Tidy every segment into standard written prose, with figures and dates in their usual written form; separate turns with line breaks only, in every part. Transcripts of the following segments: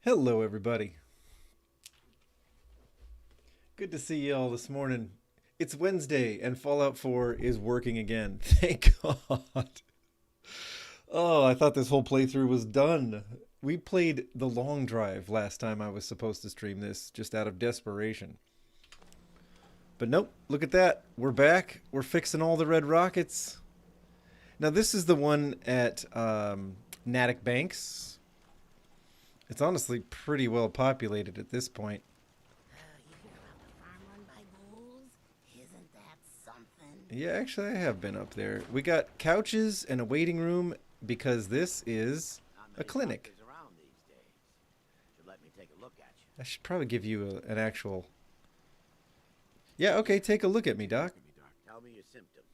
Hello, everybody. Good to see you all this morning. It's Wednesday, and Fallout 4 is working again. Thank God. Oh, I thought this whole playthrough was done. We played the long drive last time I was supposed to stream this, just out of desperation. But nope, look at that. We're back. We're fixing all the red rockets. Now, this is the one at Natick Banks. It's honestly pretty well populated at this point.
You hear about the farm run by ghouls? Isn't that something?
Yeah, actually, I have been up there. We got couches and a waiting room because this is a clinic.
Around these days. Should let me take a look at you.
I should probably give you an actual... Yeah, okay, take a look at me, Doc.
Tell me your symptoms.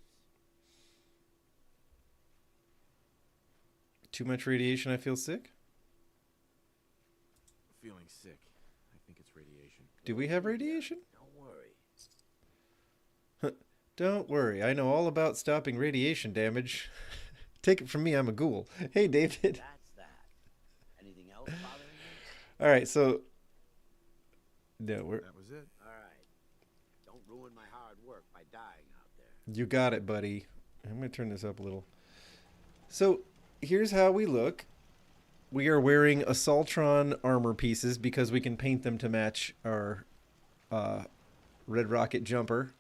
Too much radiation, I feel sick?
Feeling sick. I think it's radiation.
Do we have radiation?
Don't worry.
Don't worry, I know all about stopping radiation damage. Take it from me, I'm a ghoul. Hey, David.
That's that. Anything else bothering you?
All right, so... No, we're...
That was it.
All right. Don't ruin my hard work by dying out there.
You got it, buddy. I'm going to turn this up a little. So, here's how we look. We are wearing Assaultron armor pieces because we can paint them to match our Red Rocket jumper.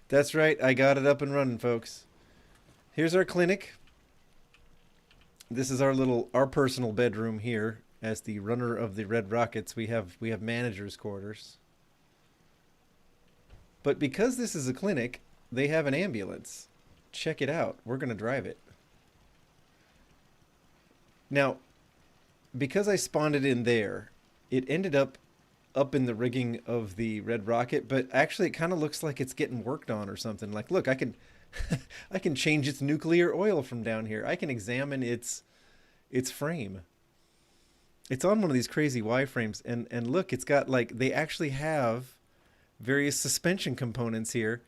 That's right, I got it up and running, folks. Here's our clinic. This is our personal bedroom here. As the runner of the Red Rockets, we have manager's quarters. But because this is a clinic, they have an ambulance. Check it out. We're going to drive it. Now, because I spawned it in there, it ended up in the rigging of the Red Rocket, but actually it kind of looks like it's getting worked on or something. Like, look, I can I can change its nuclear oil from down here. I can examine its frame. It's on one of these crazy Y-frames, and look, it's got, like, they actually have various suspension components here.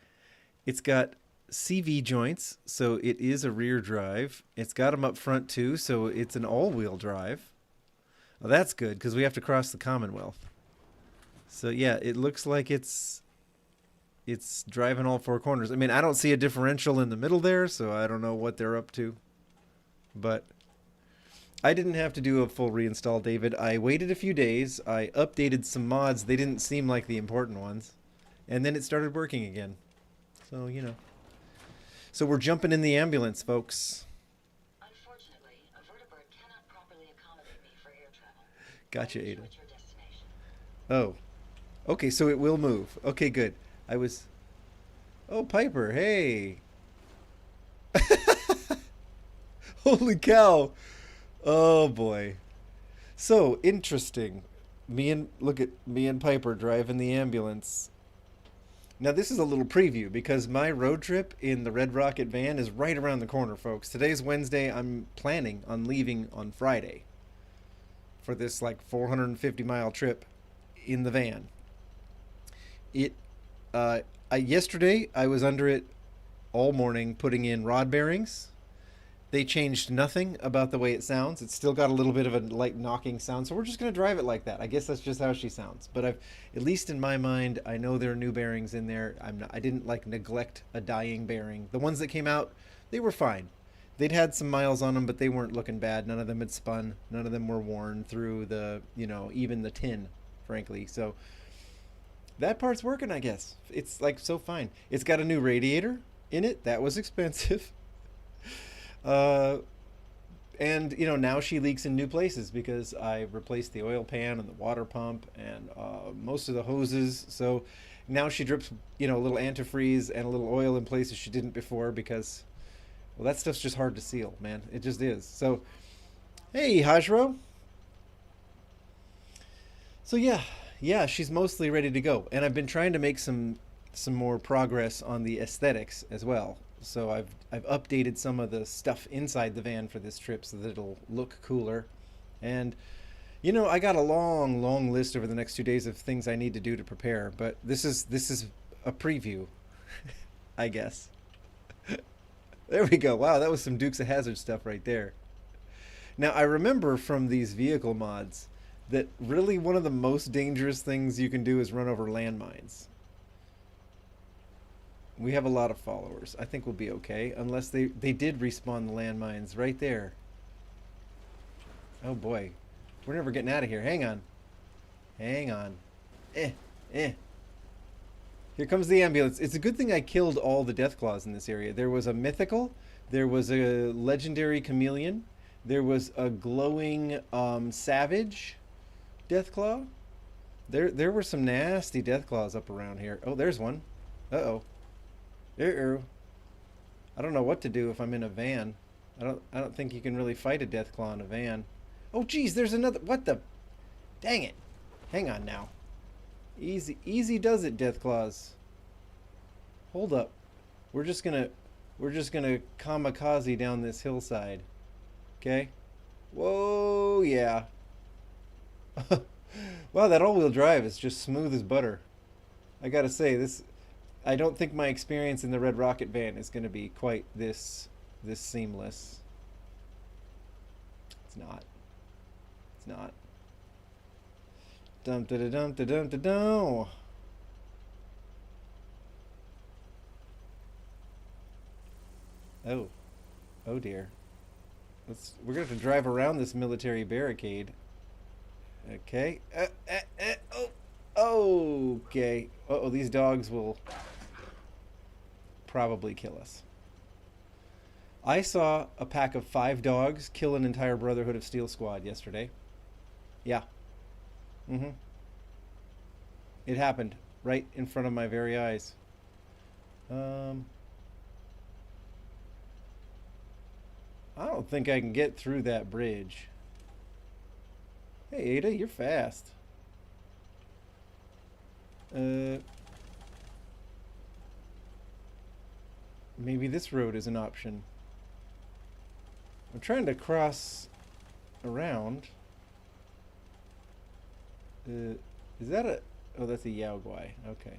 It's got CV joints, so it is a rear drive. It's got them up front too, so it's an all-wheel drive. Well, that's good because we have to cross the Commonwealth. So yeah, it looks like it's driving all four corners. I mean, I don't see a differential in the middle there, so I don't know what they're up to. But I didn't have to do a full reinstall, David. I waited a few days. I updated some mods. They didn't seem like the important ones. And then it started working again. So, you know. So we're jumping in the ambulance, folks.
Unfortunately, a vertebrate cannot properly accommodate me for air travel.
Gotcha,
Please
Ada.
reach your destination.
Oh. Okay, so it will move. Okay, good. I was... Oh, Piper, hey. Holy cow. Oh, boy. So, interesting. Look at me and Piper driving the ambulance. Now, this is a little preview because my road trip in the Red Rocket van is right around the corner, folks. Today's Wednesday. I'm planning on leaving on Friday for this, like, 450-mile trip in the van. Yesterday, I was under it all morning putting in rod bearings. They changed nothing about the way it sounds. It's still got a little bit of a light knocking sound, so we're just going to drive it like that. I guess that's just how she sounds. But at least in my mind, I know there are new bearings in there. I didn't like neglect a dying bearing. The ones that came out, they were fine. They'd had some miles on them, but they weren't looking bad. None of them had spun. None of them were worn through the, even the tin, frankly. So that part's working, I guess. It's like so fine. It's got a new radiator in it. That was expensive. And now she leaks in new places because I replaced the oil pan and the water pump and most of the hoses. So now she drips, a little antifreeze and a little oil in places she didn't before because, well, that stuff's just hard to seal, man. It just is. So, hey, Hajro. So yeah, she's mostly ready to go. And I've been trying to make some more progress on the aesthetics as well. So I've updated some of the stuff inside the van for this trip so that it'll look cooler. And, I got a long list over the next 2 days of things I need to do to prepare. But this is a preview, I guess. There we go. Wow, that was some Dukes of Hazzard stuff right there. Now, I remember from these vehicle mods that really one of the most dangerous things you can do is run over landmines. We have a lot of followers. I think we'll be okay, unless they did respawn the landmines right there. Oh boy. We're never getting out of here. Hang on. Hang on. Eh. Here comes the ambulance. It's a good thing I killed all the Deathclaws in this area. There was a mythical. There was a legendary chameleon. There was a glowing savage Deathclaw. There were some nasty Deathclaws up around here. Oh, there's one. Uh-oh. Uh-oh. I don't know what to do if I'm in a van. I don't think you can really fight a Deathclaw in a van. Oh, geez, there's another. What the? Dang it. Hang on now. Easy does it, Deathclaws. Hold up. We're just gonna kamikaze down this hillside. Okay? Whoa, yeah. Wow, that all-wheel drive is just smooth as butter. I gotta say, I don't think my experience in the Red Rocket van is gonna be quite this seamless. It's not. It's not. Dum da da dum da dum da dum. Oh dear. We're gonna have to drive around this military barricade. Okay. Oh. Okay. Uh-oh, these dogs will probably kill us. I saw a pack of 5 dogs kill an entire Brotherhood of Steel squad yesterday. Yeah. It happened right in front of my very eyes. I don't think I can get through that bridge. Hey, Ada, you're fast. Maybe this road is an option. I'm trying to cross around. Is that a... Oh, that's a Yaogwai. Okay.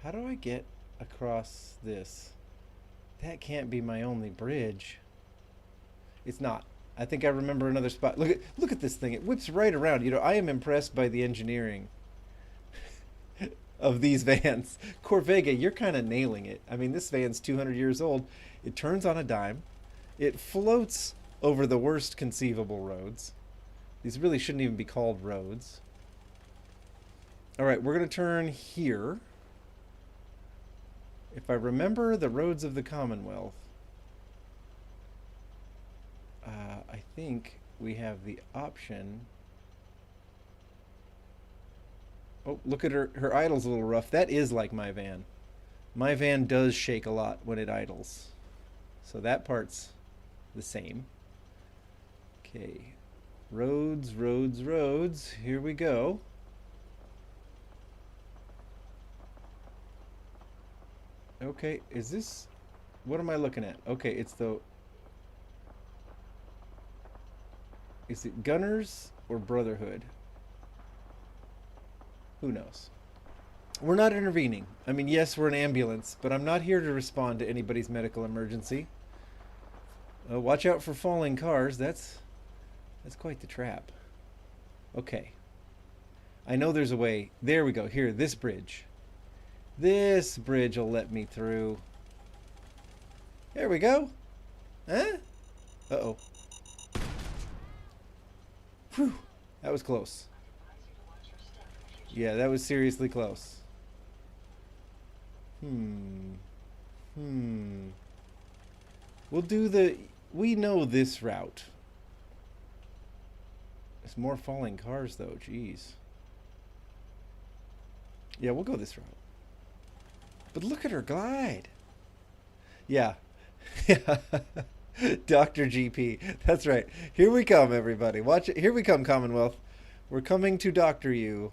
How do I get across this? That can't be my only bridge. It's not. I think I remember another spot. Look at this thing. It whips right around. You know, I am impressed by the engineering of these vans. Corvega, you're kind of nailing it. I mean, this van's 200 years old. It turns on a dime. It floats over the worst conceivable roads. These really shouldn't even be called roads. All right, we're going to turn here. If I remember the roads of the Commonwealth, I think we have the option. Oh, look at her. Her idle's a little rough. That is like my van. My van does shake a lot when it idles. So that part's the same. Okay. Roads, roads, roads. Here we go. Okay, is this... What am I looking at? Okay, it's the... Is it Gunners or Brotherhood? Who knows? We're not intervening. I mean, yes, we're an ambulance, but I'm not here to respond to anybody's medical emergency. Watch out for falling cars. That's quite the trap. Okay. I know there's a way. There we go. Here, this bridge. This bridge will let me through. There we go. Huh? Uh-oh. Whew. That was close. Yeah, that was seriously close. We'll do the... We know this route. There's more falling cars, though. Jeez. Yeah, we'll go this route. But look at her glide. Yeah. Yeah. Dr. GP. That's right. Here we come, everybody. Watch it. Here we come, Commonwealth. We're coming to doctor you.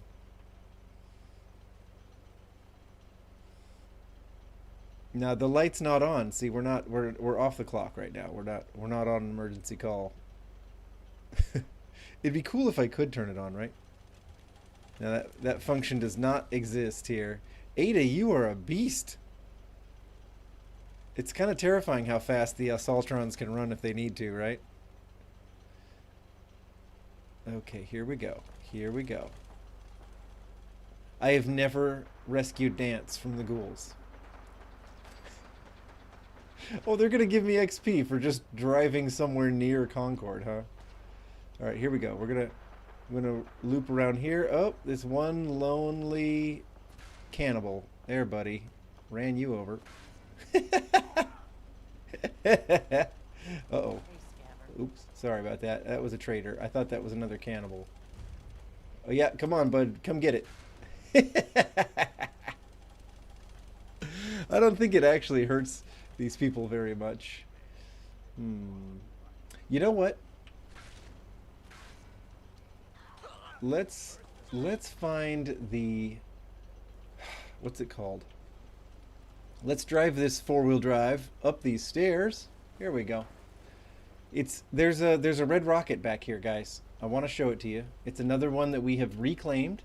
Now the light's not on. See, we're off the clock right now. We're not on an emergency call. It'd be cool if I could turn it on, right? Now that function does not exist here. Ada, you are a beast. It's kind of terrifying how fast the Assaultrons can run if they need to, right? Okay, here we go. Here we go. I have never rescued Dance from the ghouls. Oh, they're gonna give me XP for just driving somewhere near Concord, huh? Alright, here we go. I'm gonna loop around here. Oh, this one lonely cannibal. There, buddy. Ran you over. Uh-oh. Oops, sorry about that. That was a traitor. I thought that was another cannibal. Oh yeah, come on, bud. Come get it. I don't think it actually hurts these people very much. You know what? Let's find the, what's it called? Let's drive this four-wheel drive up these stairs. Here we go. There's a red rocket back here, guys. I want to show it to you. It's another one that we have reclaimed.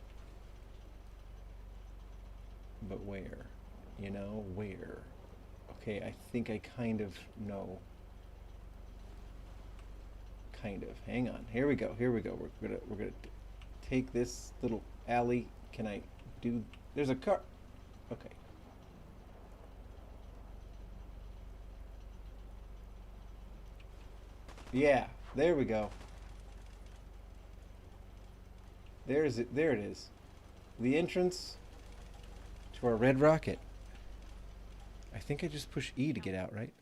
But where? You know, where? Okay, I think I kind of know. Kind of. Hang on. Here we go. Here we go. We're gonna take this little alley. Can I do? There's a car. Okay. Yeah, there we go. There it is. The entrance to our red rocket. I think I just push E to get out, right?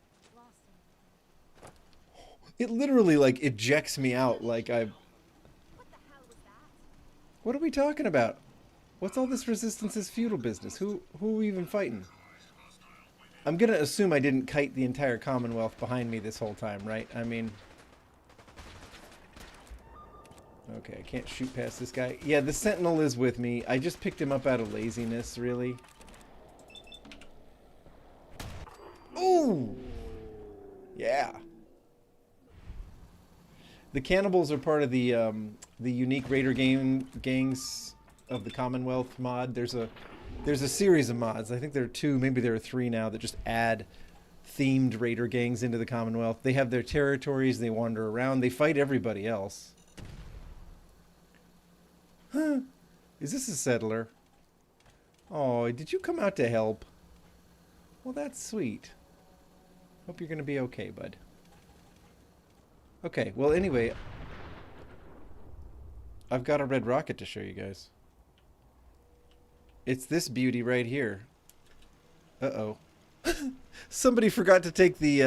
It literally like ejects me out like I. What are we talking about? What's all this resistance is futile business? Who are we even fighting? I'm gonna assume I didn't kite the entire Commonwealth behind me this whole time, right? I mean. Okay, I can't shoot past this guy. Yeah, the Sentinel is with me. I just picked him up out of laziness, really. Ooh! Yeah. The cannibals are part of the unique raider gangs of the Commonwealth mod. There's a series of mods. I think there are 2, maybe there are 3 now that just add themed raider gangs into the Commonwealth. They have their territories. They wander around. They fight everybody else. Huh? Is this a settler? Oh, did you come out to help? Well, that's sweet. Hope you're gonna be okay, bud. Okay, well, anyway, I've got a red rocket to show you guys. It's this beauty right here. Uh-oh. Somebody forgot to take the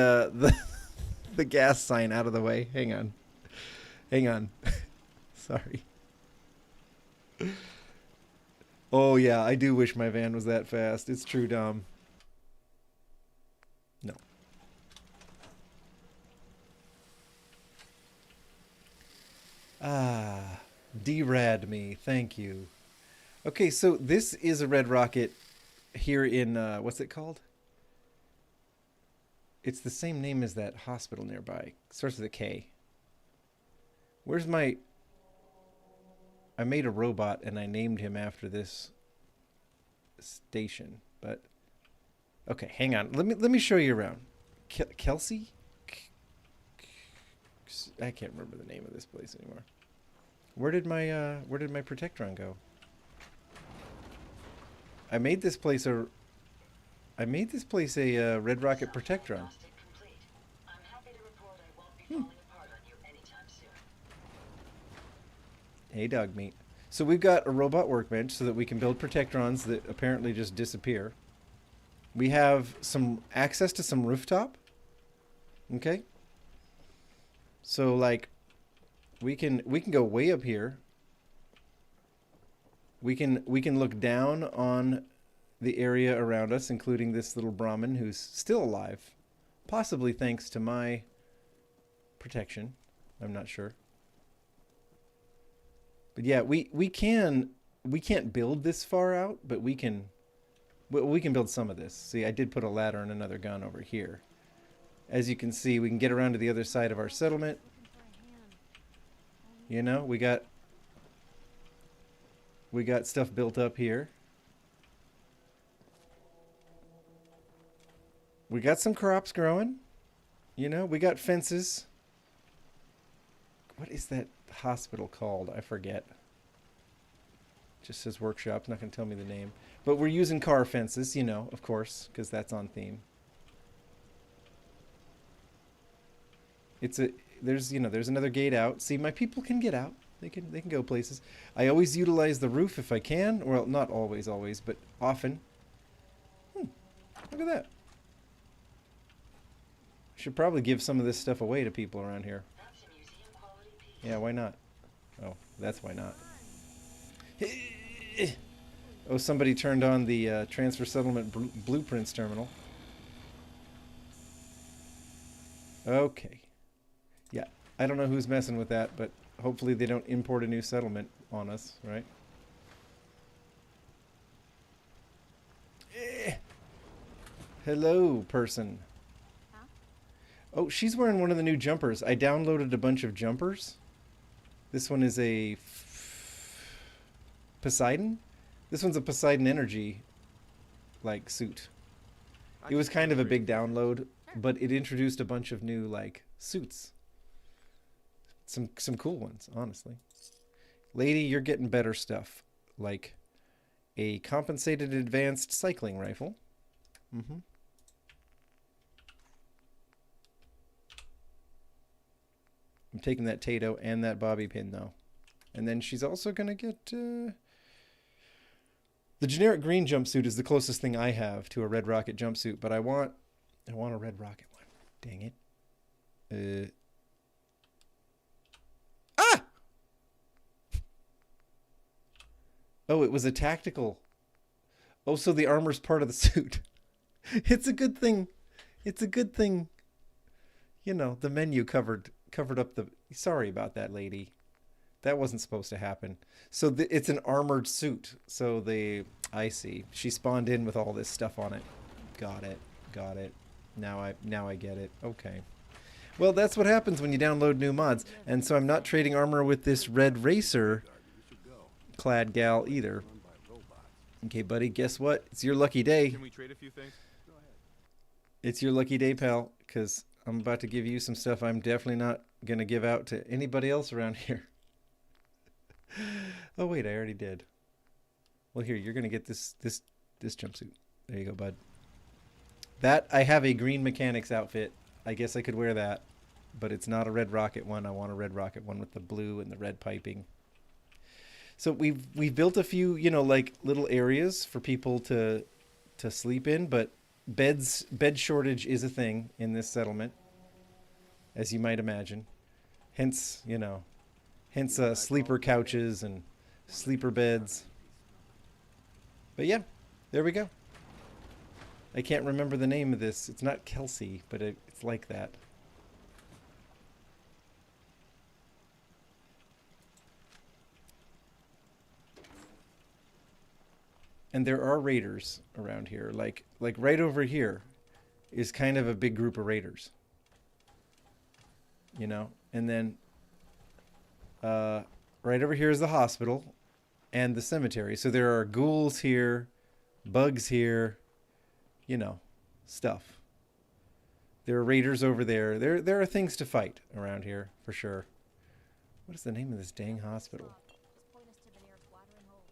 the gas sign out of the way. Hang on. Hang on. Sorry. Oh yeah, I do wish my van was that fast. It's true, Dom. No. Ah, derad me. Thank you. Okay, so this is a red rocket here in, what's it called? It's the same name as that hospital nearby. Starts with a K. Where's my... I made a robot and I named him after this station, but... Okay, hang on. Let me show you around. Kelsey? I can't remember the name of this place anymore. Where did my Protectron go? I made this place a Red Rocket Protectron.
I'm happy to report I won't be falling apart on you anytime soon.
Hey, dog meat. So we've got a robot workbench so that we can build Protectrons that apparently just disappear. We have some access to some rooftop. Okay. So like we can go way up here. We can look down on the area around us, including this little Brahmin who's still alive, possibly thanks to my protection. I'm not sure. But yeah, we can't build this far out, but we can build some of this. See, I did put a ladder and another gun over here. As you can see, we can get around to the other side of our settlement. You know, we got stuff built up here. We got some crops growing. You know, we got fences. What is that hospital called? I forget. Just says workshop. Not going to tell me the name. But we're using car fences, you know, of course, because that's on theme. It's a there's another gate out. See, my people can get out. They can go places. I always utilize the roof if I can. Well, not always, but often. Look at that. Should probably give some of this stuff away to people around here.
That's a museum quality piece.
Yeah, why not? Oh, that's why not. Oh, somebody turned on the transfer settlement blueprints terminal. Okay. Yeah, I don't know who's messing with that, but hopefully they don't import a new settlement on us, right? Hello, person.
Huh?
Oh, she's wearing one of the new jumpers. I downloaded a bunch of jumpers. This one is a Poseidon? This one's a Poseidon Energy, like, suit. It was kind of a big download, but it introduced a bunch of new, like, suits. Some cool ones, honestly. Lady, you're getting better stuff. Like a compensated advanced cycling rifle. Mm-hmm. I'm taking that Tato and that bobby pin, though. And then she's also going to get... the generic green jumpsuit is the closest thing I have to a Red Rocket jumpsuit, but I want a Red Rocket one. Dang it. Ah! Oh, it was a tactical. Oh, so the armor's part of the suit. It's a good thing. It's a good thing. You know, the menu covered up the... Sorry about that, lady. That wasn't supposed to happen. So it's an armored suit. So I see. She spawned in with all this stuff on it. Got it. Got it. Now I get it. Okay. Well, that's what happens when you download new mods. And so I'm not trading armor with this red racer clad gal either. Okay, buddy, guess what? It's your lucky day.
Can we trade a few things? Go ahead.
It's your lucky day, pal, because I'm about to give you some stuff I'm definitely not going to give out to anybody else around here. Oh, wait, I already did. Well, here, you're going to get this jumpsuit. There you go, bud. That, I have a green mechanics outfit. I guess I could wear that, but it's not a Red Rocket one. I want a Red Rocket one with the blue and the red piping. So we've built a few, you know, like little areas for people to sleep in, but bed shortage is a thing in this settlement, as you might imagine. Hence, you know, sleeper couches and sleeper beds. But yeah, there we go. I can't remember the name of this. It's not Kelsey, but it's like that. And there are raiders around here. Like right over here is kind of a big group of raiders. You know? And then right over here is the hospital and the cemetery. So there are ghouls here, bugs here, you know, stuff. There are raiders over there. There are things to fight around here, for sure. What is the name of this dang hospital?
Just point us to the nearest watering hole.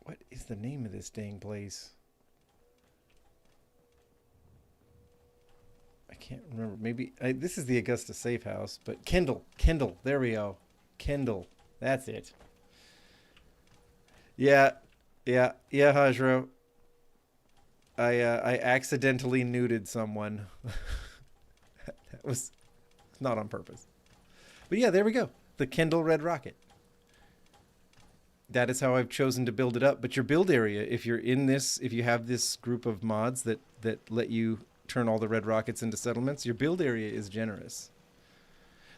What is the name of this dang place? I can't remember. Maybe this is the Augusta Safe House, but Kendall. There we go. Kendall. That's it. Yeah, Hajro. I accidentally nuded someone. That was not on purpose. But yeah, there we go. The Kendall Red Rocket. That is how I've chosen to build it up. But your build area, if you're in this, if you have this group of mods that let you turn all the red rockets into settlements, your build area is generous.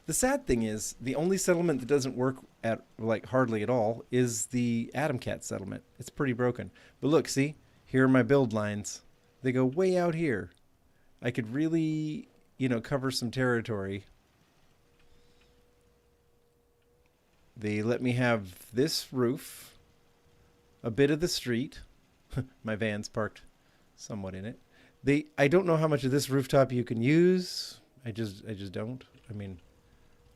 The sad thing is, the only settlement that doesn't work at like hardly at all is the Atom Cat settlement. It's pretty broken. But look, see, here are my build lines. They go way out here. I could really, you know, cover some territory. They let me have this roof, a bit of the street. My van's parked somewhat in it. I don't know how much of this rooftop you can use. I just don't. I mean,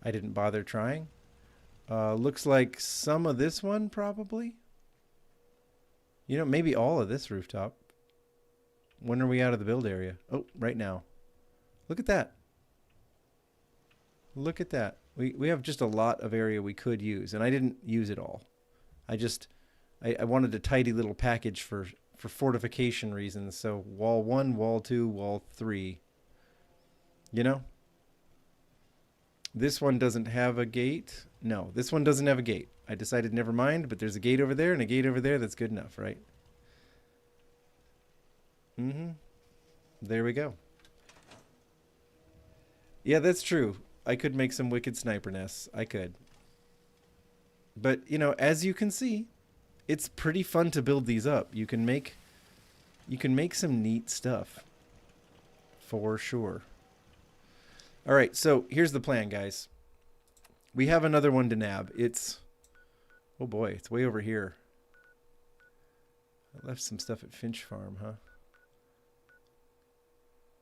I didn't bother trying. Looks like some of this one probably. You know, maybe all of this rooftop. When are we out of the build area? Oh, right now. Look at that. Look at that. We have just a lot of area we could use, and I didn't use it all. I wanted a tidy little package for fortification reasons. So wall 1, wall 2, wall 3. You know? This one doesn't have a gate. No, this one doesn't have a gate. I decided never mind, but there's a gate over there and a gate over there. That's good enough, right? Mm-hmm. There we go. Yeah, that's true. I could make some wicked sniper nests. I could. But, you know, as you can see, it's pretty fun to build these up. You can make some neat stuff. For sure. All right, so here's the plan, guys. We have another one to nab. It's... Oh boy, it's way over here. I left some stuff at Finch Farm, huh?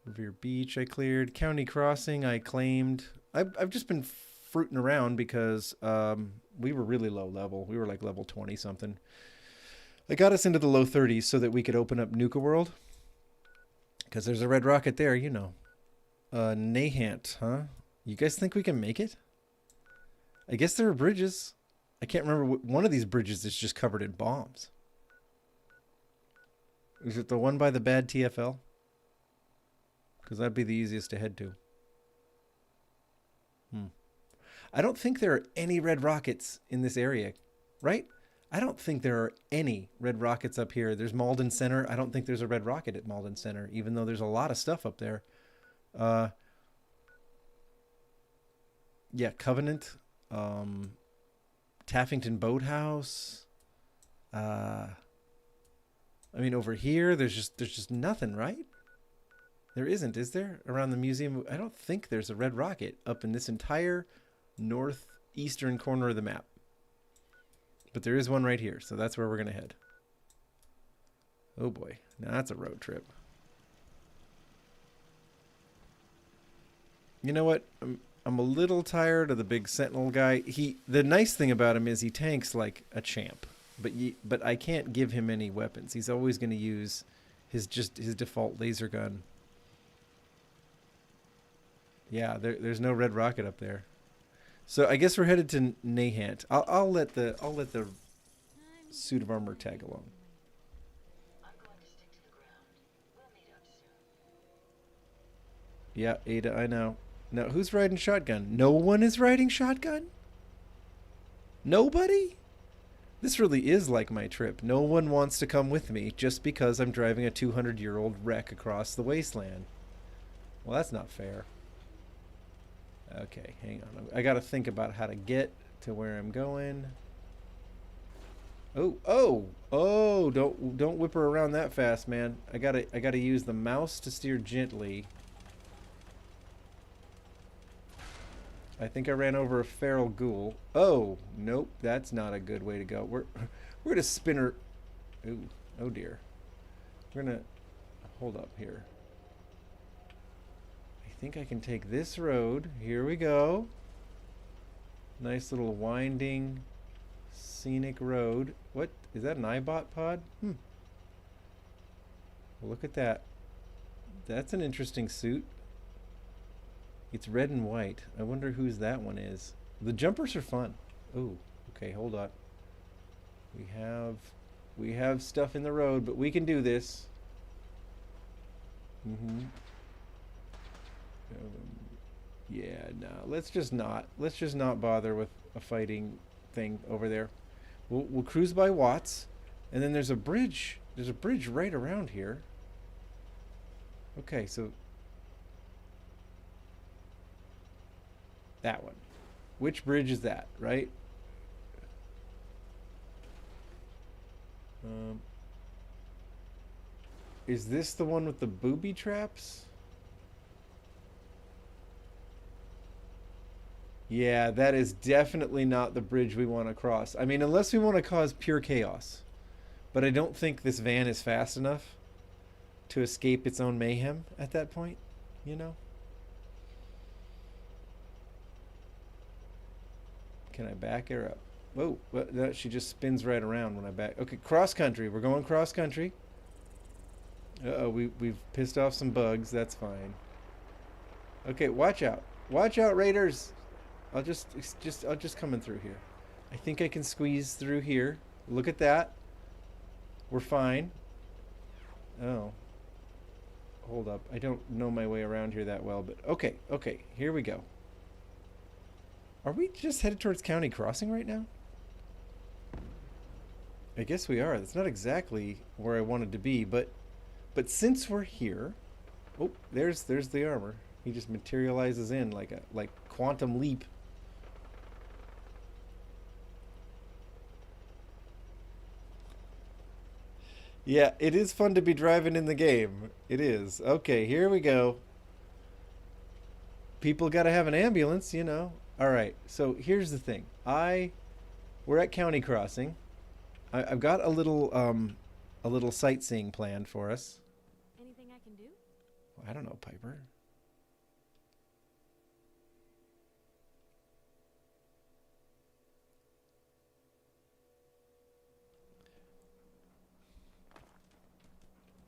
Revere Beach I cleared. County Crossing I claimed. I've just been fruiting around because we were really low level. We were like level 20 something. I got us into the low 30s so that we could open up Nuka World. Because there's a red rocket there, you know. Nahant, huh? You guys think we can make it? I guess there are bridges. I can't remember. One of these bridges is just covered in bombs. Is it the one by the bad TFL? Because that'd be the easiest to head to. I don't think there are any red rockets in this area, right? I don't think there are any red rockets up here. There's Malden Center. I don't think there's a red rocket at Malden Center, even though there's a lot of stuff up there. Yeah, Covenant. Taffington Boathouse. I mean, over here, there's just nothing, right? There isn't, is there? Around the museum, I don't think there's a red rocket up in this entire northeastern corner of the map. But there is one right here, so that's where we're going to head. Oh boy, now that's a road trip. You know what? I'm a little tired of the big Sentinel guy. The nice thing about him is he tanks like a champ. But I can't give him any weapons. He's always going to use his default laser gun. Yeah, there's no red rocket up there. So I guess we're headed to Nahant. I'll let the suit of armor tag along.
I'm going to stick to the ground. We'll meet up soon.
Yeah, Ada, I know. Now, who's riding shotgun? No one is riding shotgun? Nobody? This really is like my trip. No one wants to come with me just because I'm driving a 200-year-old wreck across the wasteland. Well, that's not fair. Okay, hang on. I got to think about how to get to where I'm going. Oh, don't whip her around that fast, man. I got to use the mouse to steer gently. I think I ran over a feral ghoul. Oh, nope, that's not a good way to go. We're gonna spin her. Ooh, oh dear. We're gonna hold up here. I think I can take this road. Here we go. Nice little winding, scenic road. What is that? An iBot pod? Look at that. That's an interesting suit. It's red and white. I wonder whose that one is. The jumpers are fun. Oh, okay, hold on. We have stuff in the road, but we can do this. Yeah, no. Let's just not bother with a fighting thing over there. We'll cruise by Watts, and then there's a bridge. There's a bridge right around here. Okay, so that one. Which bridge is that, right? Is this the one with the booby traps? Yeah, that is definitely not the bridge we want to cross. I mean, unless we want to cause pure chaos. But I don't think this van is fast enough to escape its own mayhem at that point, you know? Can I back her up? Whoa, no, she just spins right around when I back. Okay, cross country. We're going cross country. Uh-oh, we've pissed off some bugs. That's fine. Okay, watch out. Watch out, raiders. I'll just coming through here. I think I can squeeze through here. Look at that. We're fine. Oh. Hold up. I don't know my way around here that well, but okay, okay. Here we go. Are we just headed towards County Crossing right now? I guess we are. That's not exactly where I wanted to be, but since we're here, oh, there's the armor. He just materializes in like quantum leap. Yeah, it is fun to be driving in the game. It is. Okay, here we go. People got to have an ambulance, you know. All right. So here's the thing. We're at County Crossing. I've got a little sightseeing planned for us.
Anything I can do?
I don't know, Piper.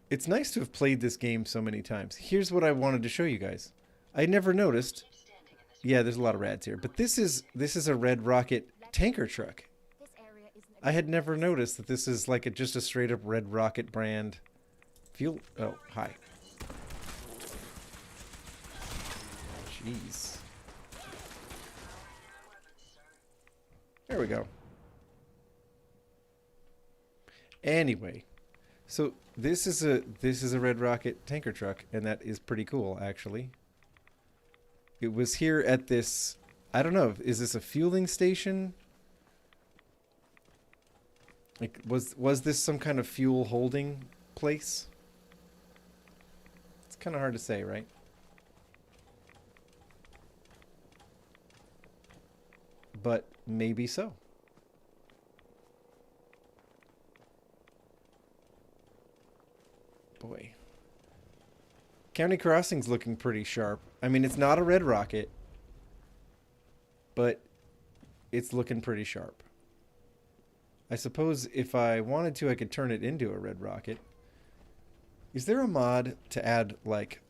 It's nice to have played this game so many times. Here's what I wanted to show you guys. I never noticed. Yeah, there's a lot of rads here, but this is a Red Rocket tanker truck.
This area isn't
I had never noticed that this is like just a straight up Red Rocket brand fuel. Oh, hi. Jeez. There we go. Anyway, so this is a Red Rocket tanker truck, and that is pretty cool, actually. It was here at this, I don't know, is this a fueling station? Like, was this some kind of fuel holding place? It's kind of hard to say, right? But maybe so. Boy. County Crossing's looking pretty sharp. I mean, it's not a Red Rocket, but it's looking pretty sharp. I suppose if I wanted to, I could turn it into a Red Rocket. Is there a mod to add, like,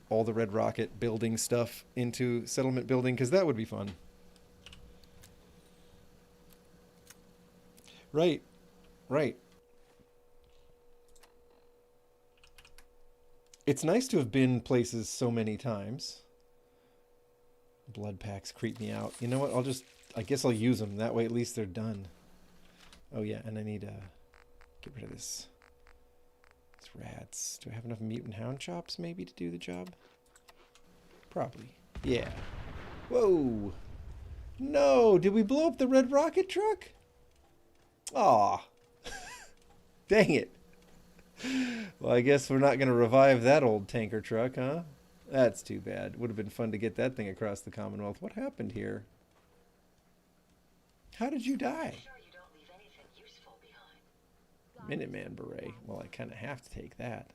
all the Red Rocket building stuff into Settlement Building? Because that would be fun. Right. Right. It's nice to have been places so many times. Blood packs creep me out. You know what? I guess I'll use them. That way at least they're done. Oh yeah, and I need to get rid of this. It's rats. Do I have enough mutant hound chops maybe to do the job? Probably. Yeah. Whoa. No, did we blow up the Red Rocket truck? Aw. Dang it. Well, I guess we're not going to revive that old tanker truck, huh? That's too bad. Would have been fun to get that thing across the Commonwealth. What happened here? How did you die?
Sure you don't leave anything useful behind.
Minuteman beret. Well, I kind of have to take that.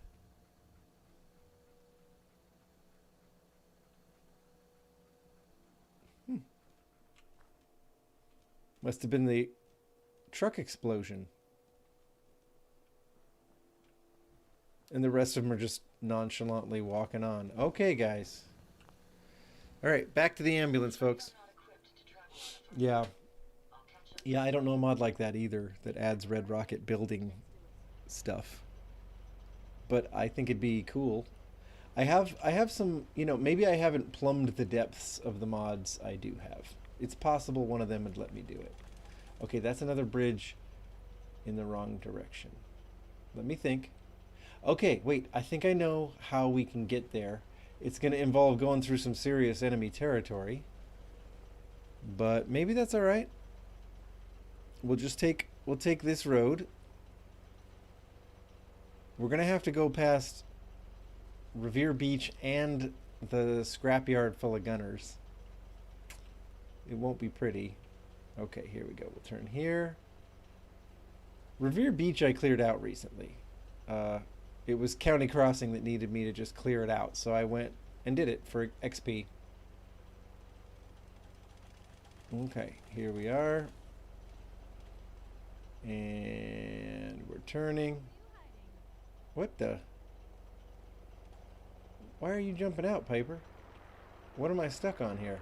Must have been the truck explosion. And the rest of them are just nonchalantly walking on. Okay, guys. All right, back to the ambulance, folks. Yeah. Yeah, I don't know a mod like that either that adds Red Rocket building stuff. But I think it'd be cool. I have some, you know, maybe I haven't plumbed the depths of the mods I do have. It's possible one of them would let me do it. Okay, that's another bridge in the wrong direction. Let me think. Okay, wait, I think I know how we can get there. It's going to involve going through some serious enemy territory. But maybe that's all right. We'll take this road. We're going to have to go past Revere Beach and the scrapyard full of gunners. It won't be pretty. Okay, here we go. We'll turn here. Revere Beach I cleared out recently. It was County Crossing that needed me to just clear it out, so I went and did it for XP. Okay, here we are. And we're turning. What the? Why are you jumping out, Piper? What am I stuck on here?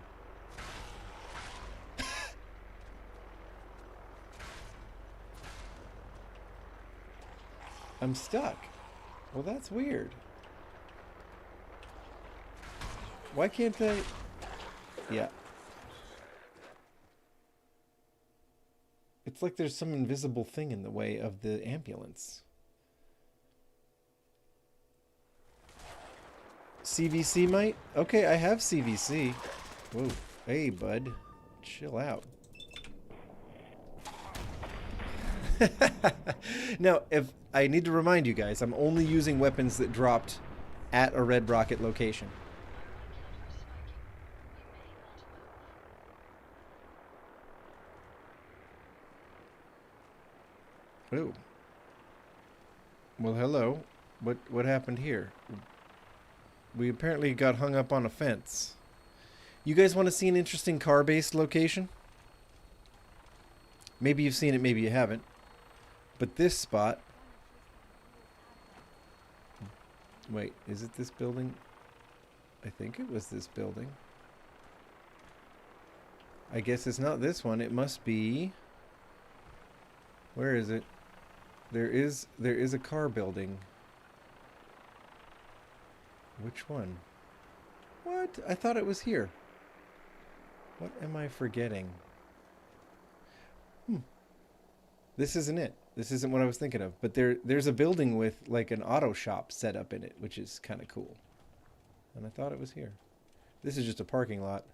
I'm stuck. Well, that's weird. Why can't I? Yeah. It's like there's some invisible thing in the way of the ambulance. CVC might? Okay, I have CVC. Whoa. Hey, bud. Chill out. Now, if I need to remind you guys, I'm only using weapons that dropped at a red rocket location. Oh. Well, hello. What happened here? We apparently got hung up on a fence. You guys want to see an interesting car-based location? Maybe you've seen it, maybe you haven't. But this spot... Wait, is it this building? I think it was this building. I guess it's not this one. It must be... Where is it? There is a car building. Which one? What? I thought it was here. What am I forgetting? This isn't it. This isn't what I was thinking of. But there's a building with like an auto shop set up in it, which is kind of cool. And I thought it was here. This is just a parking lot.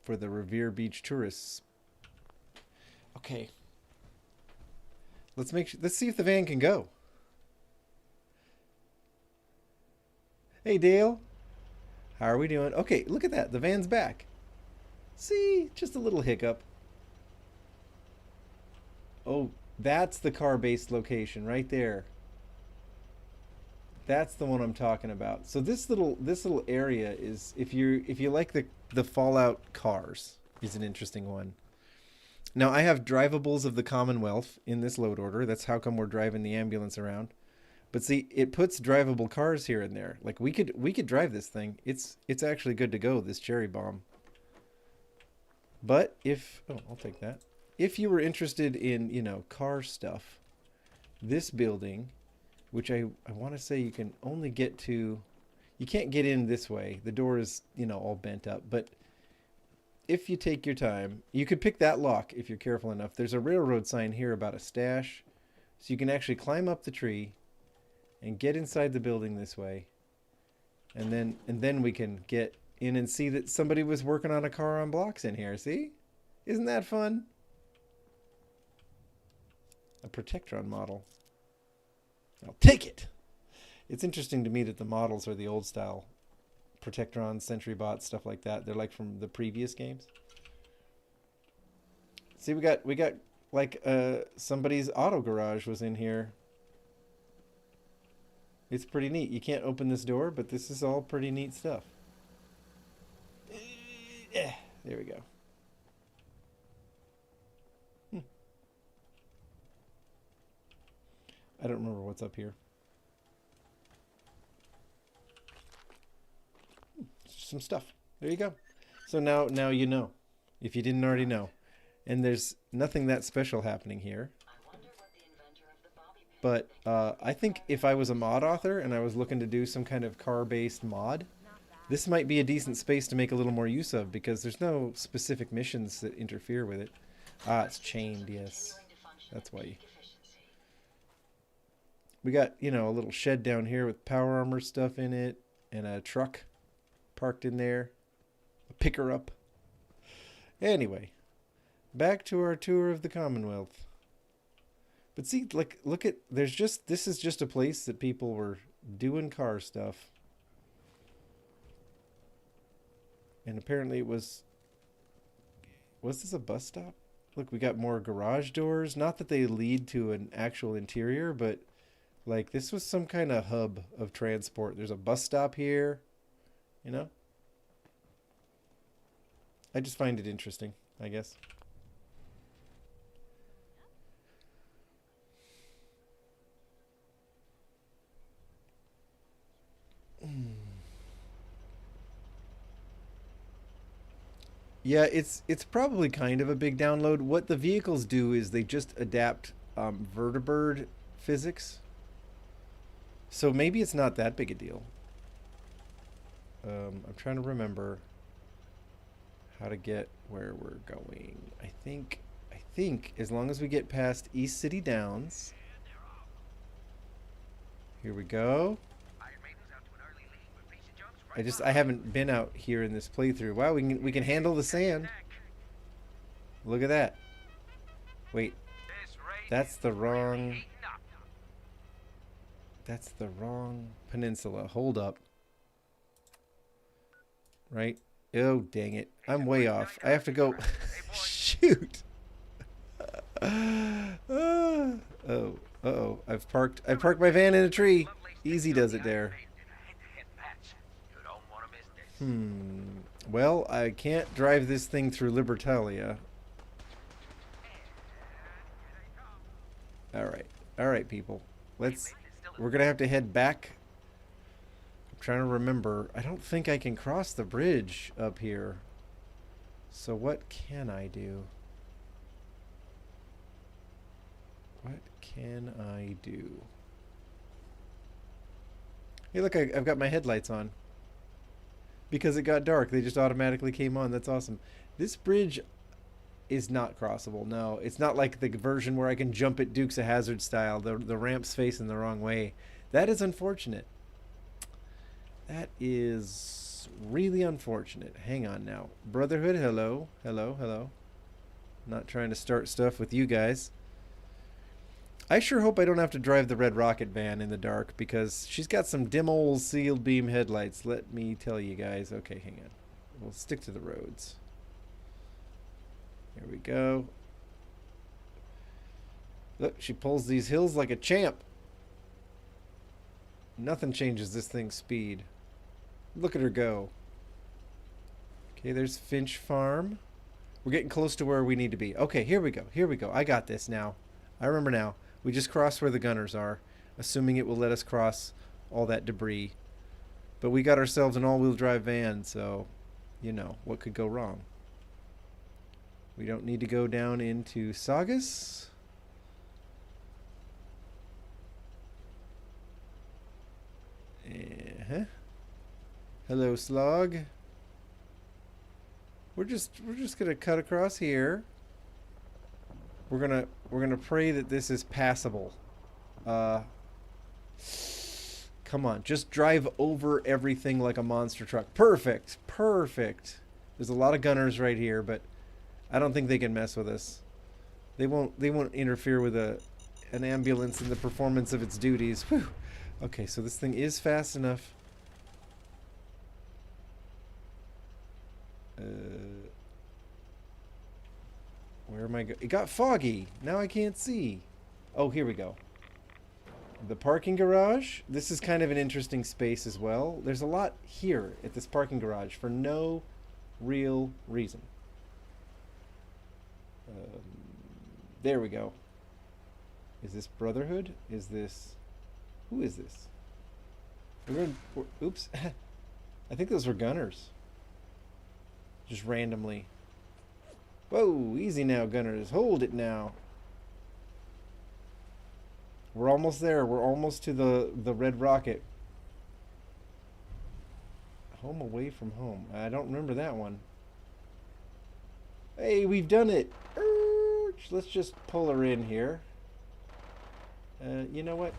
For the Revere Beach tourists. Okay. Let's see if the van can go. Hey Dale. How are we doing? Okay, look at that. The van's back. See, just a little hiccup. Oh, that's the car-based location right there. That's the one I'm talking about. So this little area is, if you like the Fallout cars, is an interesting one. Now I have drivables of the Commonwealth in this load order. That's how come we're driving the ambulance around. But see, it puts drivable cars here and there. Like we could drive this thing. It's actually good to go, this cherry bomb. But I'll take that. If you were interested in, car stuff, this building, which I want to say you can only get to, you can't get in this way. The door is, all bent up, but if you take your time, you could pick that lock if you're careful enough. There's a railroad sign here about a stash. So you can actually climb up the tree and get inside the building this way. And then we can get in and see that somebody was working on a car on blocks in here. See? Isn't that fun? A Protectron model. I'll take it. It's interesting to me that the models are the old style. Protectron, Sentry Bots, stuff like that. They're like from the previous games. See, we got like somebody's auto garage was in here. It's pretty neat. You can't open this door, but this is all pretty neat stuff. There we go. I don't remember what's up here. Some stuff. There you go. So now you know, if you didn't already know. And there's nothing that special happening here. But I think if I was a mod author and I was looking to do some kind of car-based mod, this might be a decent space to make a little more use of, because there's no specific missions that interfere with it. Ah, it's chained, yes. That's why. We got, a little shed down here with power armor stuff in it, and a truck parked in there. A picker-up. Anyway, back to our tour of the Commonwealth. But see, like, look at, this is just a place that people were doing car stuff. And apparently it was this a bus stop? Look, we got more garage doors. Not that they lead to an actual interior, but Like, this was some kind of hub of transport. There's a bus stop here, you know? I just find it interesting, I guess. Yeah, it's probably kind of a big download. What the vehicles do is they just adapt vertibird physics. So maybe it's not that big a deal. I'm trying to remember how to get where we're going. I think as long as we get past East City Downs. Here we go. I haven't been out here in this playthrough. Wow, we can handle the sand. Look at that. Wait. That's the wrong peninsula. Hold up. Right? Oh, dang it. I'm way off. I have to go. Shoot. Oh. Uh-oh. I've parked my van in a tree. Easy does it there. Well, I can't drive this thing through Libertalia. Alright, people. We're gonna have to head back. I'm trying to remember. I don't think I can cross the bridge up here. So what can I do? What can I do? Hey, look, I've got my headlights on. Because it got dark, they just automatically came on. That's awesome. This bridge is not crossable. No, it's not like the version where I can jump at Dukes of Hazzard style. The ramp's facing the wrong way. That is unfortunate. That is really unfortunate. Hang on now. Brotherhood, hello. Hello. Not trying to start stuff with you guys. I sure hope I don't have to drive the red rocket van in the dark, because she's got some dim old sealed beam headlights, let me tell you guys. Okay, hang on. We'll stick to the roads. Here we go. Look, she pulls these hills like a champ. Nothing changes this thing's speed. Look at her go. Okay, there's Finch Farm. We're getting close to where we need to be. Okay, here we go. I got this now. I remember now. We just crossed where the gunners are, assuming it will let us cross all that debris. But we got ourselves an all-wheel drive van, so, you know, what could go wrong? We don't need to go down into Saugus. Hello, Slog. We're just gonna cut across here. We're gonna pray that this is passable. Come on, just drive over everything like a monster truck. Perfect. There's a lot of gunners right here, but I don't think they can mess with us. They won't interfere with an ambulance in the performance of its duties. Whew. Okay, so this thing is fast enough. Where am I going? It got foggy. Now I can't see. Oh, here we go. The parking garage. This is kind of an interesting space as well. There's a lot here at this parking garage for no real reason. There we go. Is this Brotherhood? Is this... Who is this? Oops. I think those were gunners. Just randomly. Whoa, easy now, gunners. Hold it now. We're almost there. We're almost to the red rocket. Home away from home. I don't remember that one. Hey, we've done it. Let's just pull her in here. You know what?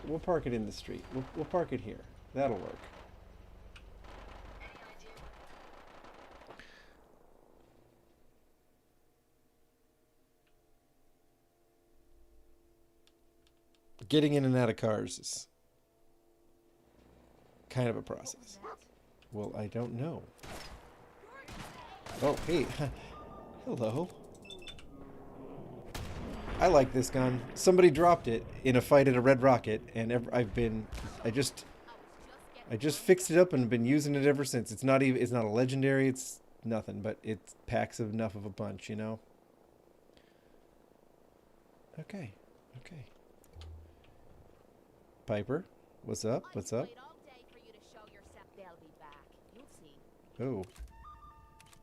We'll park it in the street. We'll park it here. That'll work. Getting in and out of cars is kind of a process. Well, I don't know. Oh, hey. Hello. I like this gun. Somebody dropped it in a fight at a red rocket, and I just fixed it up and been using it ever since. It's not a legendary. It's nothing, but it packs enough of a punch, you know. Okay, okay. Piper, what's up? What's up? Oh,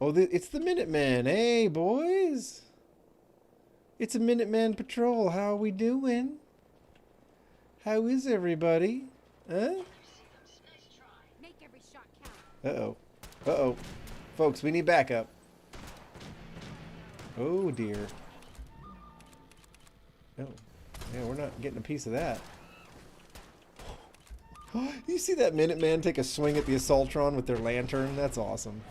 oh, it's the Minutemen. Hey, boys. It's a Minuteman patrol. How are we doing? How is everybody? Huh? Uh-oh. Uh-oh. Folks, we need backup. Oh, dear. Oh. Yeah, we're not getting a piece of that. You see that Minuteman take a swing at the Assaultron with their lantern? That's awesome.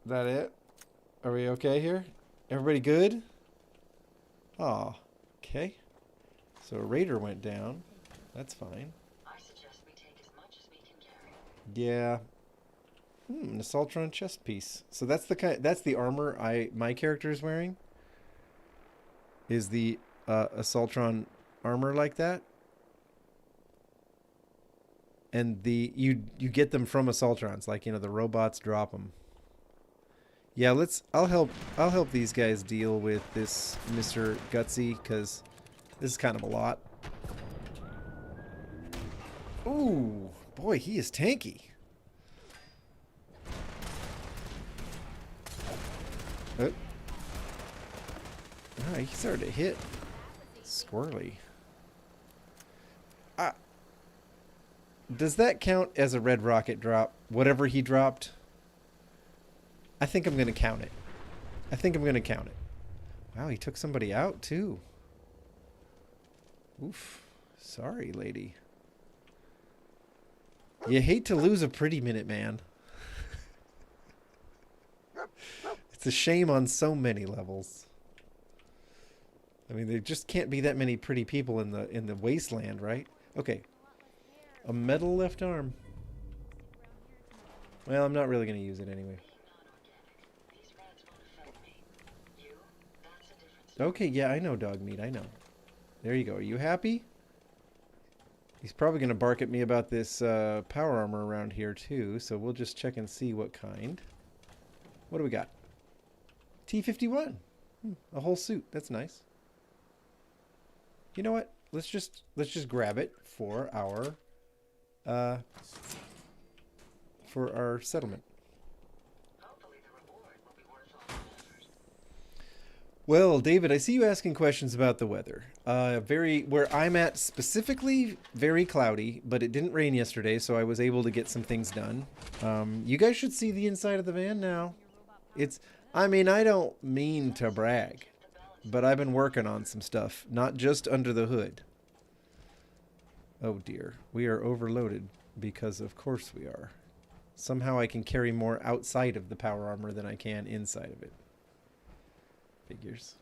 That it? Are we okay here? Everybody good? Aw, okay. So a raider went down. That's fine.
I suggest we take as much as we can carry.
Yeah. An Assaultron chest piece. So that's the armor my character is wearing. Is the Assaultron armor like that? And you get them from Assaultrons, like, you know, the robots drop them. Yeah, I'll help these guys deal with this Mr. Gutsy, cuz this is kind of a lot. Ooh, boy, he is tanky. Oh. Ah, he started to hit. Squirrely. Does that count as a red rocket drop? Whatever he dropped? I think I'm going to count it. I think I'm going to count it. Wow, he took somebody out too. Oof. Sorry, lady. You hate to lose a pretty Minuteman. It's a shame on so many levels. I mean, there just can't be that many pretty people in the wasteland, right? Okay. A metal left arm. Well, I'm not really going to use it anyway. Okay, yeah, I know dog meat. I know. There you go. Are you happy? He's probably going to bark at me about this power armor around here too, so we'll just check and see what kind. What do we got? T51. A whole suit. That's nice. You know what? Let's just grab it for our settlement. Well, David, I see you asking questions about the weather. Where I'm at specifically, very cloudy, but it didn't rain yesterday, so I was able to get some things done. You guys should see the inside of the van now. I mean, I don't mean to brag, but I've been working on some stuff, not just under the hood. Oh dear, we are overloaded because of course we are. Somehow I can carry more outside of the power armor than I can inside of it. Figures.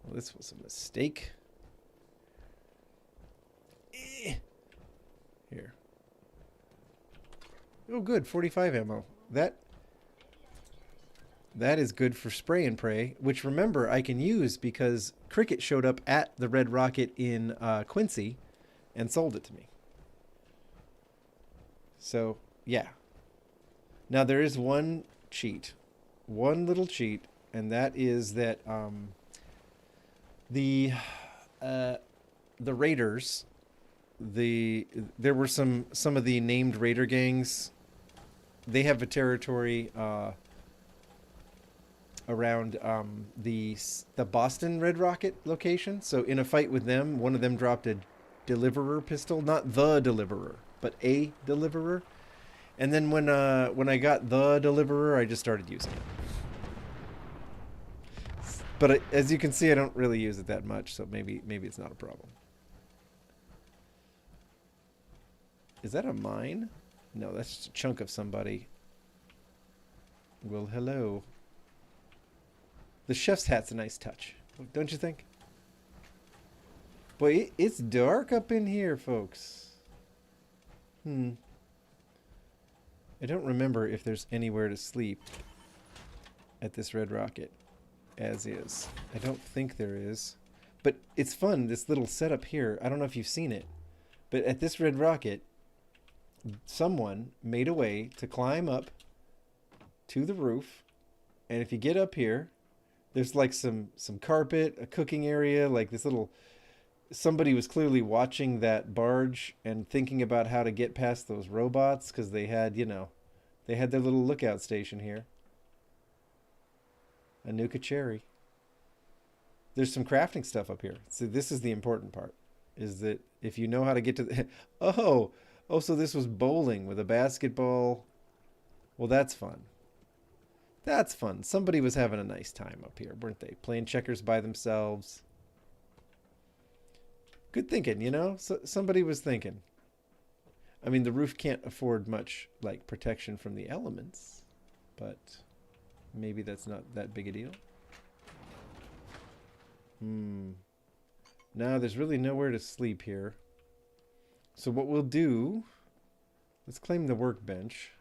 Well, this was a mistake. Here. Oh, good. 45 ammo. That is good for spray and pray, which, remember, I can use because Cricket showed up at the Red Rocket in Quincy and sold it to me. So, yeah. Now, there is one cheat. One little cheat, and that is that the raiders, there were some of the named raider gangs. They have a territory around the Boston Red Rocket location. So in a fight with them, one of them dropped a deliverer pistol, not the deliverer, but a deliverer. And then when I got the deliverer, I just started using it. But as you can see, I don't really use it that much, so maybe it's not a problem. Is that a mine? No, that's just a chunk of somebody. Well, hello. The chef's hat's a nice touch, don't you think? Boy, it's dark up in here, folks. I don't remember if there's anywhere to sleep at this red rocket as is. I don't think there is. But it's fun, this little setup here. I don't know if you've seen it. But at this red rocket, someone made a way to climb up to the roof. And if you get up here, there's like some carpet, a cooking area, like this little... Somebody was clearly watching that barge and thinking about how to get past those robots because they had, you know, they had their little lookout station here. A Nuka cherry. There's some crafting stuff up here. So this is the important part, is that if you know how to get to the... Oh, so this was bowling with a basketball. Well, that's fun. That's fun. Somebody was having a nice time up here, weren't they? Playing checkers by themselves. Good thinking, you know? So, somebody was thinking. I mean, the roof can't afford much, like, protection from the elements, but maybe that's not that big a deal. No, there's really nowhere to sleep here. So what we'll do... Let's claim the workbench.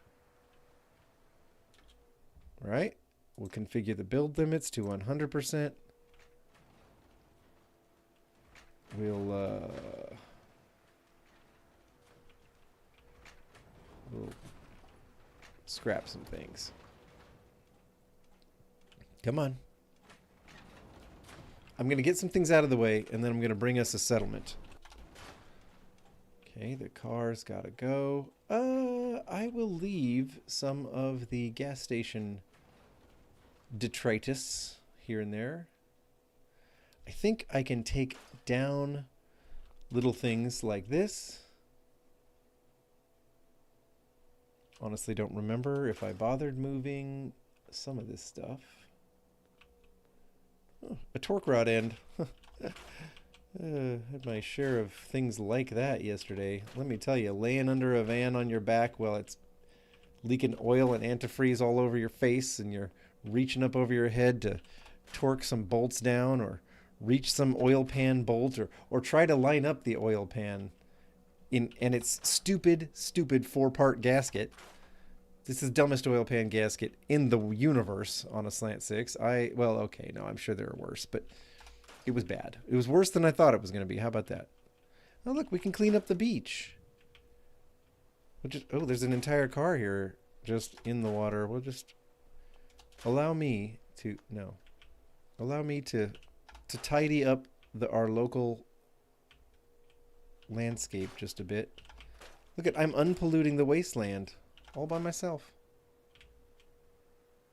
Right? We'll configure the build limits to 100%. We'll scrap some things. Come on. I'm going to get some things out of the way, and then I'm going to bring us a settlement. Okay, the car's got to go. I will leave some of the gas station detritus here and there. I think I can take down little things like this. Honestly, don't remember if I bothered moving some of this stuff. Oh, a torque rod end. Had my share of things like that yesterday. Let me tell you, laying under a van on your back while it's leaking oil and antifreeze all over your face and you're reaching up over your head to torque some bolts down or reach some oil pan bolt or try to line up the oil pan and its stupid 4-part gasket. This is the dumbest oil pan gasket in the universe on a Slant 6. Well, okay, no, I'm sure there are worse, but it was bad. It was worse than I thought it was going to be. How about that? Oh, look, we can clean up the beach. Oh, there's an entire car here just in the water. We'll just allow me to tidy up our local landscape just a bit. Look I'm unpolluting the wasteland all by myself.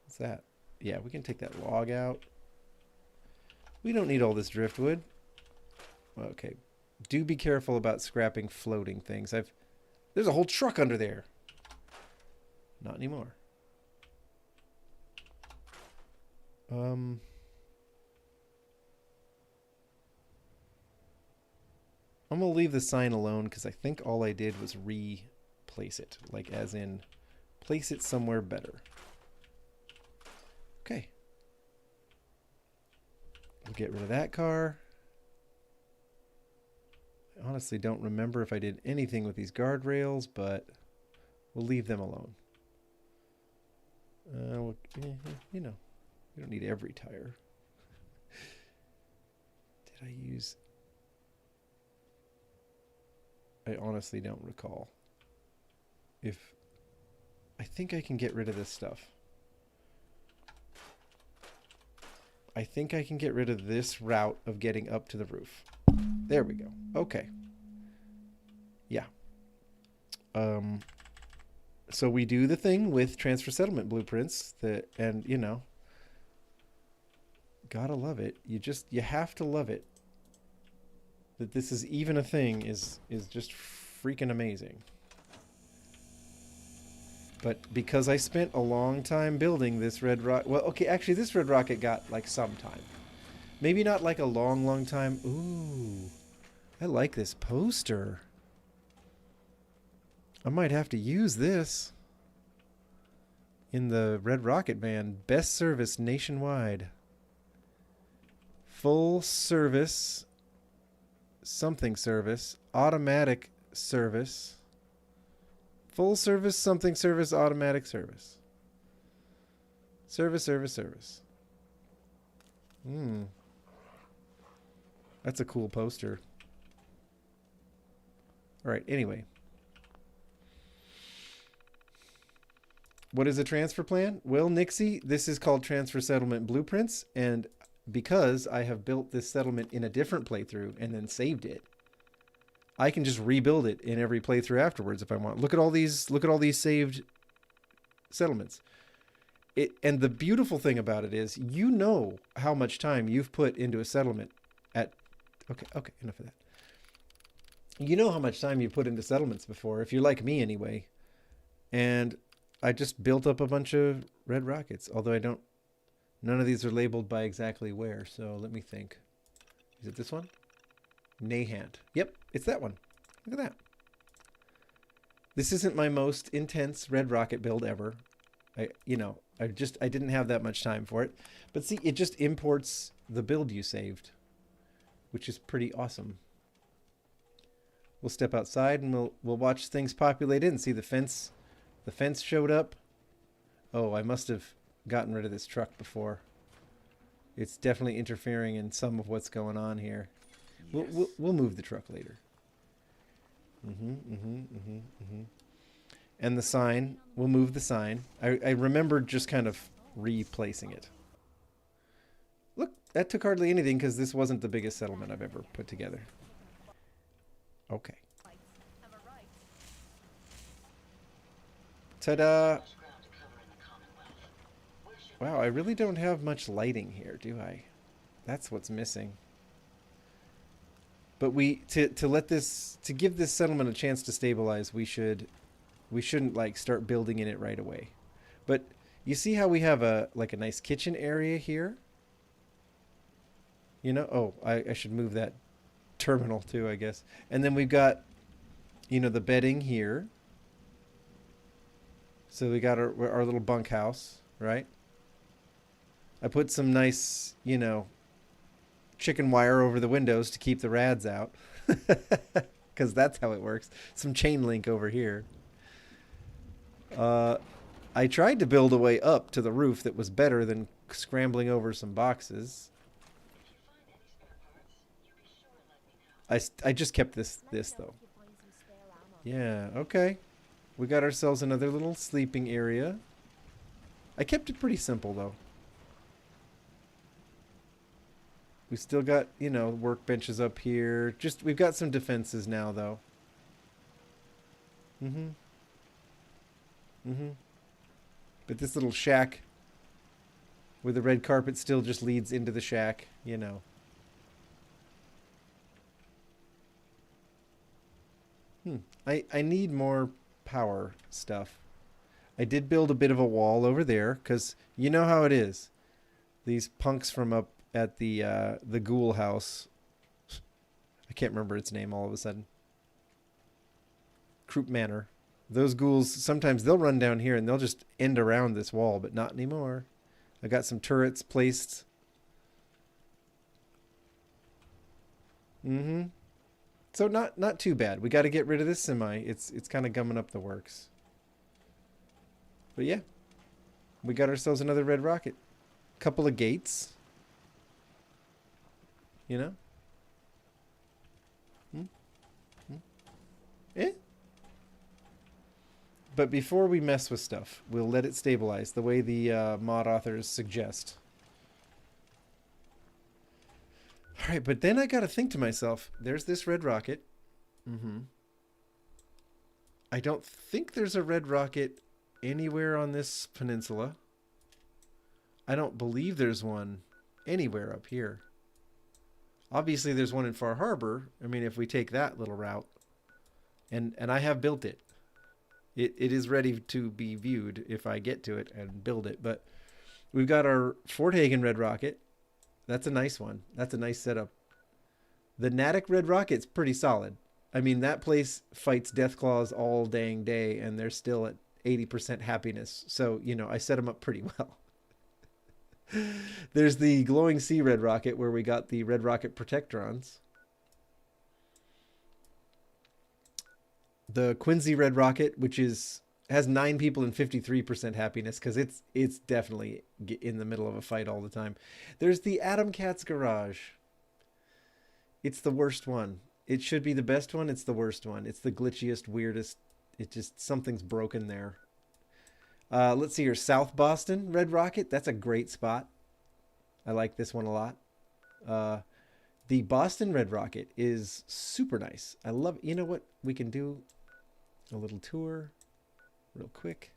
What's that? Yeah, we can take that log out. We don't need all this driftwood. Okay. Do be careful about scrapping floating things. There's a whole truck under there. Not anymore. I'm going to leave the sign alone because I think all I did was replace it. Like as in, place it somewhere better. Okay. We'll get rid of that car. I honestly don't remember if I did anything with these guardrails, but we'll leave them alone. You know, we don't need every tire. Did I use... I honestly don't recall. I think I can get rid of this stuff. I think I can get rid of this route of getting up to the roof. There we go. Okay. Yeah. So we do the thing with transfer settlement blueprints and you know, gotta love it. You have to love it. That this is even a thing is just freaking amazing. But because I spent a long time building this red rocket... Well, okay, actually this red rocket got like some time. Maybe not like a long time. Ooh. I like this poster. I might have to use this. In the Red Rocket Van. Best service nationwide. Full service... something service, automatic service. Full service, something service, automatic service. Service, service, service. That's a cool poster. All right, anyway. What is a transfer plan? Well, Nixie, this is called Transfer Settlement Blueprints, and because I have built this settlement in a different playthrough and then saved it, I can just rebuild it in every playthrough afterwards if I want. Look at all these saved settlements. And the beautiful thing about it is, you know how much time you've put into a settlement at... Okay, enough of that. You know how much time you put into settlements before, if you're like me anyway. And I just built up a bunch of red rockets, although I don't... None of these are labeled by exactly where, so let me think. Is it this one? Nahant. Yep, it's that one. Look at that. This isn't my most intense red rocket build ever. I didn't have that much time for it. But see, it just imports the build you saved, which is pretty awesome. We'll step outside and we'll watch things populate in. See the fence. The fence showed up. Oh, I must have gotten rid of this truck before. It's definitely interfering in some of what's going on here. Yes. We'll move the truck later. And the sign, we'll move the sign. I remembered just kind of replacing it. Look, that took hardly anything because this wasn't the biggest settlement I've ever put together. Okay. Ta-da! Wow, I really don't have much lighting here, do I? That's what's missing. But to give this settlement a chance to stabilize, we shouldn't like start building in it right away. But you see how we have a nice kitchen area here? You know, oh, I should move that terminal too, I guess. And then we've got, you know, the bedding here. So we got our little bunkhouse, right? I put some nice, you know, chicken wire over the windows to keep the rads out. Because that's how it works. Some chain link over here. I tried to build a way up to the roof that was better than scrambling over some boxes. I just kept this though. Yeah, okay. We got ourselves another little sleeping area. I kept it pretty simple though. We still got, you know, workbenches up here. Just, we've got some defenses now though. But this little shack with the red carpet still just leads into the shack, you know. I need more power stuff. I did build a bit of a wall over there because you know how it is. These punks from up at the ghoul house. I can't remember its name all of a sudden. Croup Manor. Those ghouls, sometimes they'll run down here and they'll just end around this wall, but not anymore. I got some turrets placed. So not too bad. We got to get rid of this semi. It's kind of gumming up the works. But yeah, we got ourselves another red rocket. Couple of gates. You know? But before we mess with stuff, we'll let it stabilize the way the mod authors suggest. All right, but then I got to think to myself, there's this red rocket. I don't think there's a red rocket anywhere on this peninsula. I don't believe there's one anywhere up here. Obviously, there's one in Far Harbor. I mean, if we take that little route. And I have built it. It is ready to be viewed if I get to it and build it. But we've got our Fort Hagen red rocket. That's a nice one. That's a nice setup. The Natick red rocket's pretty solid. I mean, that place fights Deathclaws all dang day, and they're still at 80% happiness. So, you know, I set them up pretty well. There's the Glowing Sea red rocket where we got the red rocket Protectrons. The Quincy Red Rocket, which has 9 people and 53% happiness because it's definitely in the middle of a fight all the time. There's the Atom Cat's Garage. It's the worst one. It should be the best one. It's the worst one. It's the glitchiest, weirdest. It just, something's broken there. Let's see here. South Boston Red Rocket. That's a great spot. I like this one a lot. The Boston Red Rocket is super nice. I love, you know what? We can do a little tour real quick.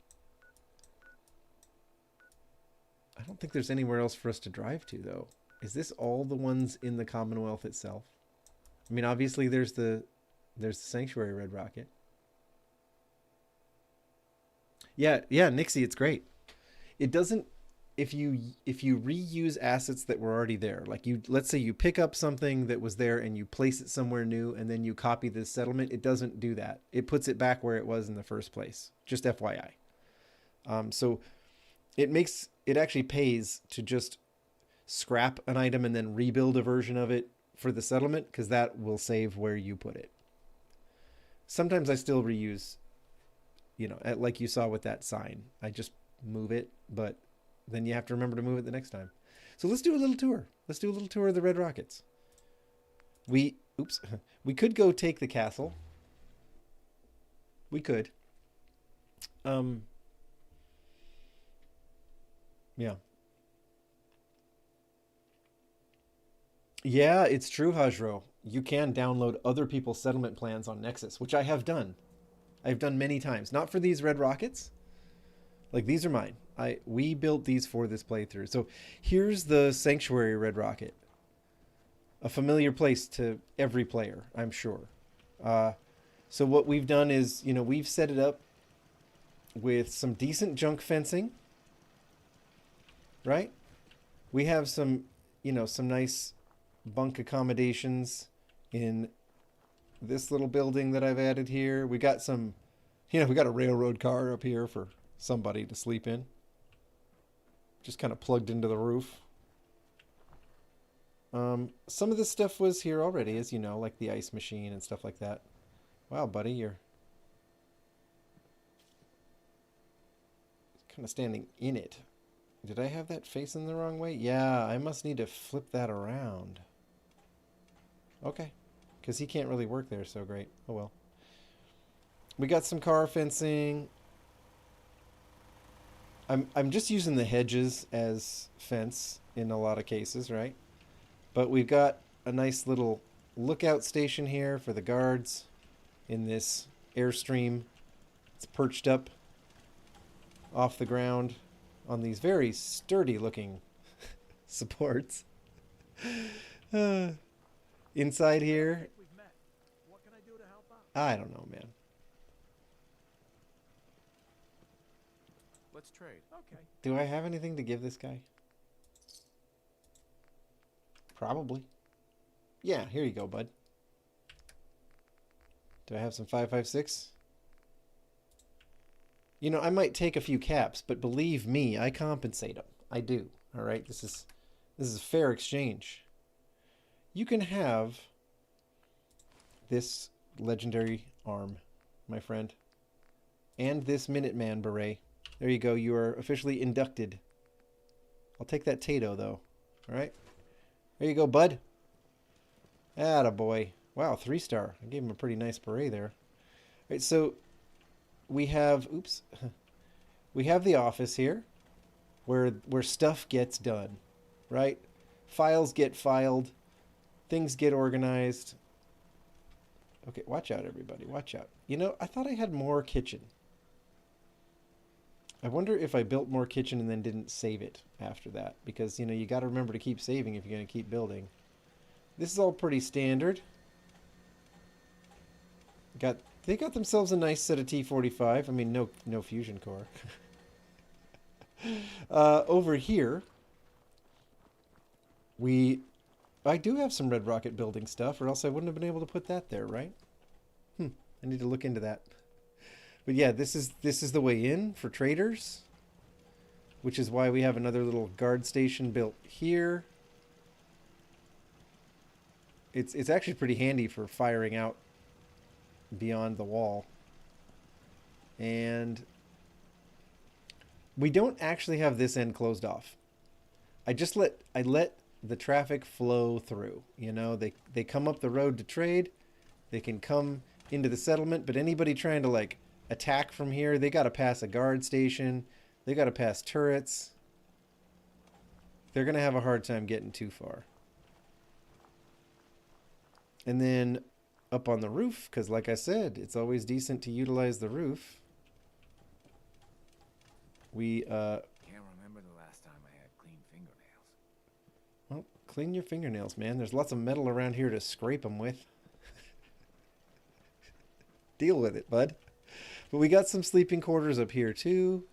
I don't think there's anywhere else for us to drive to, though. Is this all the ones in the Commonwealth itself? I mean, obviously there's the Sanctuary Red Rocket. Yeah, Nixie, it's great. It doesn't, if you reuse assets that were already there, like let's say you pick up something that was there and you place it somewhere new and then you copy the settlement, it doesn't do that. It puts it back where it was in the first place. Just FYI. So it actually pays to just scrap an item and then rebuild a version of it for the settlement, because that will save where you put it. Sometimes I still reuse, like you saw with that sign. I just move it, but then you have to remember to move it the next time. So let's do a little tour. Let's do a little tour of the Red Rockets. We could go take the castle. We could. Yeah. Yeah, it's true, Hajro. You can download other people's settlement plans on Nexus, which I have done. I've done many times. Not for these Red Rockets. Like, these are mine. We built these for this playthrough. So here's the Sanctuary Red Rocket. A familiar place to every player, I'm sure. So what we've done is, we've set it up with some decent junk fencing. Right? We have some nice bunk accommodations in this little building that I've added here. We got some, we got a railroad car up here for somebody to sleep in. Just kind of plugged into the roof. Some of this stuff was here already, as you know, like the ice machine and stuff like that. Wow, buddy, you're kind of standing in it. Did I have that facing the wrong way? Yeah, I must need to flip that around. Okay. Because he can't really work there so great. Oh well. We got some car fencing. I'm just using the hedges as fence in a lot of cases, right? But we've got a nice little lookout station here for the guards in this Airstream. It's perched up off the ground on these very sturdy looking supports. Inside here, I don't know, man.
Let's trade. Okay.
Do I have anything to give this guy? Probably. Yeah, here you go, bud. Do I have some 5.56? I might take a few caps, but believe me, I compensate them. I do. All right, this is a fair exchange. You can have this legendary arm, my friend, and this Minuteman beret. There you go. You are officially inducted. I'll take that Tato, though. All right. There you go, bud. Attaboy. Wow, 3-star. I gave him a pretty nice beret there. All right, so we have, we have the office here where stuff gets done, right? Files get filed. Things get organized. Okay, watch out, everybody. Watch out. I thought I had more kitchen. I wonder if I built more kitchen and then didn't save it after that. Because, you got to remember to keep saving if you're going to keep building. This is all pretty standard. They got themselves a nice set of T45. I mean, no fusion core. Over here, I do have some Red Rocket building stuff, or else I wouldn't have been able to put that there, right? I need to look into that. But yeah, this is the way in for traders, which is why we have another little guard station built here. It's actually pretty handy for firing out beyond the wall. And we don't actually have this end closed off. I let the traffic flow through. You know, they come up the road to trade. They can come into the settlement, but anybody trying to like attack from here, they got to pass a guard station. They got to pass turrets. They're going to have a hard time getting too far. And then up on the roof, because like I said, it's always decent to utilize the roof. We,
Can't remember the last time I had clean fingernails.
well, clean your fingernails, man. There's lots of metal around here to scrape them with. Deal with it, bud. But we got some sleeping quarters up here, too.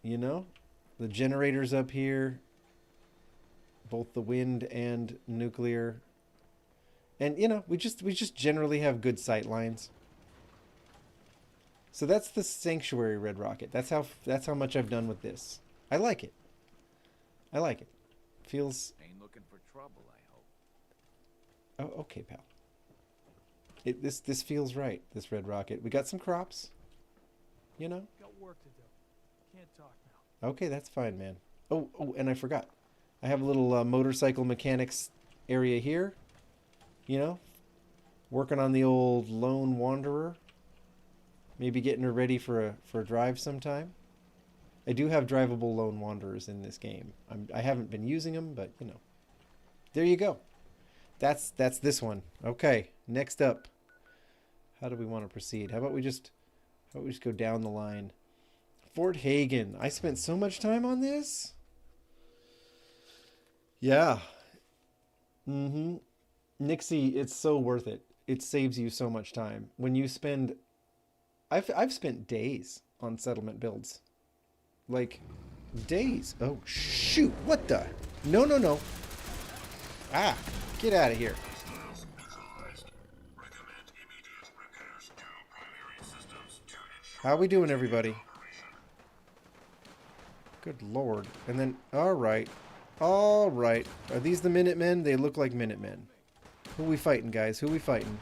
You know? The generators up here. Both the wind and nuclear. And, you know, we just generally have good sight lines. So that's the Sanctuary Red Rocket. That's how much I've done with this. I like it. I like it. Feels...
Ain't looking for trouble, I hope.
Oh, okay, pal. This feels right, this Red Rocket. We got some crops. You know?
Got work to do. Can't talk now.
Okay, that's fine, man. Oh, and I forgot. I have a little motorcycle mechanics area here. You know? Working on the old Lone Wanderer. Maybe getting her ready for a drive sometime. I do have drivable Lone Wanderers in this game. I haven't been using them, but, you know. There you go. That's this one. Okay, next up. How do we want to proceed? How about we just go down the line? Fort Hagen. I spent so much time on this. Yeah. Nixie, it's so worth it. It saves you so much time. When you spend... I've spent days on settlement builds. Like, days. Oh, shoot. What the? No. Ah, get out of here. How we doing, everybody? Good lord. And then, all right. Are these the Minutemen? They look like Minutemen. Who we fighting, guys? Who we fighting?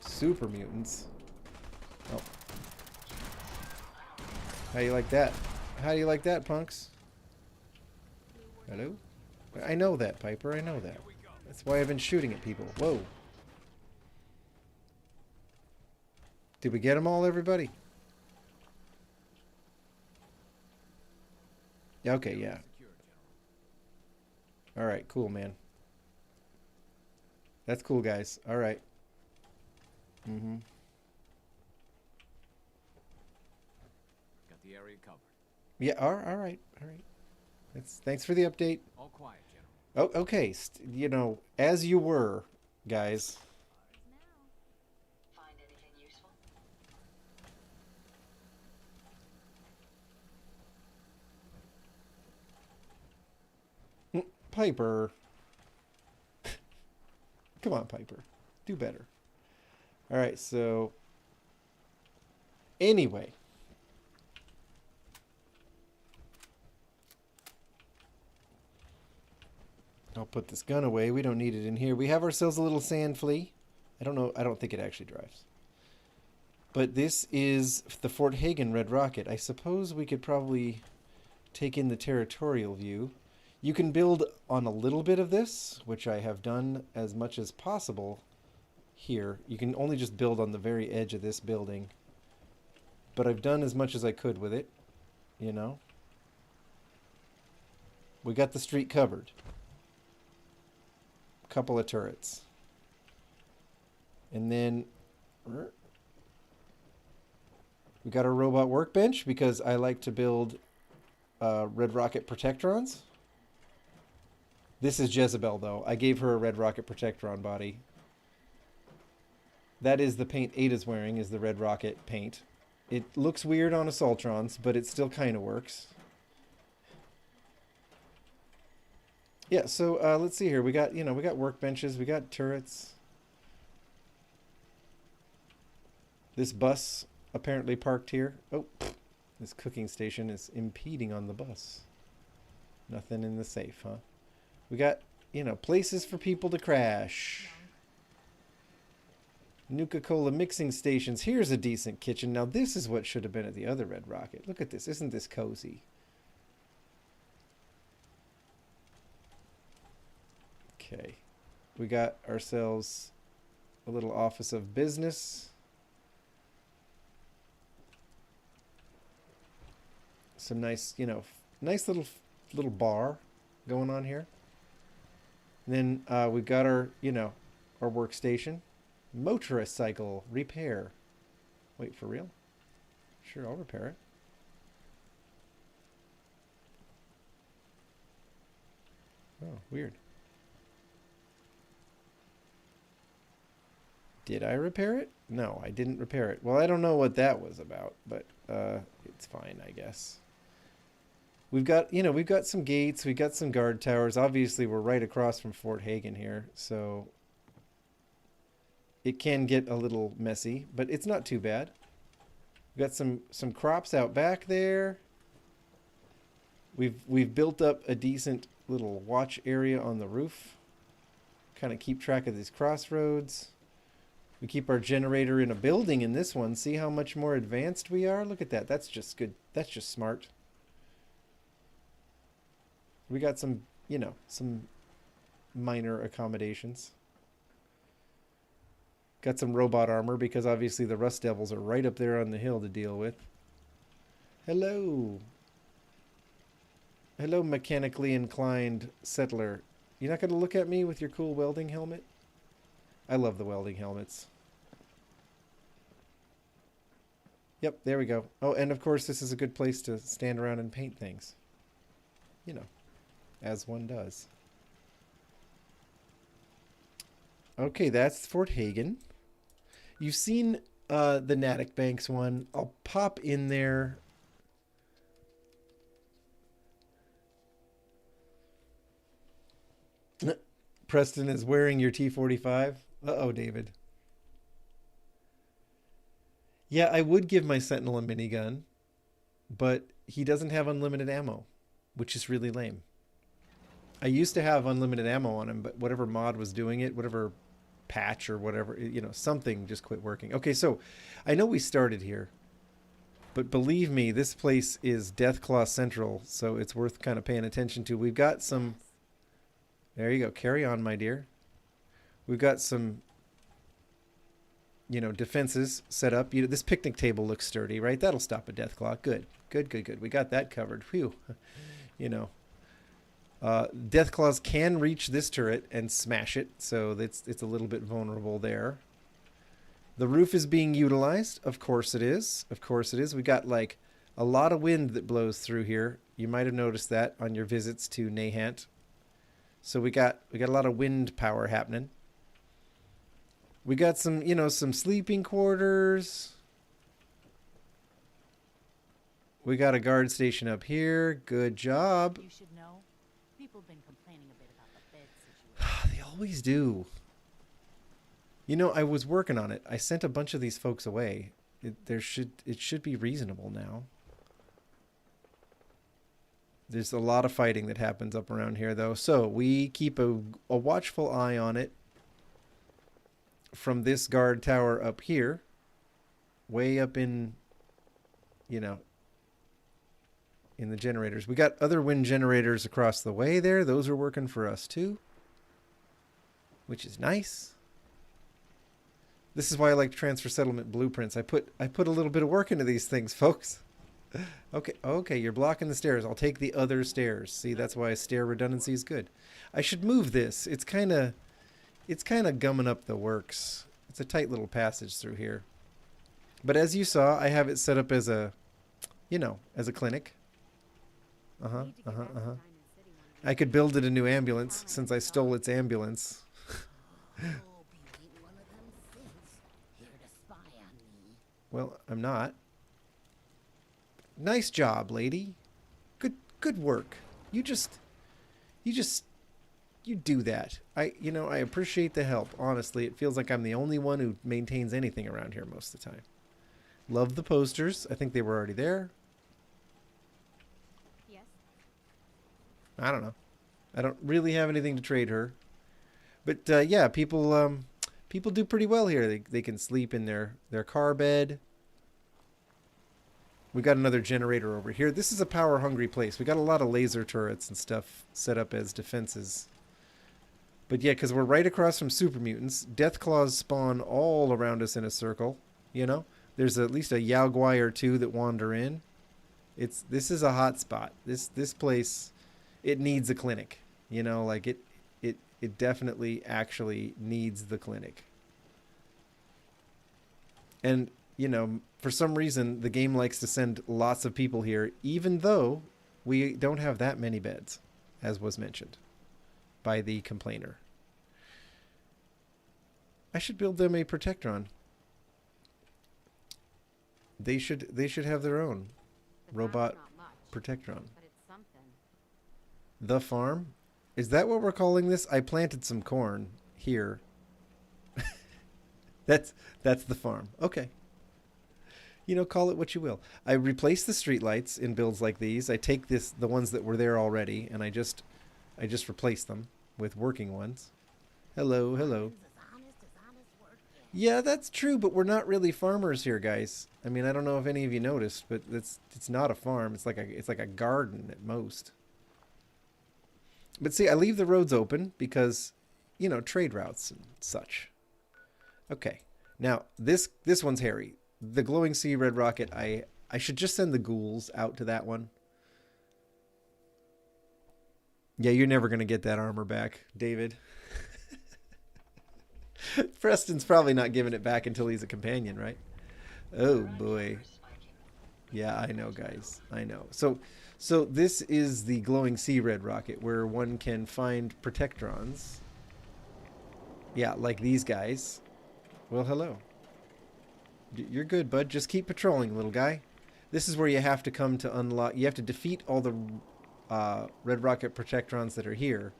Super mutants. Oh. How you like that? How do you like that, punks? Hello? I know that, Piper. I know that. That's why I've been shooting at people. Whoa. Did we get them all, everybody? Yeah, okay, yeah. Alright, cool, man. That's cool, guys. Alright.
Got the area covered.
Yeah, alright. Thanks for the update.
All quiet, General.
Oh, okay. You know, as you were, guys.
Find anything useful?
Piper. Come on, Piper. Do better. Alright, so... Anyway. I'll put this gun away. We don't need it in here. We have ourselves a little sand flea. I don't know. I don't think it actually drives. But this is the Fort Hagen Red Rocket. I suppose we could probably take in the territorial view. You can build on a little bit of this, which I have done as much as possible here. You can only just build on the very edge of this building. But I've done as much as I could with it, you know. We got the street covered. Couple of turrets. And then we got a robot workbench because I like to build Red Rocket Protectrons. This is Jezebel, though. I gave her a Red Rocket Protectron body. That is the paint Ada's wearing, is the Red Rocket paint. It looks weird on Assaultrons, but it still kind of works. Yeah, so let's see here. We got, we got workbenches, we got turrets. This bus apparently parked here. Oh, this cooking station is impeding on the bus. Nothing in the safe, huh? We got, places for people to crash. Nuka-Cola mixing stations. Here's a decent kitchen. Now this is what should have been at the other Red Rocket. Look at this. Isn't this cozy? Okay. We got ourselves a little office of business. Some nice, you know, nice little bar going on here. And then we've got our, you know, our workstation. Motorist cycle repair. Wait, for real? Sure, I'll repair it. Oh, weird. Did I repair it? No, I didn't repair it. Well, I don't know what that was about, but it's fine, I guess. We've got, you know, we've got some gates, we've got some guard towers. Obviously, we're right across from Fort Hagen here, so it can get a little messy, but it's not too bad. We've got some crops out back there. We've built up a decent little watch area on the roof. Kind of keep track of these crossroads. We keep our generator in a building in this one. See how much more advanced we are? Look at that. That's just good. That's just smart. We got some, you know, some minor accommodations. Got some robot armor because obviously the Rust Devils are right up there on the hill to deal with. Hello. Hello, mechanically inclined settler. You're not going to look at me with your cool welding helmet? I love the welding helmets. Yep, there we go. Oh, and of course this is a good place to stand around and paint things. You know, as one does. Okay, that's Fort Hagen. You've seen the Natick Banks one. I'll pop in there. Preston is wearing your T-45. Uh-oh, David. Yeah, I would give my Sentinel a minigun, but he doesn't have unlimited ammo, which is really lame. I used to have unlimited ammo on him, but whatever mod was doing it, whatever patch or whatever, you know, something just quit working. Okay, so I know we started here, but believe me, this place is Deathclaw Central, so it's worth kind of paying attention to. We've got some... There you go. Carry on, my dear. We've got some, you know, defenses set up. You know, this picnic table looks sturdy, right? That'll stop a Deathclaw. Good, good, good, good. We got that covered. Whew. You know. Deathclaws can reach this turret and smash it, so it's a little bit vulnerable there. The roof is being utilized. Of course it is. Of course it is. We got like a lot of wind that blows through here. You might have noticed that on your visits to Nahant. So we got a lot of wind power happening. We got some, you know, some sleeping quarters. We got a guard station up here. Good job.
You should know. People have been complaining a bit about the bed situation.
They always do. You know, I was working on it. I sent a bunch of these folks away. It should be reasonable now. There's a lot of fighting that happens up around here, though. So we keep a watchful eye on it from this guard tower up here. Way up in, you know, in the generators. We got other wind generators across the way there. Those are working for us, too. Which is nice. This is why I like transfer settlement blueprints. I put a little bit of work into these things, folks. Okay, you're blocking the stairs. I'll take the other stairs. See, that's why stair redundancy is good. I should move this. It's kind of gumming up the works. It's a tight little passage through here. But as you saw, I have it set up as a, you know, as a clinic. I could build it a new ambulance since I stole its ambulance. Well, I'm not. Nice job, lady. Good work. You do that. I appreciate the help. Honestly, it feels like I'm the only one who maintains anything around here most of the time. Love the posters. I think they were already there.
Yes.
I don't know. I don't really have anything to trade her. But yeah, people People do pretty well here. They can sleep in their car bed. We got another generator over here. This is a power-hungry place. We got a lot of laser turrets and stuff set up as defenses. But yeah, because we're right across from super mutants. Death claws spawn all around us in a circle. You know, there's at least a Yaogwai or two that wander in. This is a hot spot. This place, it needs a clinic. You know, like it definitely actually needs the clinic. And you know, for some reason, the game likes to send lots of people here, even though we don't have that many beds, as was mentioned by the complainer. I should build them a Protectron. They should have their own robot Protectron.
But it's something.
The farm? Is that what we're calling this? I planted some corn here. That's the farm. Okay. You know, call it what you will. I replace the streetlights in builds like these. I take the ones that were there already, and I just replace them with working ones. Hello, hello. Yeah, that's true, but we're not really farmers here, guys. I mean, I don't know if any of you noticed, but it's not a farm. It's like a garden at most. But see, I leave the roads open because, you know, trade routes and such. Okay. Now, this one's hairy. The glowing sea red rocket, I should just send the ghouls out to that one. Yeah, you're never going to get that armor back, David. Preston's probably not giving it back until he's a companion, right? Oh, boy. Yeah, I know, guys. I know. So this is the glowing sea red rocket where one can find Protectrons. Yeah, like these guys. Well, hello. You're good, bud. Just keep patrolling, little guy. This is where you have to come to unlock... You have to defeat all the red rocket Protectrons that are here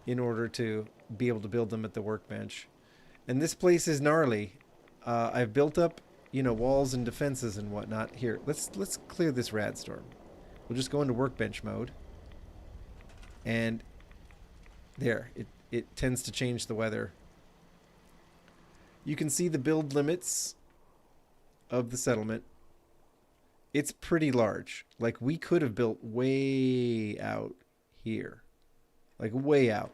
in order to be able to build them at the workbench. And this place is gnarly. I've built up, you know, walls and defenses and whatnot. Here, let's clear this rad storm. We'll just go into workbench mode. And there, it tends to change the weather. You can see the build limits of the settlement. It's pretty large. Like, we could have built way out here. Like, way out.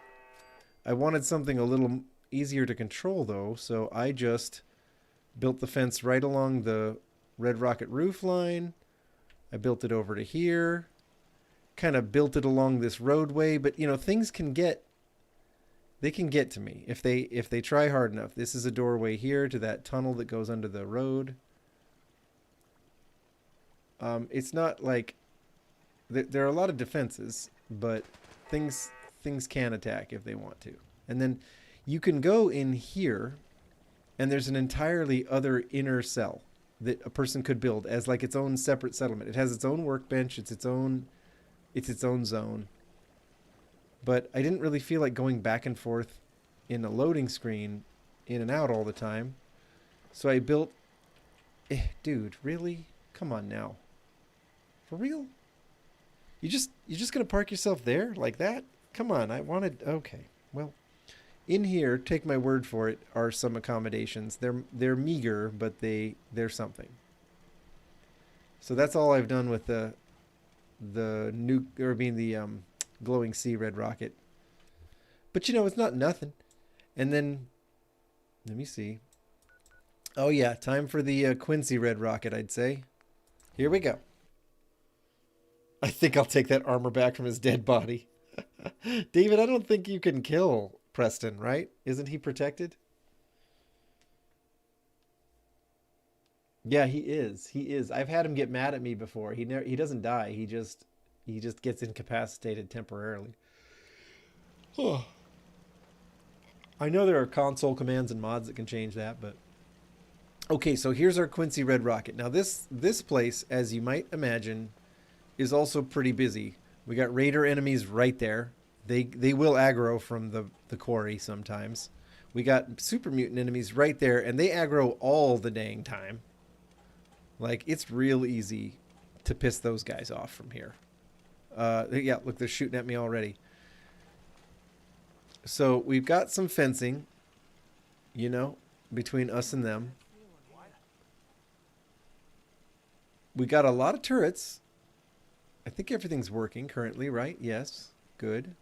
I wanted something a little easier to control, though, so I just built the fence right along the red rocket roof line. I built it over to here. Kind of built it along this roadway, but, you know, things can get... They can get to me if they try hard enough. This is a doorway here to that tunnel that goes under the road. It's not like... There are a lot of defenses, but things can attack if they want to. And then you can go in here, and there's an entirely other inner cell that a person could build as like its own separate settlement. It has its own workbench. It's its own zone. But I didn't really feel like going back and forth in a loading screen in and out all the time. So I built... dude, really? Come on now. For real? You're just going to park yourself there like that? Come on, I wanted... Okay, well, in here, take my word for it, are some accommodations. They're meager, but they're something. So that's all I've done with the glowing sea red rocket. But you know, it's not nothing. And then let me see. Oh yeah, time for the Quincy red rocket, I'd say. Here we go. I think I'll take that armor back from his dead body. David, I don't think you can kill Preston, right? Isn't he protected? Yeah, he is. He is. I've had him get mad at me before. He doesn't die. He just gets incapacitated temporarily. Oh. I know there are console commands and mods that can change that, but... Okay, so here's our Quincy Red Rocket. Now this place, as you might imagine, is also pretty busy. We got raider enemies right there. They will aggro from the quarry sometimes. We got super mutant enemies right there, and they aggro all the dang time. Like, it's real easy to piss those guys off from here. Yeah, look, they're shooting at me already. So we've got some fencing. You know, between us and them. We got a lot of turrets. I think everything's working currently, right? Yes. Good.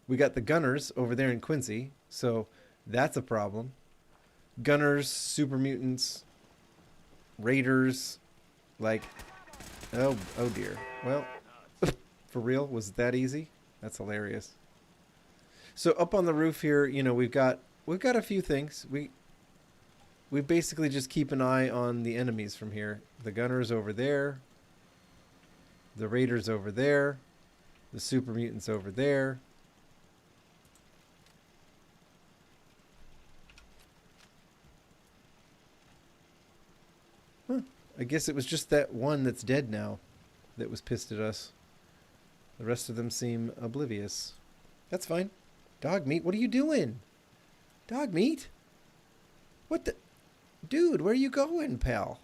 We got the gunners over there in Quincy, so that's a problem. Gunners, super mutants, raiders, like, oh dear. Well, for real, was it that easy? That's hilarious. So up on the roof here, you know, we've got a few things. We basically just keep an eye on the enemies from here. The gunners over there, the raiders over there, the super mutants over there. Huh. I guess it was just that one that's dead now that was pissed at us. The rest of them seem oblivious. That's fine. Dog meat, what are you doing? Dog meat? What the... Dude, where are you going, pal?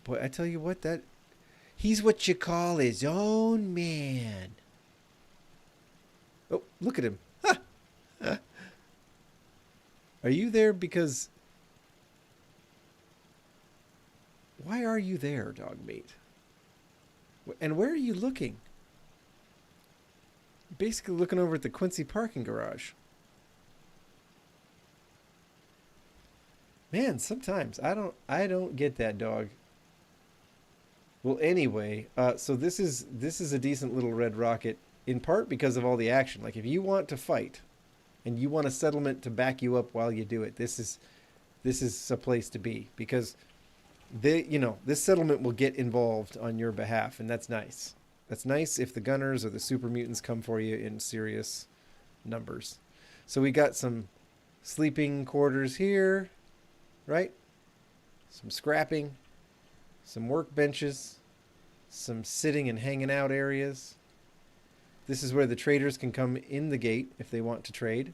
Boy, I tell you what, that... He's what you call his own man. Oh, look at him. Ha! Ha. Are you there because... Why are you there, dog meat? And where are you looking? Basically looking over at the Quincy parking garage. Man, sometimes I don't get that, dog. Well, anyway, so this is a decent little red rocket, in part because of all the action. Like, if you want to fight and you want a settlement to back you up while you do it, this is a place to be, because this settlement will get involved on your behalf, and that's nice. That's nice if the gunners or the super mutants come for you in serious numbers. So we got some sleeping quarters here, right? Some scrapping, some workbenches, some sitting and hanging out areas. This is where the traders can come in the gate if they want to trade,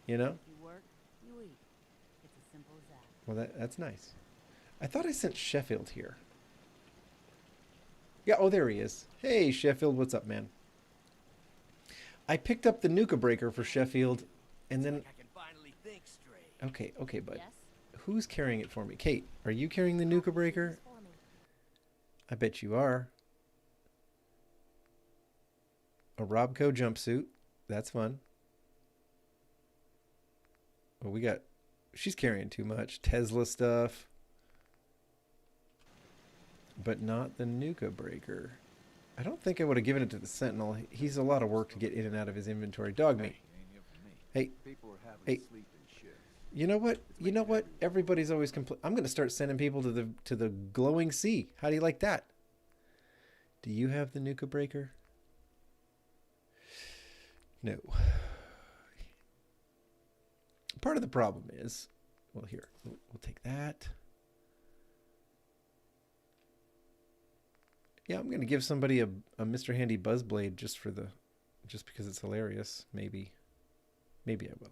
you know?
You work, you eat. It's as simple as that.
Well, that's nice. I thought I sent Sheffield here. Yeah, oh, there he is. Hey, Sheffield, what's up, man? I picked up the Nuka Breaker for Sheffield, and then...
I can finally think straight.
Okay, bud.
Yes?
Who's carrying it for me? Kate, are you carrying the Nuka Breaker? I bet you are. A Robco jumpsuit. That's fun. Oh, we got... She's carrying too much. Tesla stuff. But not the Nuka Breaker. I don't think I would have given it to the Sentinel. He's a lot of work to get in and out of his inventory. Dog meat. Hey. Hey. You know what? You know what? Everybody's always I'm going to start sending people to the glowing sea. How do you like that? Do you have the Nuka Breaker? No. Part of the problem is, well, here, we'll take that. Yeah, I'm going to give somebody a Mr. Handy Buzzblade just because it's hilarious. Maybe I will.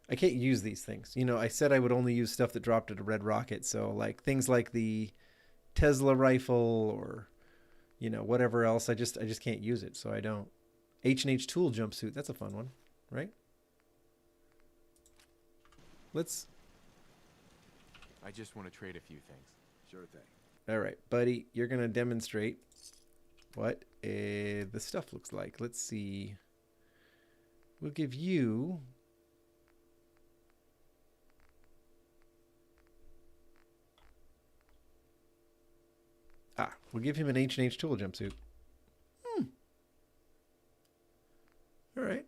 I can't use these things. You know, I said I would only use stuff that dropped at a red rocket. So like things like the Tesla rifle or, you know, whatever else. I just can't use it. So I don't. H&H Tool jumpsuit. That's a fun one, right?
I just want to trade a few things.
Sure thing.
All right, buddy, you're going to demonstrate what the stuff looks like. Let's see. We'll give you... we'll give him an H&H Tool jumpsuit. All right.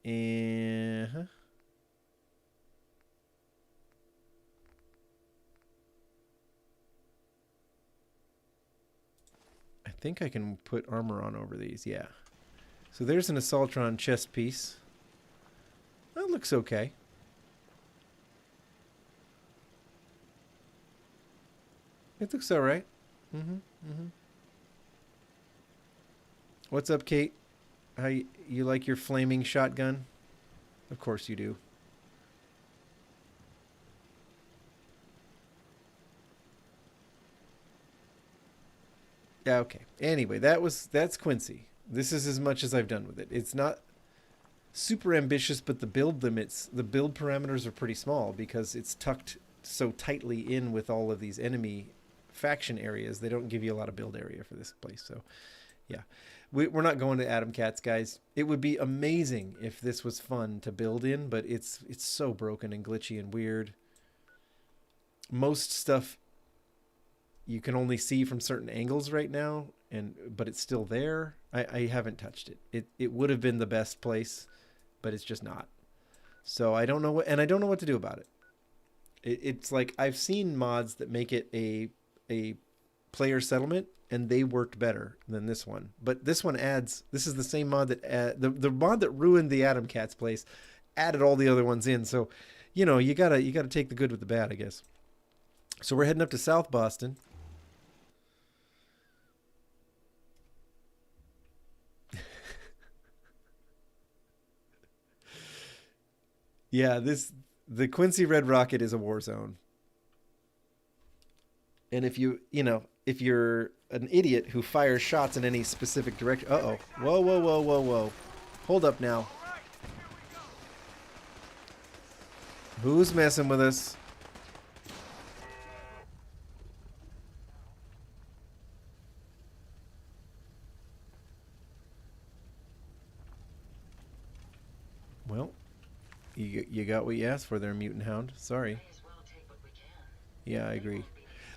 And... I think I can put armor on over these, yeah. So there's an Assaultron chest piece. That looks okay. It looks all right. What's up, Kate? How you like your flaming shotgun? Of course you do. Yeah, okay. Anyway, that's Quincy. This is as much as I've done with it. It's not super ambitious, but the build limits, the build parameters are pretty small because it's tucked so tightly in with all of these enemy faction areas. They don't give you a lot of build area for this place. So yeah, we're not going to Atom Cats, guys. It would be amazing if this was fun to build in, but it's so broken and glitchy and weird. Most stuff you can only see from certain angles right now, but it's still there. I haven't touched it. It would have been the best place, but it's just not. So I don't know what to do about it. It's like I've seen mods that make it a player settlement, and they worked better than this one. But this one this is the same mod that the mod that ruined the Atom Cats place added all the other ones in. So, you know, you gotta take the good with the bad, I guess. So we're heading up to South Boston. Yeah, the Quincy Red Rocket is a war zone. And if if you're an idiot who fires shots in any specific direction, uh-oh. Whoa, whoa, whoa, whoa, whoa. Hold up now. Who's messing with us? Well, you got what you asked for there, Mutant Hound. Sorry.
May as well take what we can.
Yeah, I agree.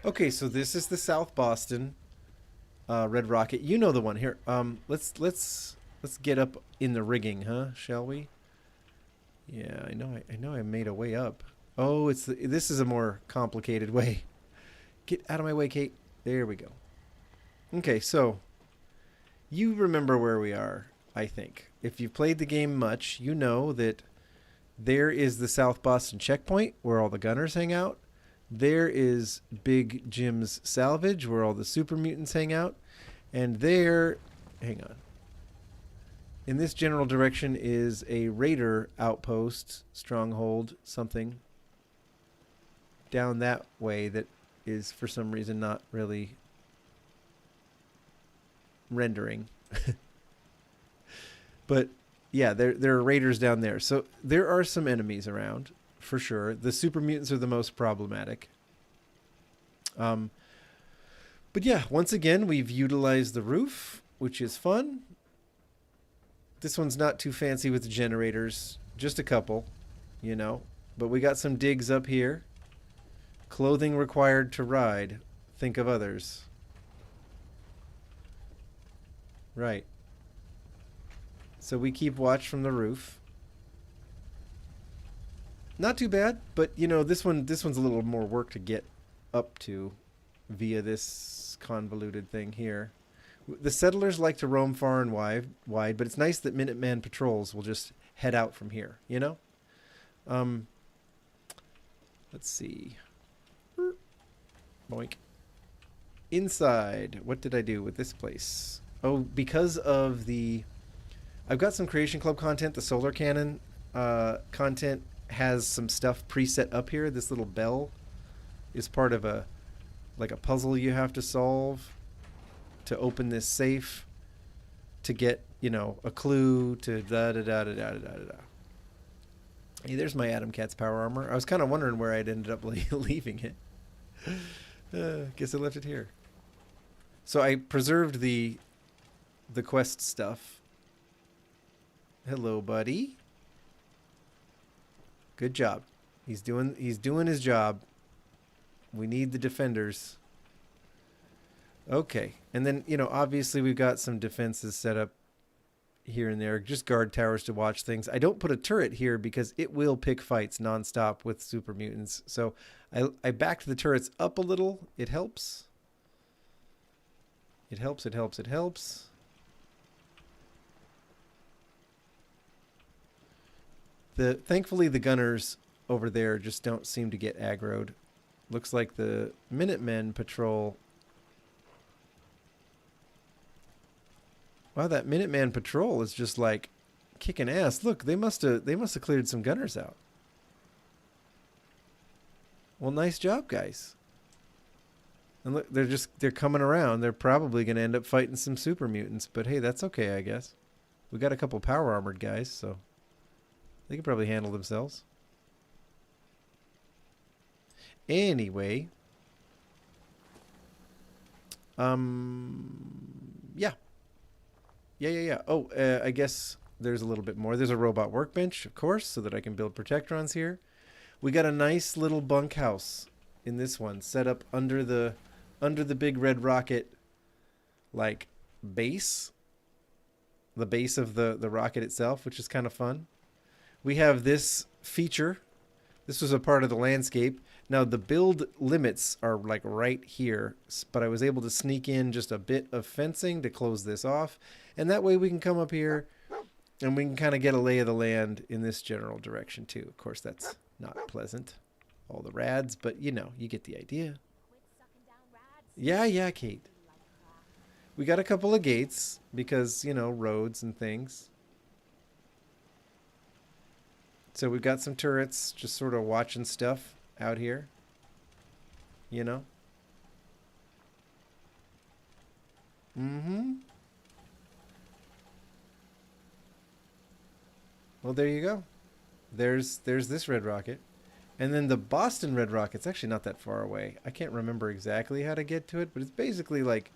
Okay, so this is the South Boston Red Rocket. You know the one here. Let's get up in the rigging, huh? Shall we? Yeah, I know I made a way up. Oh, this is a more complicated way. Get out of my way, Kate. There we go. Okay, so you remember where we are, I think. If you've played the game much, you know that there is the South Boston checkpoint where all the gunners hang out. There is Big Jim's salvage where all the super mutants hang out. And there, hang on. In this general direction is a raider outpost, stronghold, something. Down that way that is for some reason not really rendering. But yeah, there are raiders down there. So there are some enemies around, for sure. The super mutants are the most problematic. But yeah, once again, we've utilized the roof, which is fun. This one's not too fancy with the generators. Just a couple, you know. But we got some digs up here. Clothing required to ride. Think of others. Right. So we keep watch from the roof. Not too bad, but you know, this one's a little more work to get up to via this convoluted thing here. The settlers like to roam far and wide, but it's nice that Minuteman patrols will just head out from here, you know? Let's see. Boink. Inside, what did I do with this place? Oh, because of I've got some Creation Club content. The Solar Cannon content has some stuff preset up here. This little bell is part of a puzzle you have to solve to open this safe to get, you know, a clue to da-da-da-da-da-da-da-da. Hey, there's my Atom Cat's power armor. I was kind of wondering where I'd ended up leaving it. Guess I left it here. So I preserved the quest stuff. Hello, buddy. Good job. He's doing his job. We need the defenders. Okay. And then, you know, obviously we've got some defenses set up here and there. Just guard towers to watch things. I don't put a turret here because it will pick fights nonstop with super mutants. So I backed the turrets up a little. It helps. It helps, it helps, it helps. Thankfully the gunners over there just don't seem to get aggroed. Looks like the Minutemen patrol. Wow, that Minuteman patrol is just like kicking ass. Look, they must have cleared some gunners out. Well, nice job, guys. And look, they're coming around. They're probably going to end up fighting some super mutants, but hey, that's okay, I guess. We got a couple power armored guys, so they could probably handle themselves. Anyway, yeah. Oh, I guess there's a little bit more. There's a robot workbench, of course, so that I can build Protectrons here. We got a nice little bunkhouse in this one, set up under the big red rocket, like, base. The base of the rocket itself, which is kind of fun. We have this feature. This was a part of the landscape. Now, the build limits are like right here, but I was able to sneak in just a bit of fencing to close this off. And that way we can come up here and we can kind of get a lay of the land in this general direction too. Of course, that's not pleasant. All the rads, but you know, you get the idea. Yeah, Kate. We got a couple of gates because, you know, roads and things. So we've got some turrets just sort of watching stuff out here. You know? Mm-hmm. Well, there you go. There's this red rocket. And then the Boston red rocket's actually not that far away. I can't remember exactly how to get to it, but it's basically like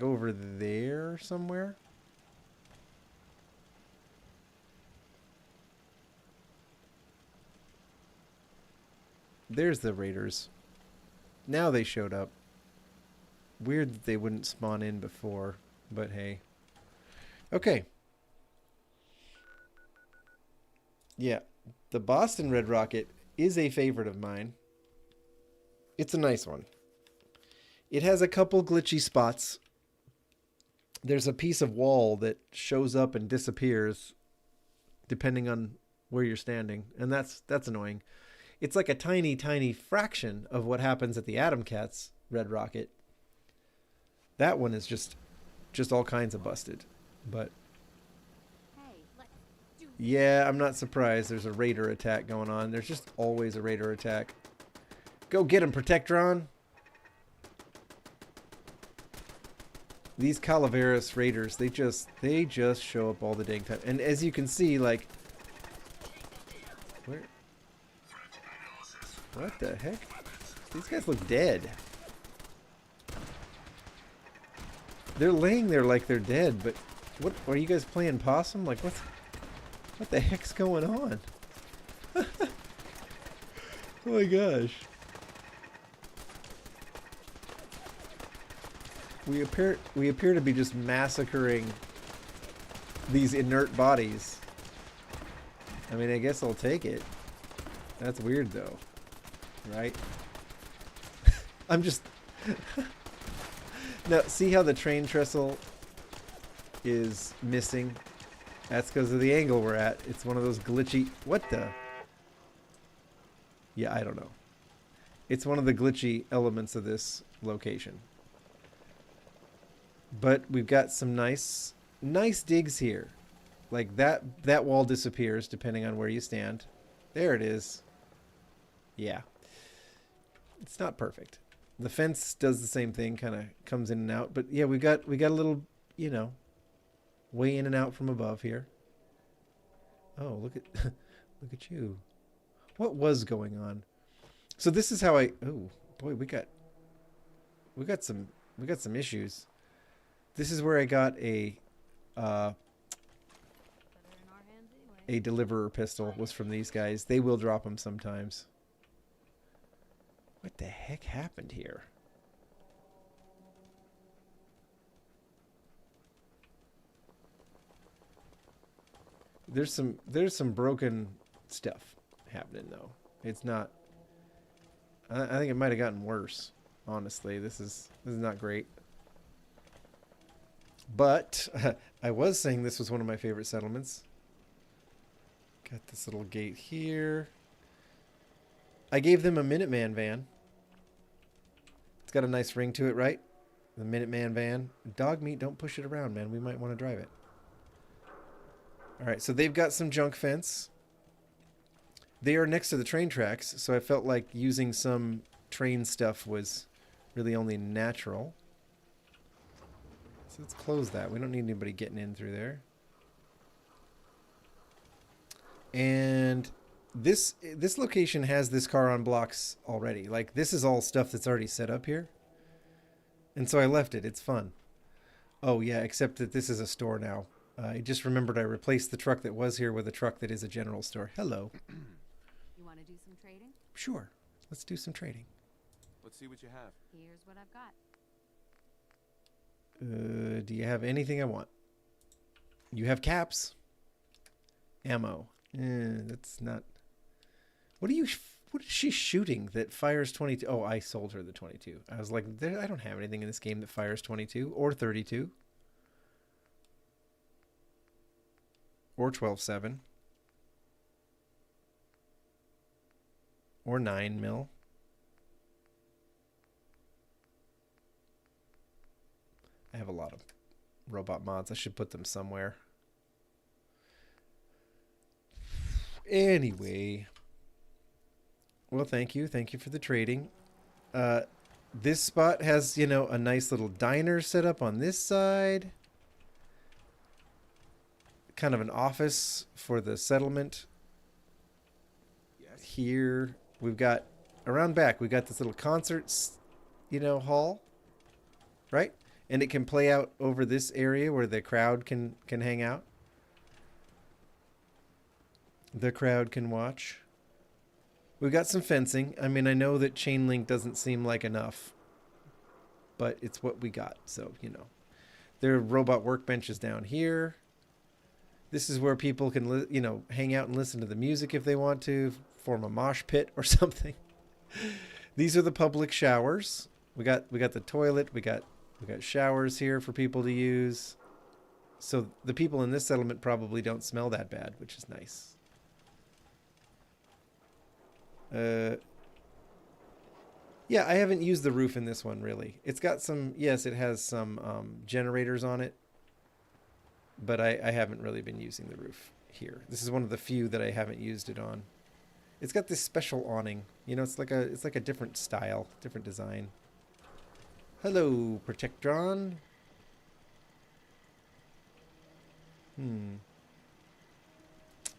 over there somewhere. There's the raiders. Now they showed up. Weird that they wouldn't spawn in before, but hey. Okay. Yeah, the Boston red rocket is a favorite of mine. It's a nice one. It has a couple glitchy spots. There's a piece of wall that shows up and disappears depending on where you're standing, and that's annoying. It's like a tiny, tiny fraction of what happens at the Atom Cat's red rocket. That one is just all kinds of busted. But yeah, I'm not surprised there's a raider attack going on. There's just always a raider attack. Go get him, Protectron! These Calaveras raiders, they just show up all the dang time. And as you can see, like, where? What the heck? These guys look dead. They're laying there like they're dead, but what are you guys playing possum? Like what the heck's going on? Oh my gosh. We appear to be just massacring these inert bodies. I mean, I guess I'll take it. That's weird though. Right? I'm just... Now, see how the train trestle is missing? That's because of the angle we're at. It's one of those glitchy... What the... Yeah, I don't know. It's one of the glitchy elements of this location. But we've got some nice digs here. Like that wall disappears depending on where you stand. There it is. Yeah. It's not perfect. The fence does the same thing, kind of comes in and out. But yeah, we got a little, you know, way in and out from above here. Oh, look at you. What was going on? So this is how oh boy, we got some issues. This is where I got a deliverer pistol was from these guys. They will drop them sometimes. What the heck happened here? There's some broken stuff happening though. It's not. I think it might have gotten worse. Honestly, this is not great. But I was saying this was one of my favorite settlements. Got this little gate here. I gave them a Minuteman van. It's got a nice ring to it, right? The Minuteman van. Dog meat, don't push it around, man. We might want to drive it. Alright, so they've got some junk fence. They are next to the train tracks, so I felt like using some train stuff was Really only natural. So let's close that. We don't need anybody getting in through there. And this location has this car on blocks already. Like, this is all stuff that's already set up here. And so I left it. It's fun. Oh, yeah, except that this is a store now. I just remembered I replaced the truck that was here with a truck that is a general store. Hello.
You want to do some trading?
Sure. Let's do some trading.
Let's see what you have.
Here's what I've got.
Do you have anything I want? You have caps. Ammo. That's not... What is she shooting that fires 22? Oh, I sold her the 22. I was like, I don't have anything in this game that fires 22 or 32. Or 12.7. Or 9 mil. I have a lot of robot mods. I should put them somewhere. Anyway. Well, thank you. Thank you for the trading. This spot has, you know, a nice little diner set up on this side. Kind of an office for the settlement.
Yes.
Here, we've got, around back, we've got this little concerts, you know, hall. Right? And it can play out over this area where the crowd can hang out. The crowd can watch. We've got some fencing. I mean, I know that chain link doesn't seem like enough, but it's what we got. So, you know, there are robot workbenches down here. This is where people can, you know, hang out and listen to the music if they want to, form a mosh pit or something. These are the public showers. We got the toilet. We got showers here for people to use. So the people in this settlement probably don't smell that bad, which is nice. Yeah, I haven't used the roof in this one, really. It's got some, yes, it has some generators on it, but I haven't really been using the roof here. This is one of the few that I haven't used it on. It's got this special awning. You know, it's like a different style, different design. Hello, Protectron.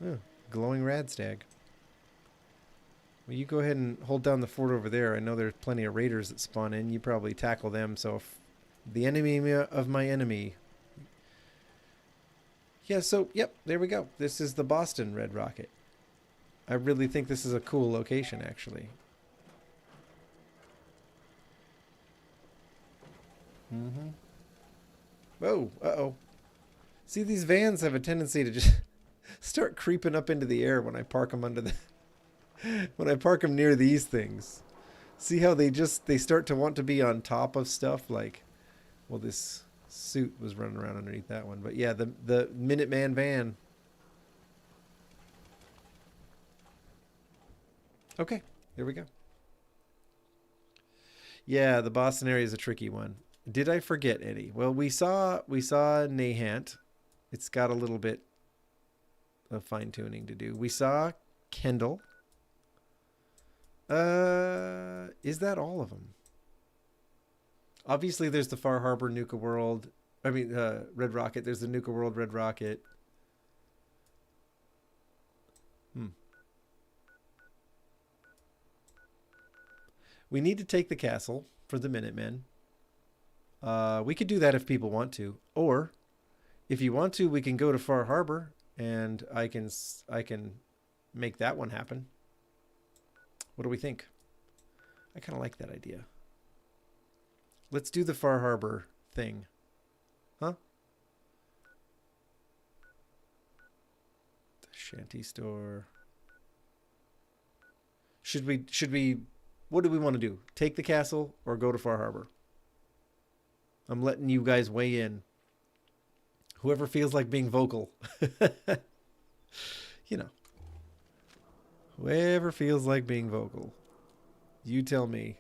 Oh, glowing radstag. Well, you go ahead and hold down the fort over there. I know there's plenty of raiders that spawn in. You probably tackle them. So if the enemy of my enemy. Yeah, so, yep, there we go. This is the Boston Red Rocket. I really think this is a cool location, actually. Whoa, uh-oh. See, these vans have a tendency to just start creeping up into the air when I park them under the... when I park them near these things. See how they start to want to be on top of stuff? Like, well, this suit was running around underneath that one. But yeah, the Minuteman van. Okay, there we go. Yeah, the Boston area is a tricky one. Did I forget any? Well, we saw Nahant. It's got a little bit of fine-tuning to do. We saw Kendall. Is that all of them? Obviously, there's the Far Harbor Nuka World. I mean, Red Rocket. There's the Nuka World Red Rocket. We need to take the castle for the Minutemen. We could do that if people want to. Or, if you want to, we can go to Far Harbor, and I can make that one happen. What do we think? I kind of like that idea. Let's do the Far Harbor thing. Huh? The shanty store. Should we, what do we want to do? Take the castle or go to Far Harbor? I'm letting you guys weigh in. Whoever feels like being vocal. You know. Whoever feels like being vocal. You tell me.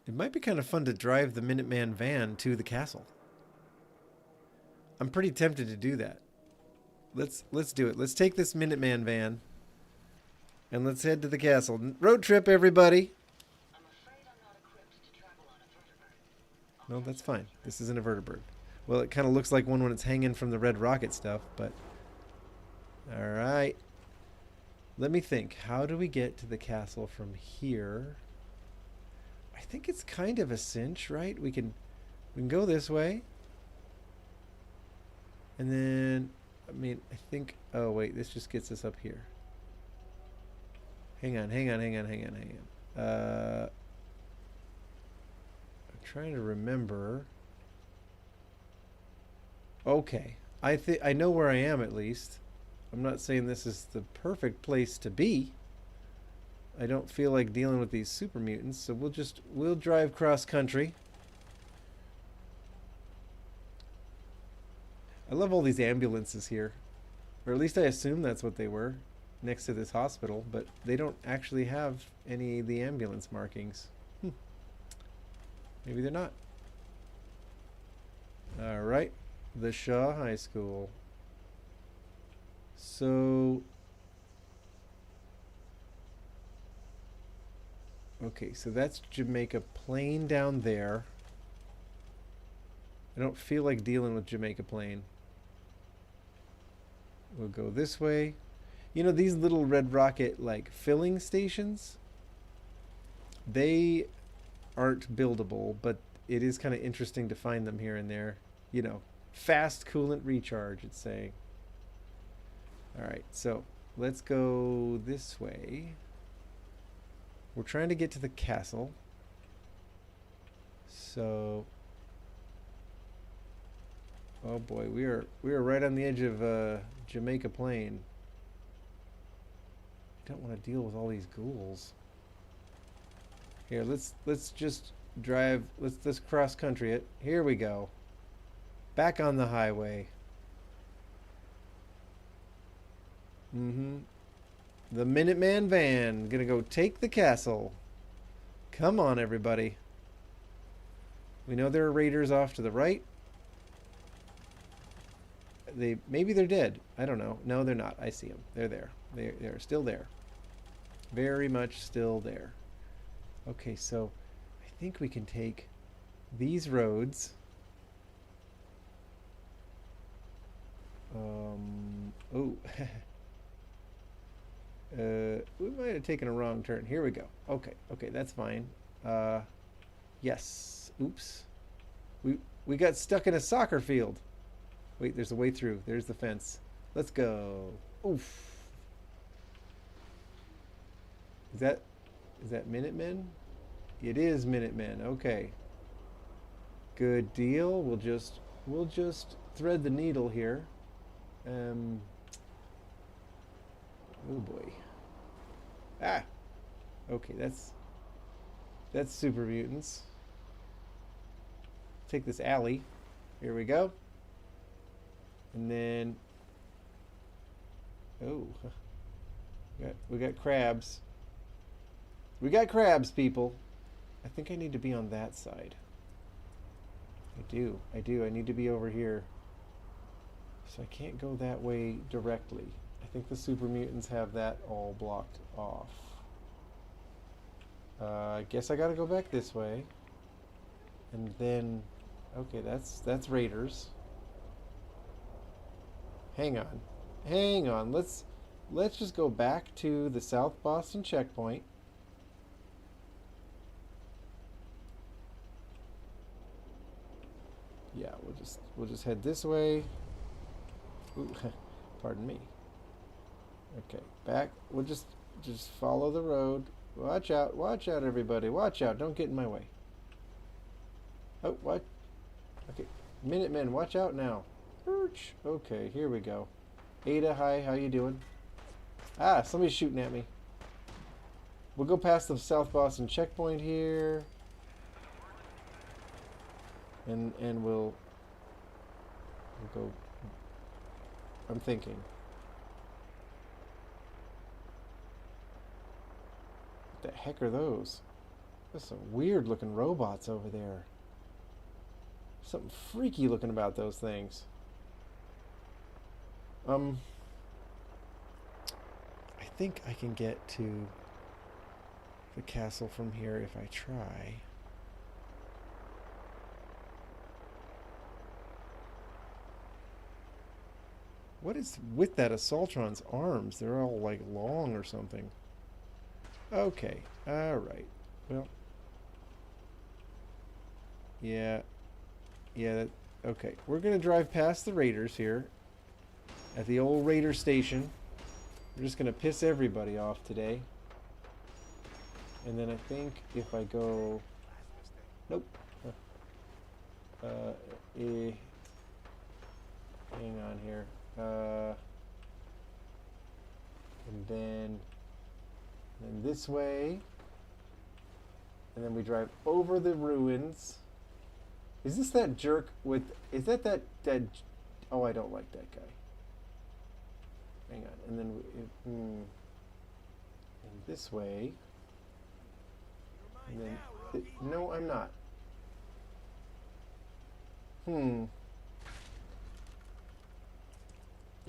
It might be kind of fun to drive the Minuteman van to the castle. I'm pretty tempted to do that. Let's do it. Let's take this Minuteman van And let's head to the castle. Road trip, everybody.
I'm afraid I'm not equipped to travel on a vertibird.
No, that's fine. This isn't a vertibird. Well, it kind of looks like one when it's hanging from the red rocket stuff, but... Alright. Let me think. How do we get to the castle from here? I think it's kind of a cinch, right? We can go this way. And then, I mean, I think... Oh, wait. This just gets us up here. Hang on. I'm trying to remember. Okay. I know where I am, at least. I'm not saying this is the perfect place to be. I don't feel like dealing with these super mutants, so we'll drive cross country. I love all these ambulances here. Or at least I assume that's what they were, next to this hospital, but they don't actually have any of the ambulance markings. Maybe they're not. Alright, the Shaw High School. So... Okay, so that's Jamaica Plain down there. I don't feel like dealing with Jamaica Plain. We'll go this way. You know, these little red rocket, like, filling stations, they aren't buildable, but it is kind of interesting to find them here and there. You know, fast coolant recharge, it's saying. Alright, so let's go this way. We're trying to get to the castle. So... Oh boy, we are right on the edge of Jamaica Plain. Don't want to deal with all these ghouls. Here, let's just drive. Let's cross country it. Here we go. Back on the highway. The Minuteman van gonna go take the castle. Come on, everybody. We know there are raiders off to the right. Maybe they're dead. I don't know. No, they're not. I see them. They're there. They're still there. Very much still there. Okay, so I think we can take these roads. Oh. We might have taken a wrong turn. Here we go. Okay, that's fine. Yes. Oops. We got stuck in a soccer field. Wait, there's a way through. There's the fence. Let's go. Oof. Is that Minutemen? It is Minutemen. Okay. Good deal. We'll just thread the needle here. Oh boy. Ah. Okay, that's super mutants. Take this alley. Here we go. And then, oh, we got crabs. We got crabs, people. I think I need to be on that side. I do. I need to be over here. So I can't go that way directly. I think the super mutants have that all blocked off. I guess I gotta go back this way. And then, okay, that's raiders. Hang on. Let's just go back to the South Boston checkpoint. Yeah, we'll just head this way. Ooh, pardon me. Okay, back. We'll just follow the road. Watch out, everybody. Watch out, don't get in my way. Oh, what? Okay, Minutemen, watch out now. Okay, here we go. Ada, hi, how you doing? Ah, somebody's shooting at me. We'll go past the South Boston checkpoint here. And we'll go. I'm thinking. What the heck are those? There's some weird looking robots over there. Something freaky looking about those things. I think I can get to the castle from here if I try. What is with that Assaultron's arms? They're all like long or something. Okay, alright. Well. Yeah. Yeah, okay. We're gonna drive past the raiders here. At the old raider station. We're just gonna piss everybody off today. And then I think if I go... Nope. Hang on here. And then this way. And then we drive over the ruins. Is this that jerk with... Is that dead... Oh, I don't like that guy. Hang on. And then... and this way. And then... no, I'm not.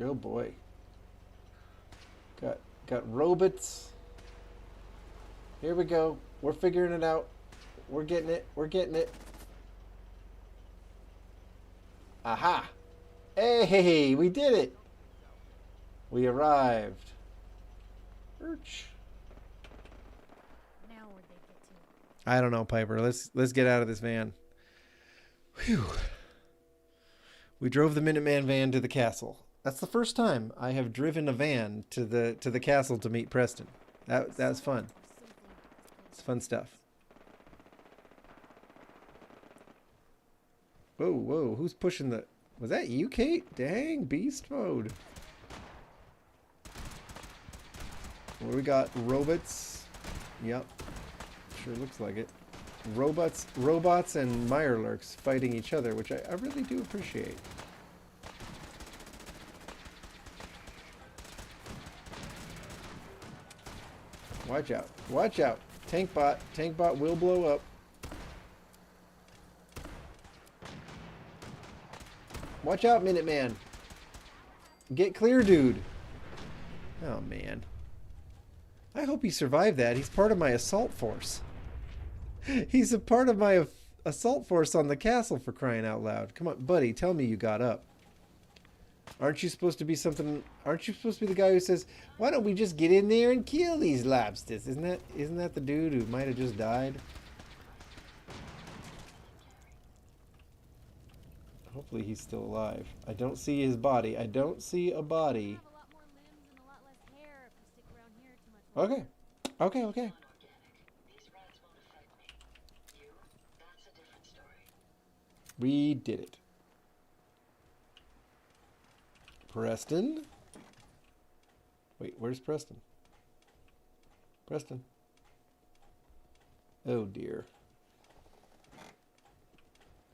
Oh boy. Got robots. Here we go. We're figuring it out. We're getting it. We're getting it. Aha! Hey, we did it! We arrived. Urch.
Now where'd they get to?
I don't know, Piper. Let's get out of this van. Whew. We drove the Minuteman van to the castle. That's the first time I have driven a van to the castle to meet Preston. That was fun. It's fun stuff. Whoa, who's pushing the... Was that you, Kate? Dang, beast mode. Well, we got robots. Yep. Sure looks like it. Robots and Mirelurks fighting each other, which I really do appreciate. Watch out. Watch out. Tank bot will blow up. Watch out, Minuteman. Get clear, dude. Oh, man. I hope he survived that. He's part of my assault force. He's a part of my assault force on the castle, for crying out loud. Come on, buddy, tell me you got up. Aren't you supposed to be something... Aren't you supposed to be the guy who says, why don't we just get in there and kill these lobsters? Isn't that the dude who might have just died? Hopefully he's still alive. I don't see his body. I don't see a body. Okay. Okay.
These rats won't affect me. You? That's a different story.
We did it. Preston? Wait, where's Preston? Preston. Oh dear.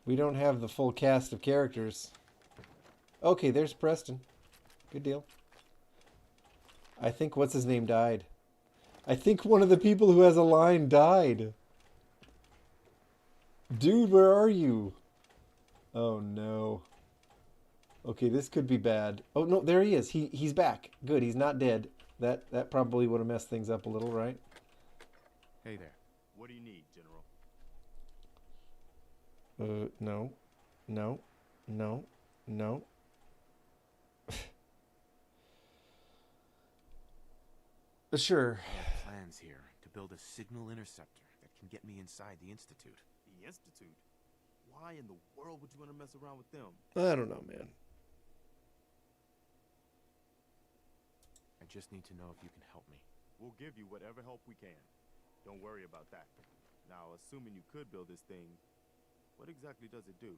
We don't have the full cast of characters. Okay, there's Preston. Good deal. I think what's his name died. I think one of the people who has a line died. Dude, where are you? Oh no. Okay, this could be bad. Oh no, there he is. He's back. Good, he's not dead. That probably would have messed things up a little, right?
Hey there. What do you need, General?
No. Sure.
I have plans here to build a signal interceptor that can get me inside the Institute.
The Institute? Why in the world would you want to mess around with them?
I don't know, man.
I just need to know if you can help me.
We'll give you whatever help we can. Don't worry about that. Now, assuming you could build this thing, what exactly does it do?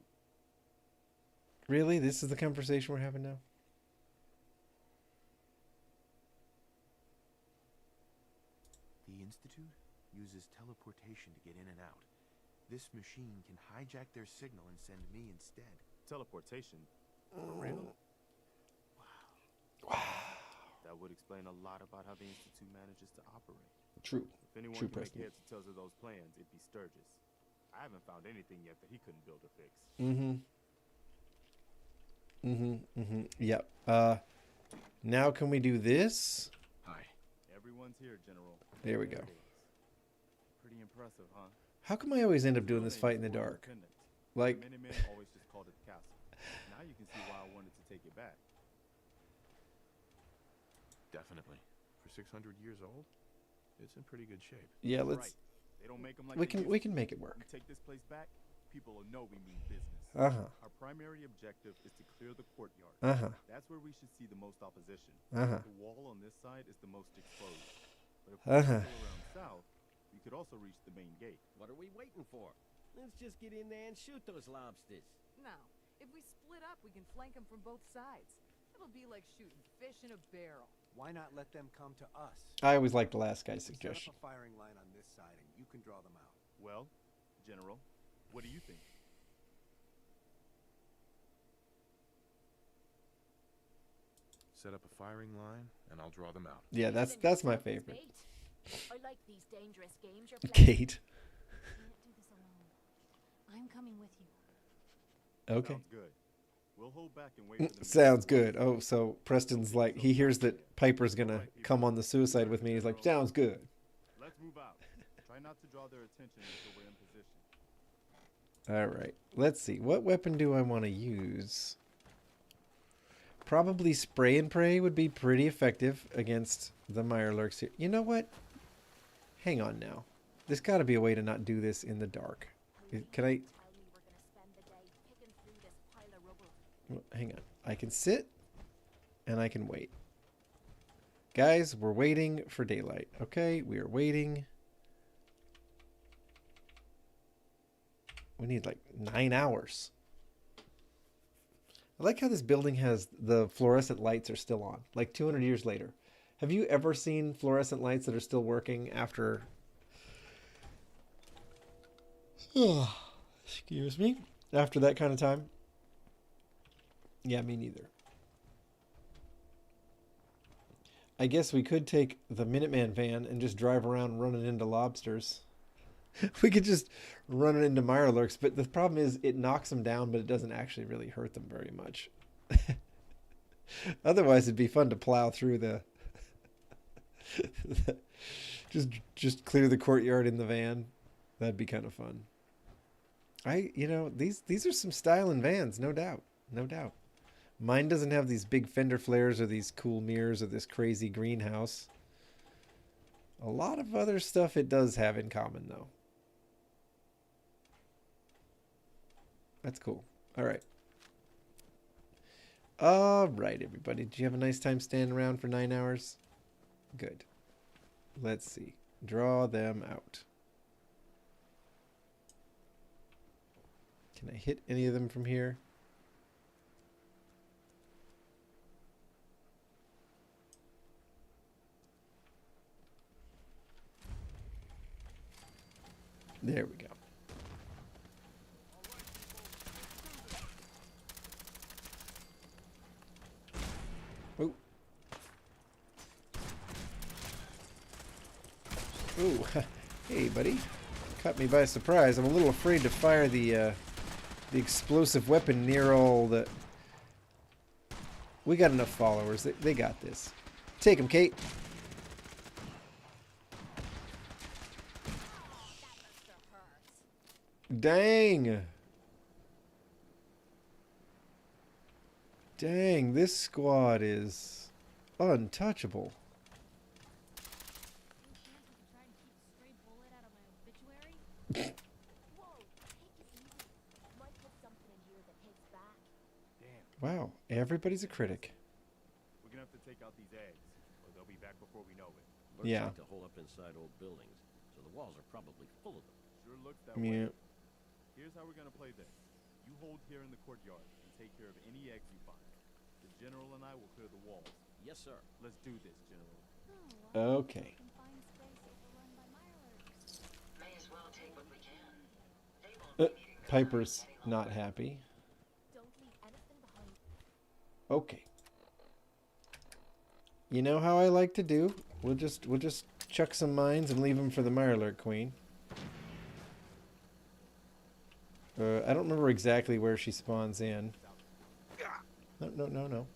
Really? This is the conversation we're having now?
The Institute uses teleportation to get in and out. This machine can hijack their signal and send me instead.
Teleportation? For real? Wow. That would explain a lot about how the Institute manages to operate.
True.
If anyone
True,
can
Preston.
make heads or tails of those plans, it'd be Sturgis. I haven't found anything yet that he couldn't build or fix.
Yep. Now can we do this?
Hi.
Everyone's here, General.
There we go.
There it is. Pretty impressive, huh?
How come I always end up doing this fight in the dark? Like,
Minutemen always just called it the castle. Now you can see why I wanted to take it back.
Definitely. For 600 years old, it's in pretty good shape.
yeah,
Right.
let's.
They don't make them like
We
they
can
used to.
make it work.
We take this place back, people will know we mean business.
Uh-huh.
Our primary objective is to clear the courtyard.
Uh-huh.
That's where we should see the most opposition.
Uh-huh.
The wall on this side is the most exposed. But if we
Uh-huh.
go around south, we could also reach the main gate.
What are we waiting for? Let's just get in there and shoot those lobsters.
No. If we split up, we can flank them from both sides. It'll be like shooting fish in a barrel.
Why not let them come to us?
I always like the last guy's
We
suggestion.
set up a firing line on this side, and you can draw them out.
Well, General, what do you think?
Set up a firing line, and I'll draw them out.
Yeah, that's my favorite.
I like these dangerous games you're playing.
Kate.
Can't do this alone. I'm coming with you.
Okay.
Sounds good. We'll hold back and wait for them.
Sounds good. Oh, so Preston's like, he hears that Piper's gonna come on the suicide with me. He's like, sounds good.
Let's move out. Try not to draw their attention until we're in position.
All right. Let's see. What weapon do I want to use? Probably spray and pray would be pretty effective against the Mirelurks here. You know what? Hang on now. There's got to be a way to not do this in the dark. Can I?
Tell me we're gonna spend the day picking through this pile of rubble.
Well, hang on. I can sit and I can wait. Guys, we're waiting for daylight. Okay, we are waiting. We need like 9 hours. I like how this building has the fluorescent lights are still on, like 200 years later. Have you ever seen fluorescent lights that are still working after... Excuse me. After that kind of time? Yeah, me neither. I guess we could take the Minuteman van and just drive around running into lobsters. We could just run it into Mirelurks, but the problem is it knocks them down, but it doesn't actually really hurt them very much. Otherwise, it'd be fun to plow through the... just clear the courtyard in the van. That'd be kind of fun. These are some styling vans, no doubt. No doubt. Mine doesn't have these big fender flares or these cool mirrors or this crazy greenhouse. A lot of other stuff it does have in common, though. That's cool. All right. All right, everybody. Did you have a nice time standing around for 9 hours? Good. Let's see. Draw them out. Can I hit any of them from here? There we go. Ooh. Ooh. Hey, buddy. Caught me by surprise. I'm a little afraid to fire the explosive weapon near all the... We got enough followers. They got this. Take him, Kate. Dang. Dang, this squad is untouchable. Wow, everybody's a critic.
We're gonna have to take out these eggs, or they'll be back before we know it.
Looks
Yeah.
like to hole up inside old buildings, so the walls are probably full of them.
Sure looks that
Yeah.
way. Here's how we're gonna play this. You hold here in the courtyard and take care of any eggs you find. The general and I will clear the walls.
Yes, sir.
Let's do this, General.
Okay.
May as well take what we can. They won't be needing the
Piper's
farm any longer.
not happy.
Don't leave anything behind.
Okay. You know how I like to do? We'll just chuck some mines and leave them for the Mirelurk Queen. I don't remember exactly where she spawns in. No.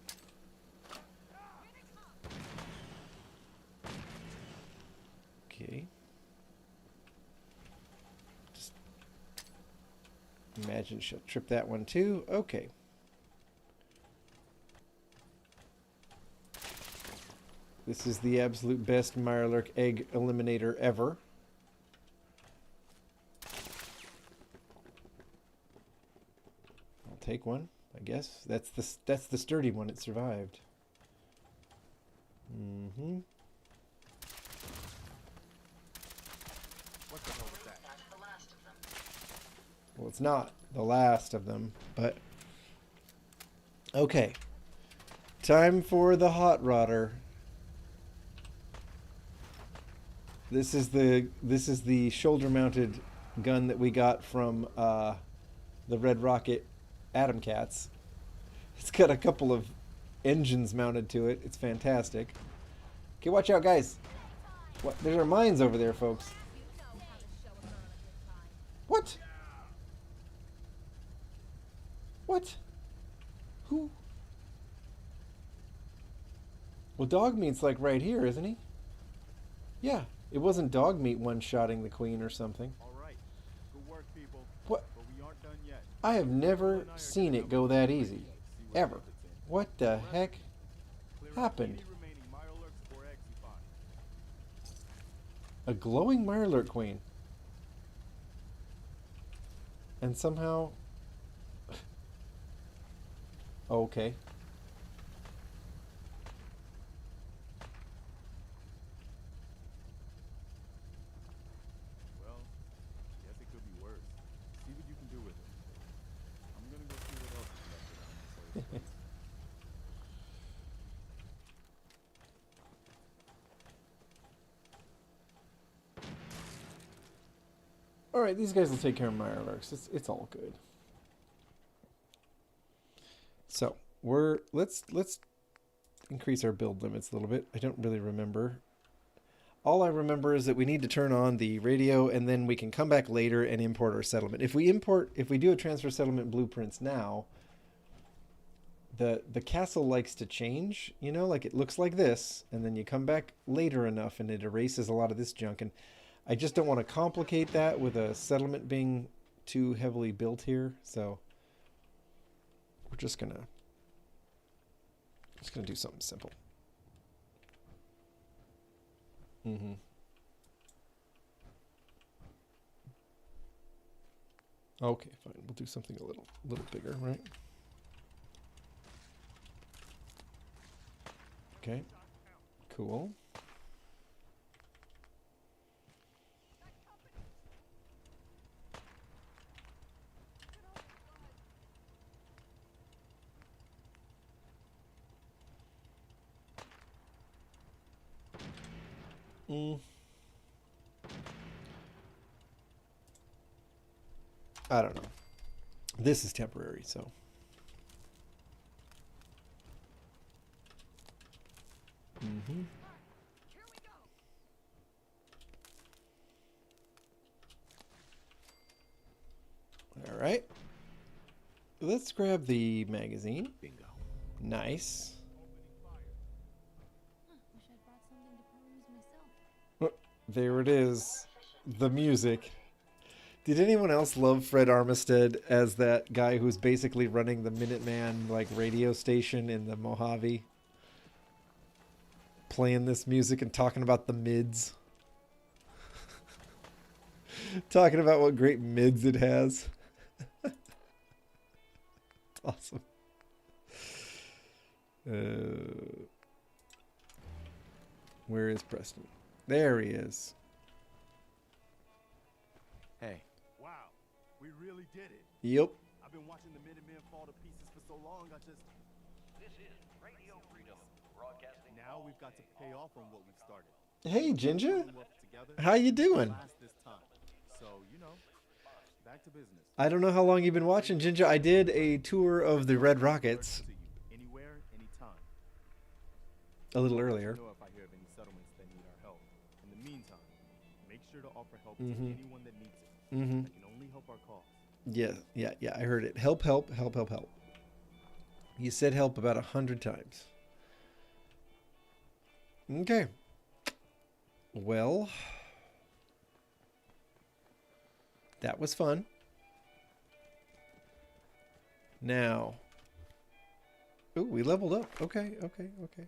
Okay. Just imagine she'll trip that one too. Okay. This is the absolute best Mirelurk egg eliminator ever. I'll take one, I guess. That's the sturdy one. It survived. Mm-hmm.
What the hell was that?
That's the last of them.
Well, it's not the last of them, but okay. Time for the hot rodder. This is the shoulder-mounted gun that we got from the Red Rocket Atom Cats. It's got a couple of engines mounted to it. It's fantastic. Okay, watch out, guys. What? There's our mines over there, folks. What? What? Who? Well, dog meat's like right here, isn't he? Yeah. It wasn't dog meat one-shotting the queen or something.
All right. Good work, people.
What?
But we aren't done yet.
I have never seen it go that easy. Ever. What the heck happened? A glowing Mirelurk queen. And somehow... Okay.
Well, guess it could be worse. See what you can do with it. I'm gonna go see what else is left around this place.
Alright, these guys will take care of Mirelurks. It's all good. So, let's increase our build limits a little bit. I don't really remember. All I remember is that we need to turn on the radio, and then we can come back later and import our settlement. If we do a transfer settlement blueprints now, the castle likes to change, you know, like it looks like this, and then you come back later enough and it erases a lot of this junk, and I just don't want to complicate that with a settlement being too heavily built here, so we're just gonna do something simple. Okay, fine. We'll do something a little bigger, right? Okay. Cool. I don't know. This is temporary, so. All right. Let's grab the magazine.
Bingo.
Nice.
Wish I'd brought something to peruse myself.
There it is. The music. Did anyone else love Fred Armistead as that guy who's basically running the Minuteman like radio station in the Mojave? Playing this music and talking about the mids. Talking about what great mids it has. Awesome. Where is Preston? There he is.
Hey. Wow. We really did it.
Yep.
I've been watching the Minutemen fall to pieces for so long, I just...
This is Radio Freedom, broadcasting.
Now we've got to pay off on what we've started.
Hey, Ginger.
Together,
How you doing?
this time. So, you know, back to business.
I don't know how long you've been watching, Ginger. I did a tour of the Red Rockets
Anywhere, anytime.
a little earlier.
Know if I hear of any settlements that need our help. In the meantime, make sure to offer help to anyone that needs it. That can only help our cause.
Yeah. I heard it. Help. You said help about 100 times. Okay. Well, That was fun. Now. Ooh, we leveled up. Okay, okay, okay.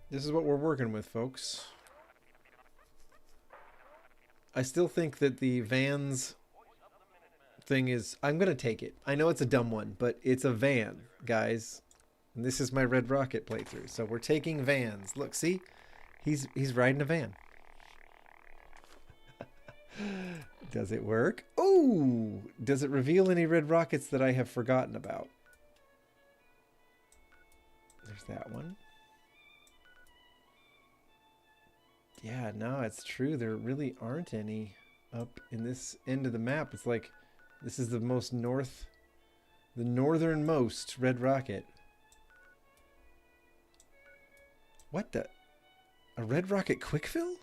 This is what we're working with, folks. I still think that the vans thing is... I'm going to take it. I know it's a dumb one, but it's a van, guys. And this is my Red Rocket playthrough. So we're taking vans. Look, see? He's riding a van. Does it work? Oh! Does it reveal any red rockets that I have forgotten about? There's that one. Yeah, no, it's true. There really aren't any up in this end of the map. It's like this is the most the northernmost red rocket. What the? A red rocket quick fill?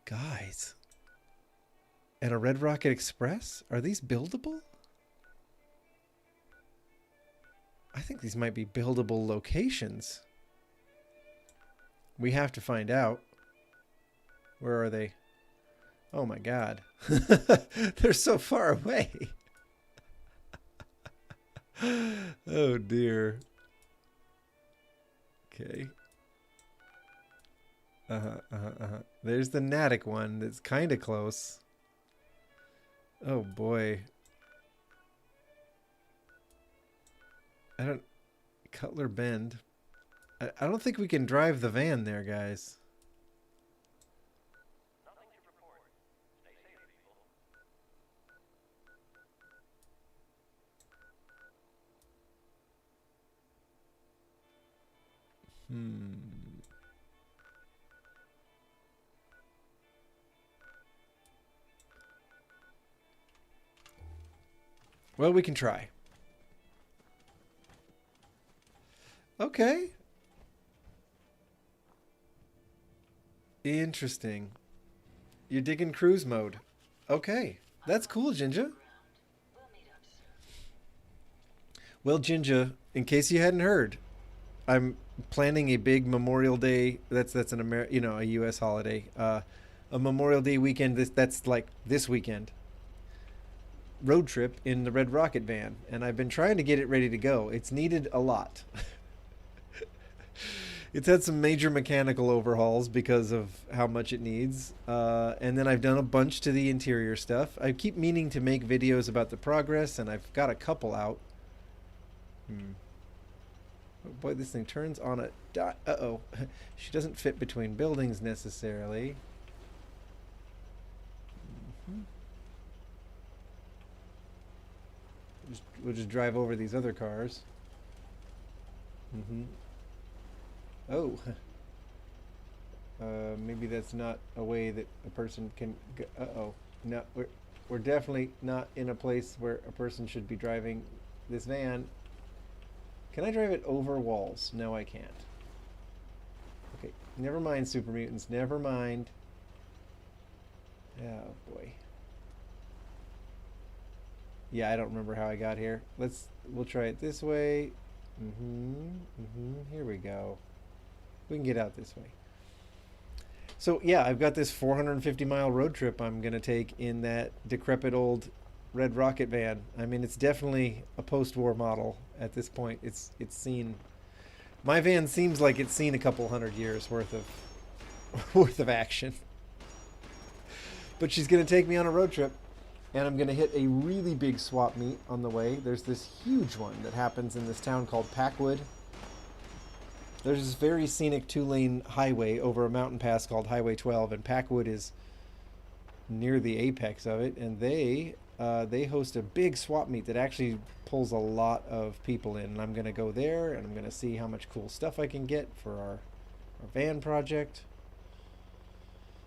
Guys. And a red rocket express? Are these buildable? I think these might be buildable locations. We have to find out. Where are they? Oh my god. They're so far away. Oh dear. Okay. There's the Natick one that's kind of close. Oh boy. Cutler Bend. I don't think we can drive the van there, guys.
Nothing to report. Stay safe, people.
Well, we can try. Okay. Interesting. You're digging cruise mode. Okay. That's cool, Jinja. Well, Jinja, in case you hadn't heard, I'm planning a big Memorial Day. That's an a U.S. holiday. A Memorial Day weekend. That's like this weekend. Road trip in the Red Rocket van, and I've been trying to get it ready to go. It's needed a lot. It's had some major mechanical overhauls because of how much it needs. And then I've done a bunch to the interior stuff. I keep meaning to make videos about the progress, and I've got a couple out. Oh boy, this thing turns on a dot. Uh-oh. She doesn't fit between buildings necessarily. We'll just drive over these other cars. Oh. Maybe that's not a way that a person can go. Uh-oh. No, we're definitely not in a place where a person should be driving this van. Can I drive it over walls? No, I can't. Okay, never mind, Super Mutants. Never mind. Oh, boy. Yeah, I don't remember how I got here. We'll try it this way. Here we go. We can get out this way. So yeah, I've got this 450-mile road trip I'm gonna take in that decrepit old Red Rocket van. I mean, it's definitely a post-war model at this point. It's seen. My van seems like it's seen a couple hundred years worth of action. But she's gonna take me on a road trip. And I'm going to hit a really big swap meet on the way. There's this huge one that happens in this town called Packwood. There's this very scenic 2-lane highway over a mountain pass called Highway 12, and Packwood is near the apex of it. And they host a big swap meet that actually pulls a lot of people in. And I'm going to go there, and I'm going to see how much cool stuff I can get for our van project.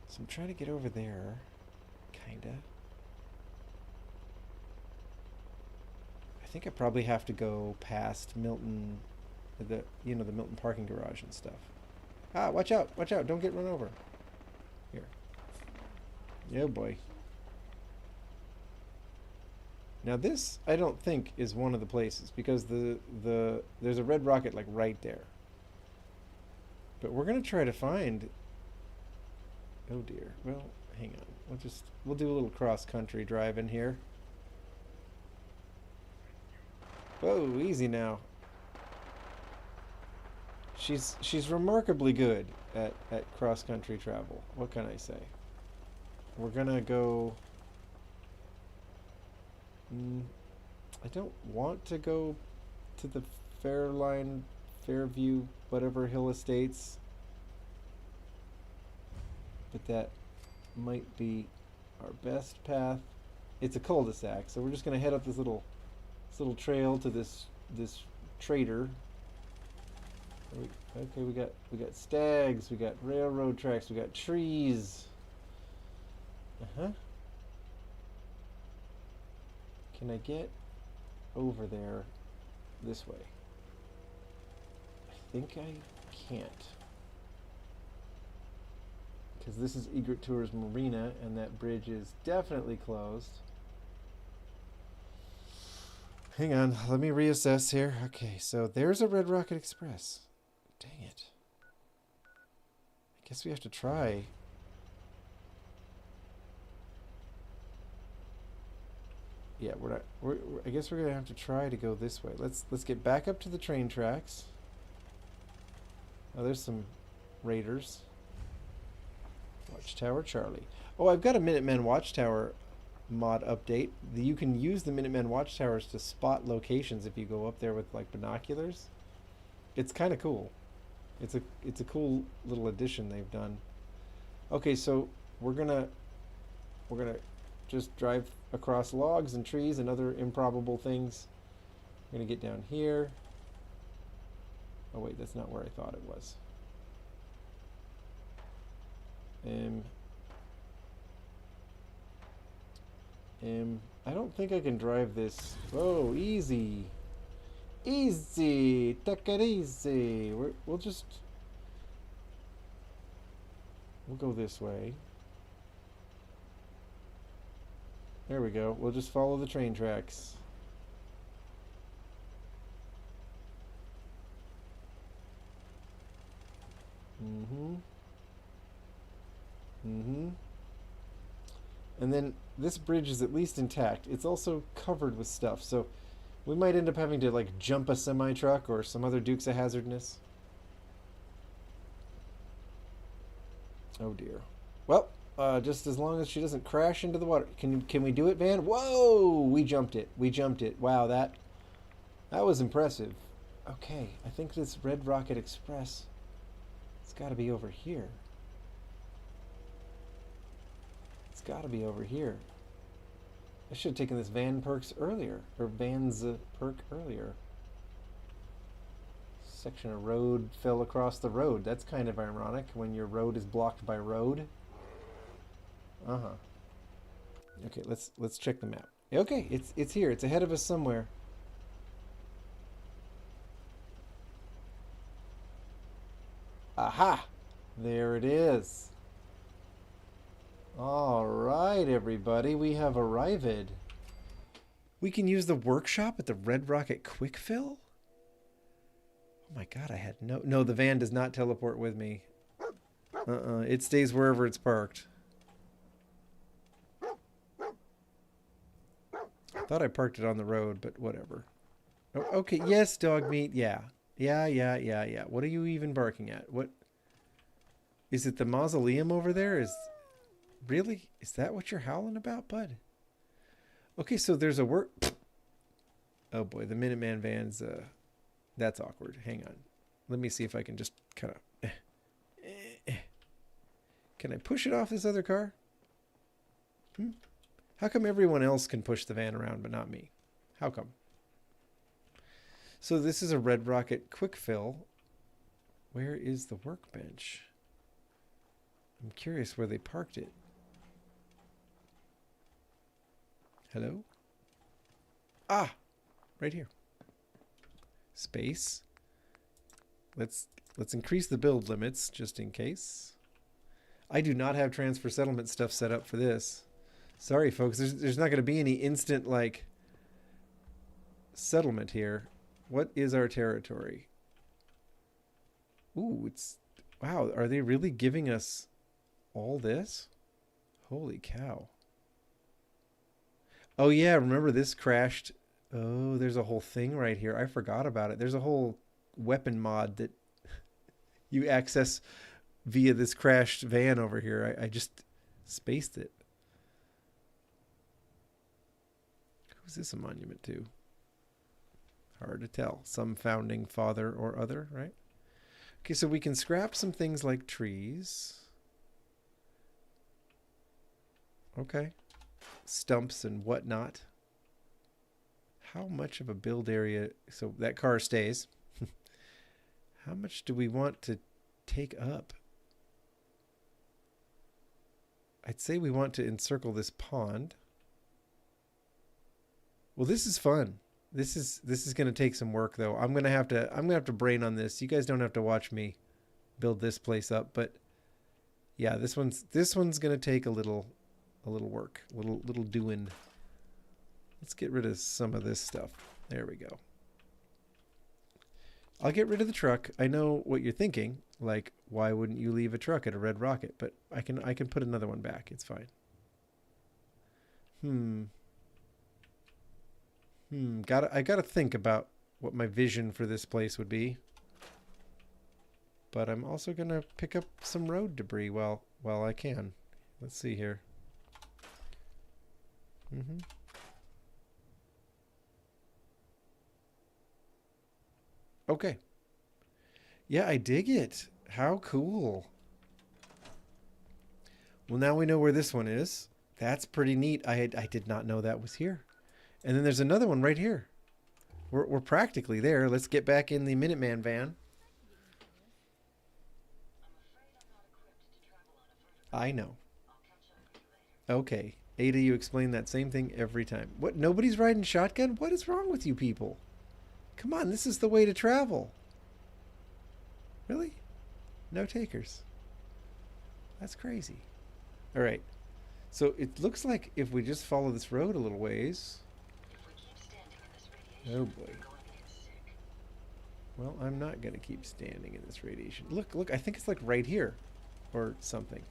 So I'm trying to get over there, kind of. I think I probably have to go past Milton, the Milton parking garage and stuff. Ah, watch out, don't get run over. Here. Oh boy. Now this, I don't think, is one of the places, because there's a red rocket like right there. But we're gonna try to find... Oh dear. Well, hang on. We'll do a little cross-country driving here. Whoa, easy now. She's remarkably good at cross-country travel. What can I say? We're gonna go... I don't want to go to the Fairview, whatever hill estates. But that might be our best path. It's a cul-de-sac, so we're just gonna head up this little trail to this trader. Okay, we got stags, we got railroad tracks, we got trees. Can I get over there this way? I think I can't. Because this is Egret Tours Marina, and that bridge is definitely closed. Hang on, let me reassess here. Okay, so there's a Red Rocket Express. Dang it. I guess we have to try. Yeah, I guess we're gonna have to try to go this way. Let's get back up to the train tracks. Oh, there's some raiders. Watchtower Charlie. Oh, I've got a Minuteman Watchtower mod update. You can use the Minuteman Watchtowers to spot locations if you go up there with like binoculars. It's kind of cool. It's a cool little addition they've done. Okay, so we're gonna just drive across logs and trees and other improbable things. We're gonna get down here. Oh wait, that's not where I thought it was. I don't think I can drive this. Whoa, easy. Easy. Take it easy. We'll go this way. There we go. We'll just follow the train tracks. And then this bridge is at least intact. It's also covered with stuff, so we might end up having to like jump a semi-truck or some other Dukes of Hazzardness. Oh dear. Well, just as long as she doesn't crash into the water. Can we do it, Van? Whoa! We jumped it. We jumped it. Wow, that was impressive. Okay, I think this Red Rocket Express, it's got to be over here. It's got to be over here. I should have taken this Van perks earlier, or Van's perk earlier. Section of road fell across the road. That's kind of ironic when your road is blocked by road. Okay, let's check the map. Okay, it's here. It's ahead of us somewhere. Aha! There it is. All right, everybody, we have arrived. We can use the workshop at the Red Rocket Quick Fill? Oh my god, I had no, the van does not teleport with me. It stays wherever it's parked. I thought I parked it on the road, but whatever. Oh, okay, yes, dog meat, yeah. Yeah. What are you even barking at? What? Is it the mausoleum over there? Really? Is that what you're howling about, bud? Okay, so there's a work... Oh boy, the Minuteman van's... That's awkward. Hang on. Let me see if I can just kind of... Can I push it off this other car? How come everyone else can push the van around but not me? How come? So this is a Red Rocket Quick Fill. Where is the workbench? I'm curious where they parked it. Hello? Ah! Right here. Space. Let's increase the build limits just in case. I do not have transfer settlement stuff set up for this. Sorry, folks. There's not going to be any instant, like, settlement here. What is our territory? Ooh, it's... Wow, are they really giving us all this? Holy cow. Oh yeah, remember this crashed. Oh, there's a whole thing right here. I forgot about it. There's a whole weapon mod that you access via this crashed van over here. I just spaced it. Who's this a monument to? Hard to tell. Some founding father or other, right? Okay, so we can scrap some things like trees. Okay. Stumps and whatnot. How much of a build area? So that car stays. How much do we want to take up? I'd say we want to encircle this pond. Well, this is fun. This is going to take some work though. I'm going to have to brain on this. You guys don't have to watch me build this place up, but yeah, this one's going to take a little work, a little doing. Let's get rid of some of this stuff. There we go. I'll get rid of the truck. I know what you're thinking. Like, why wouldn't you leave a truck at a red rocket? But I can put another one back. It's fine. I gotta think about what my vision for this place would be. But I'm also gonna pick up some road debris while I can. Let's see here. Okay. Yeah, I dig it. How cool. Well, now we know where this one is. That's pretty neat. I did not know that was here. And then there's another one right here. We're practically there. Let's get back in the Minuteman van. I know. Okay. Ada, you explain that same thing every time. What? Nobody's riding shotgun? What is wrong with you people? Come on, this is the way to travel. Really? No takers. That's crazy. All right. So it looks like if we just follow this road a little ways. Oh boy. Well, I'm not going to keep standing in this radiation. Look, I think it's like right here or something.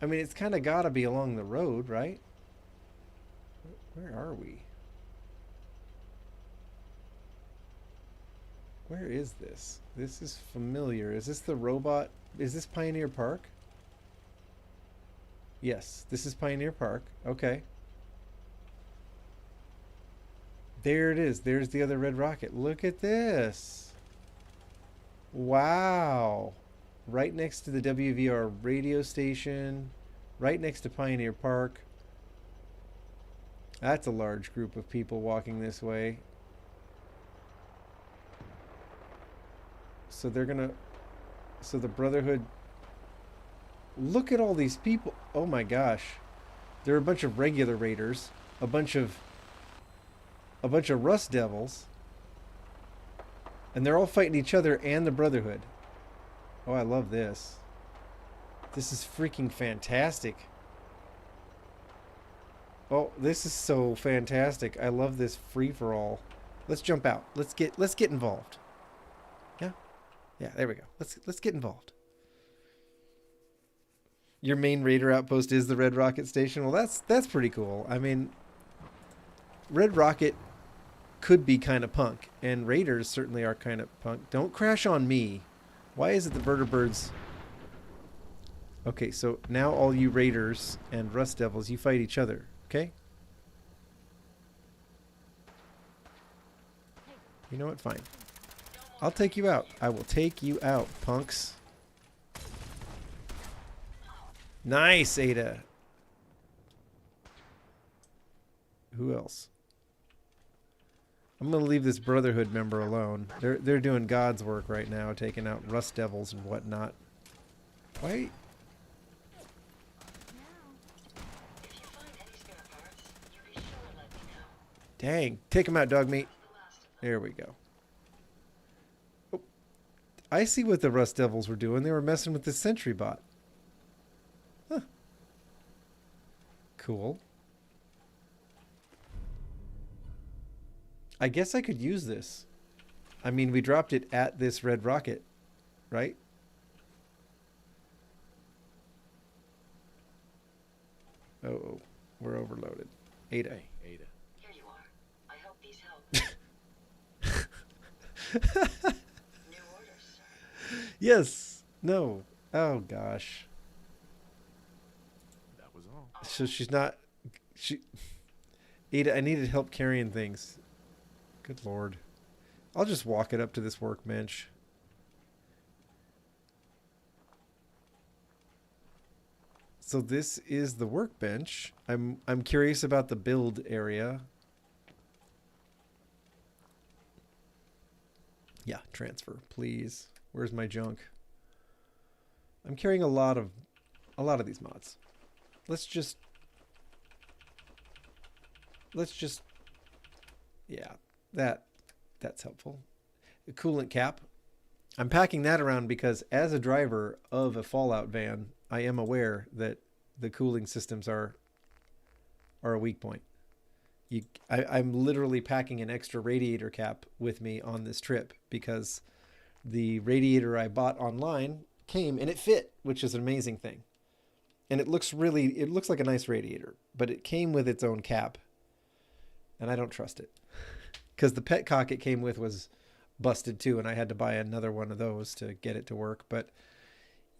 I mean, it's kind of got to be along the road, right? Where are we? Where is this? This is familiar. Is this the robot? Is this Pioneer Park? Yes, this is Pioneer Park. Okay. There it is. There's the other red rocket. Look at this. Wow. Right next to the WVR radio station. Right next to Pioneer Park. That's a large group of people walking this way. So they're gonna... So the Brotherhood... Look at all these people. Oh my gosh. There are a bunch of regular raiders. A bunch of Rust Devils. And they're all fighting each other and the Brotherhood. Oh, I love this. This is freaking fantastic. Oh, this is so fantastic. I love this free-for-all. Let's jump out. Let's get involved. Yeah? Yeah, there we go. Let's get involved. Your main raider outpost is the Red Rocket Station. Well, that's pretty cool. I mean, Red Rocket could be kind of punk, and raiders certainly are kind of punk. Don't crash on me. Why is it the vertibirds? Okay, so now all you raiders and Rust Devils, you fight each other, okay? You know what? Fine. I'll take you out. I will take you out, punks. Nice, Ada. Who else? I'm gonna leave this Brotherhood member alone. They're doing God's work right now, taking out Rust Devils and whatnot. Wait. Dang, take him out, dog meat. There we go. Oh, I see what the Rust Devils were doing. They were messing with the sentry bot. Huh. Cool. I guess I could use this. I mean, we dropped it at this red rocket, right? Oh, we're overloaded. Ada.
Hey, Ada.
Here you are. I hope these help. New orders, sir.
Yes. No. Oh gosh.
That was all.
So she's not. Ada, I needed help carrying things. Good lord. I'll just walk it up to this workbench. So this is the workbench. I'm curious about the build area. Yeah, transfer, please. Where's my junk? I'm carrying a lot of these mods. Let's just yeah, that's helpful. A coolant cap. I'm packing that around because as a driver of a Fallout van, I am aware that the cooling systems are a weak point. I'm literally packing an extra radiator cap with me on this trip because the radiator I bought online came and it fit, which is an amazing thing. And it looks like a nice radiator, but it came with its own cap. And I don't trust it. Because the petcock it came with was busted too, and I had to buy another one of those to get it to work. But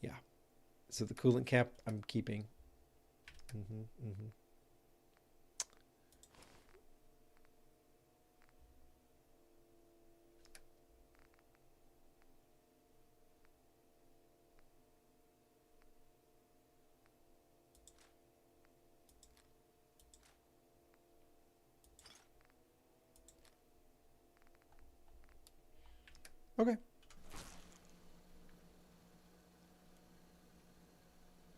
yeah. So the coolant cap I'm keeping. Okay.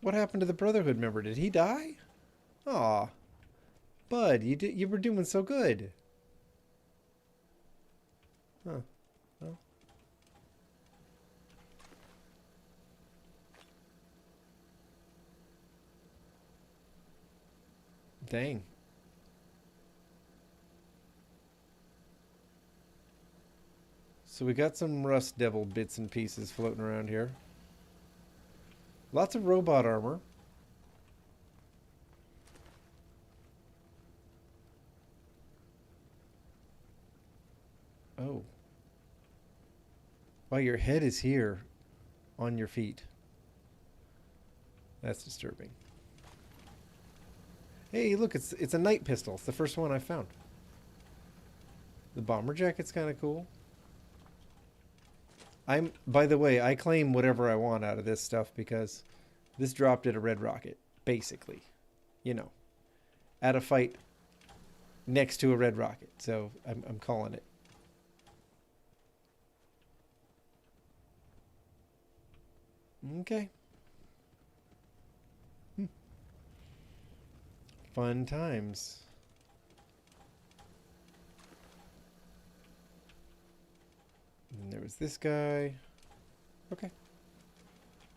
What happened to the Brotherhood member? Did he die? Aw. Bud, you were doing so good. Huh. Well. Dang. So we got some Rust Devil bits and pieces floating around here. Lots of robot armor. Oh. Wow, your head is here on your feet. That's disturbing. Hey, look, it's a night pistol. It's the first one I found. The bomber jacket's kind of cool. By the way, I claim whatever I want out of this stuff because this dropped at a red rocket, basically. You know, at a fight next to a red rocket. So I'm calling it. Okay. Fun times. And there was this guy. Okay.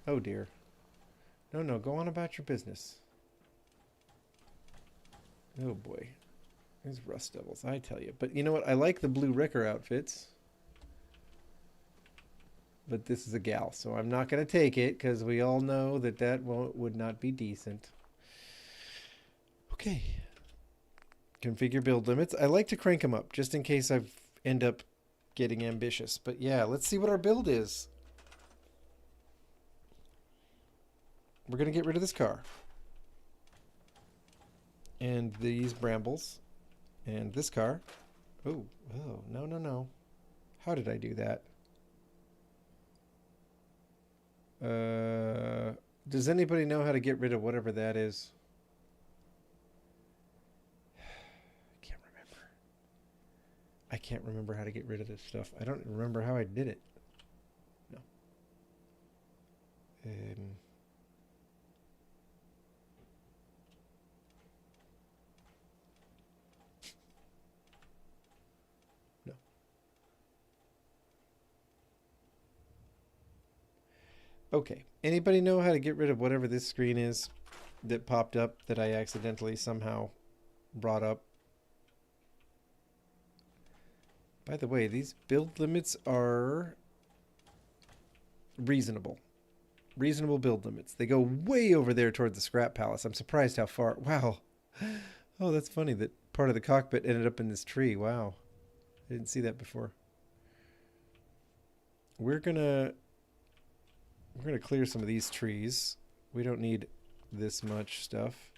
Oh dear. No, go on about your business. Oh boy. There's Rust Devils, I tell you. But you know what? I like the blue Wrecker outfits. But this is a gal, so I'm not going to take it because we all know that would not be decent. Okay. Configure build limits. I like to crank them up just in case I end up getting ambitious. But yeah, let's see what our build is. We're going to get rid of this car. And these brambles. And this car. Oh, no. How did I do that? Does anybody know how to get rid of whatever that is? I can't remember how to get rid of this stuff. I don't remember how I did it. No. No. Okay. Anybody know how to get rid of whatever this screen is that popped up that I accidentally somehow brought up? By the way, these build limits are reasonable. reasonable build limits. They go way over there toward the scrap palace. I'm surprised how far. Wow. Oh, that's funny that part of the cockpit ended up in this tree. Wow. I didn't see that before. We're gonna clear some of these trees. We don't need this much stuff.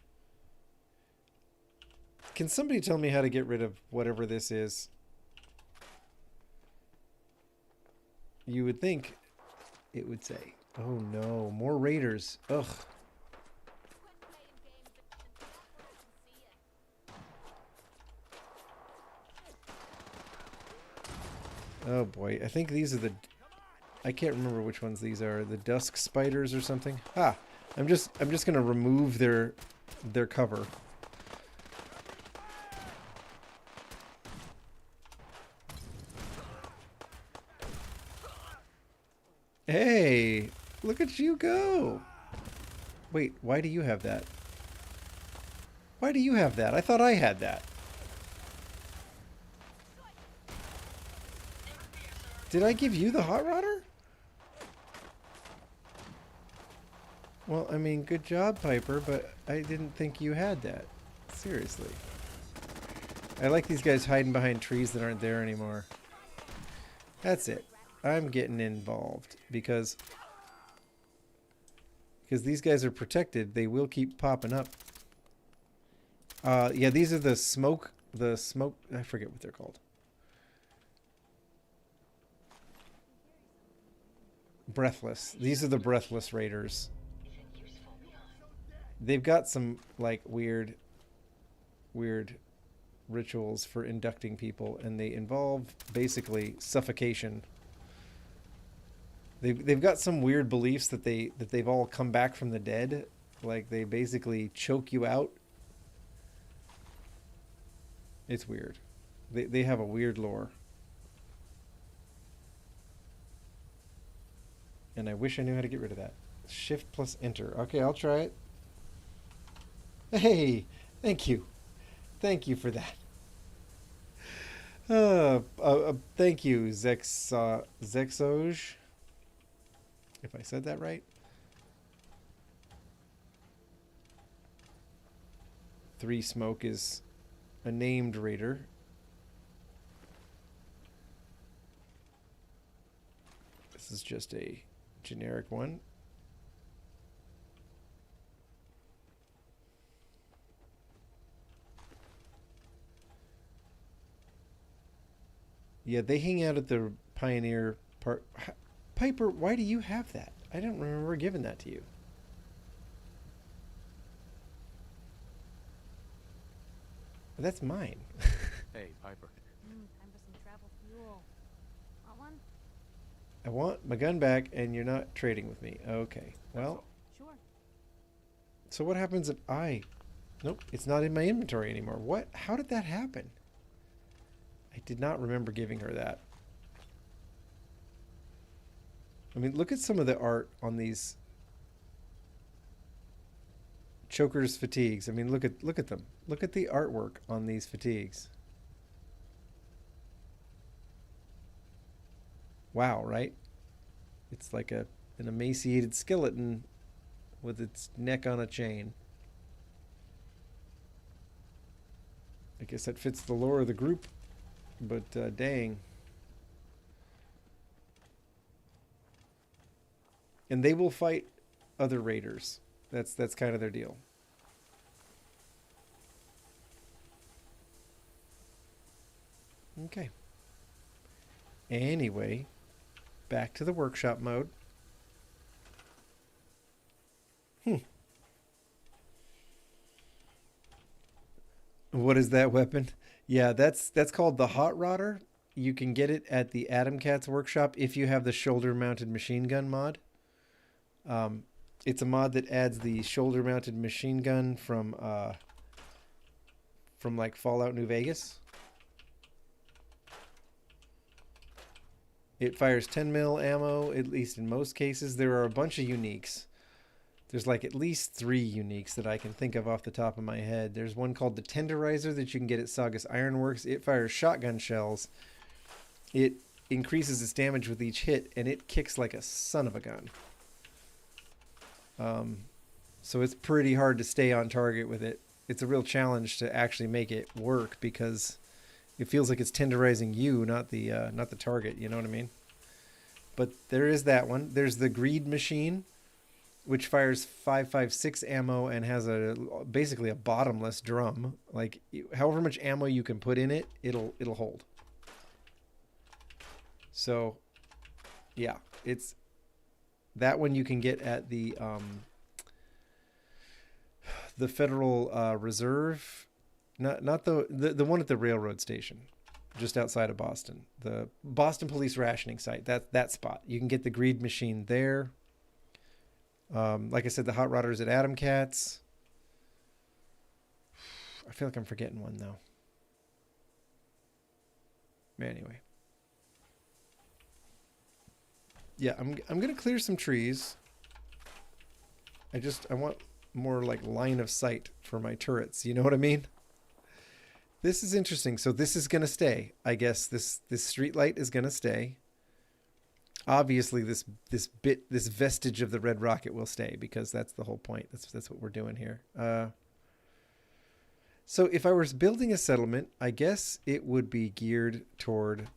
Can somebody tell me how to get rid of whatever this is? You would think it would say. Oh no, more raiders. Ugh. Oh boy, I think these are the... I can't remember which ones these are. The dusk spiders or something. Ah, I'm just gonna remove their cover. Hey, look at you go. Wait, why do you have that? Why do you have that? I thought I had that. Did I give you the hot rodder? Well, I mean, good job, Piper, but I didn't think you had that. Seriously. I like these guys hiding behind trees that aren't there anymore. That's it. I'm getting involved because these guys are protected. They will keep popping up. Yeah, these are the smoke, I forget what they're called. Breathless. These are the breathless raiders. They've got some like weird rituals for inducting people, and they involve basically suffocation. They've got some weird beliefs that they've all come back from the dead. Like they basically choke you out. It's weird. They have a weird lore. And I wish I knew how to get rid of that. Shift plus enter. Okay, I'll try it. Hey, thank you. Thank you for that. Thank you, Zexoj. If I said that right. 3 Smoke is a named raider. This is just a generic one. Yeah, they hang out at the Pioneer part. Piper, why do you have that? I don't remember giving that to you. That's mine.
Hey, Piper.
Time for some travel fuel. Want one?
I want my gun back, and you're not trading with me. Okay, well.
Sure.
So what happens if I... Nope, it's not in my inventory anymore. What? How did that happen? I did not remember giving her that. I mean, look at some of the art on these Choker's fatigues. I mean, look at them. Look at the artwork on these fatigues. Wow, right? It's like an emaciated skeleton with its neck on a chain. I guess that fits the lore of the group, but dang. And they will fight other raiders. That's kind of their deal. Okay. Anyway, back to the workshop mode. What is that weapon? Yeah, that's called the Hot Rodder. You can get it at the Adam Cat's workshop if you have the shoulder-mounted machine gun mod. It's a mod that adds the shoulder-mounted machine gun from like Fallout New Vegas. It fires 10 mil ammo, at least in most cases. There are a bunch of uniques. There's like at least 3 uniques that I can think of off the top of my head. There's one called the Tenderizer that you can get at Saugus Ironworks. It fires shotgun shells. It increases its damage with each hit, and it kicks like a son of a gun. So it's pretty hard to stay on target with it. It's a real challenge to actually make it work because it feels like it's tenderizing you, not the target. You know what I mean? But there is that one. There's the greed machine, which fires 5.56 ammo and has basically a bottomless drum. Like however much ammo you can put in it, it'll hold. So, yeah, it's that one you can get at the Federal Reserve, not the one at the railroad station, just outside of Boston. The Boston Police rationing site. That spot. You can get the greed machine there. Like I said, the hot rodders at Adam Cats. I feel like I'm forgetting one though. Anyway. Yeah, I'm gonna clear some trees. I want more like line of sight for my turrets. You know what I mean? This is interesting. So this is gonna stay. I guess this street light is gonna stay. Obviously, this vestige of the red rocket will stay because that's the whole point. That's what we're doing here. So if I was building a settlement, I guess it would be geared toward.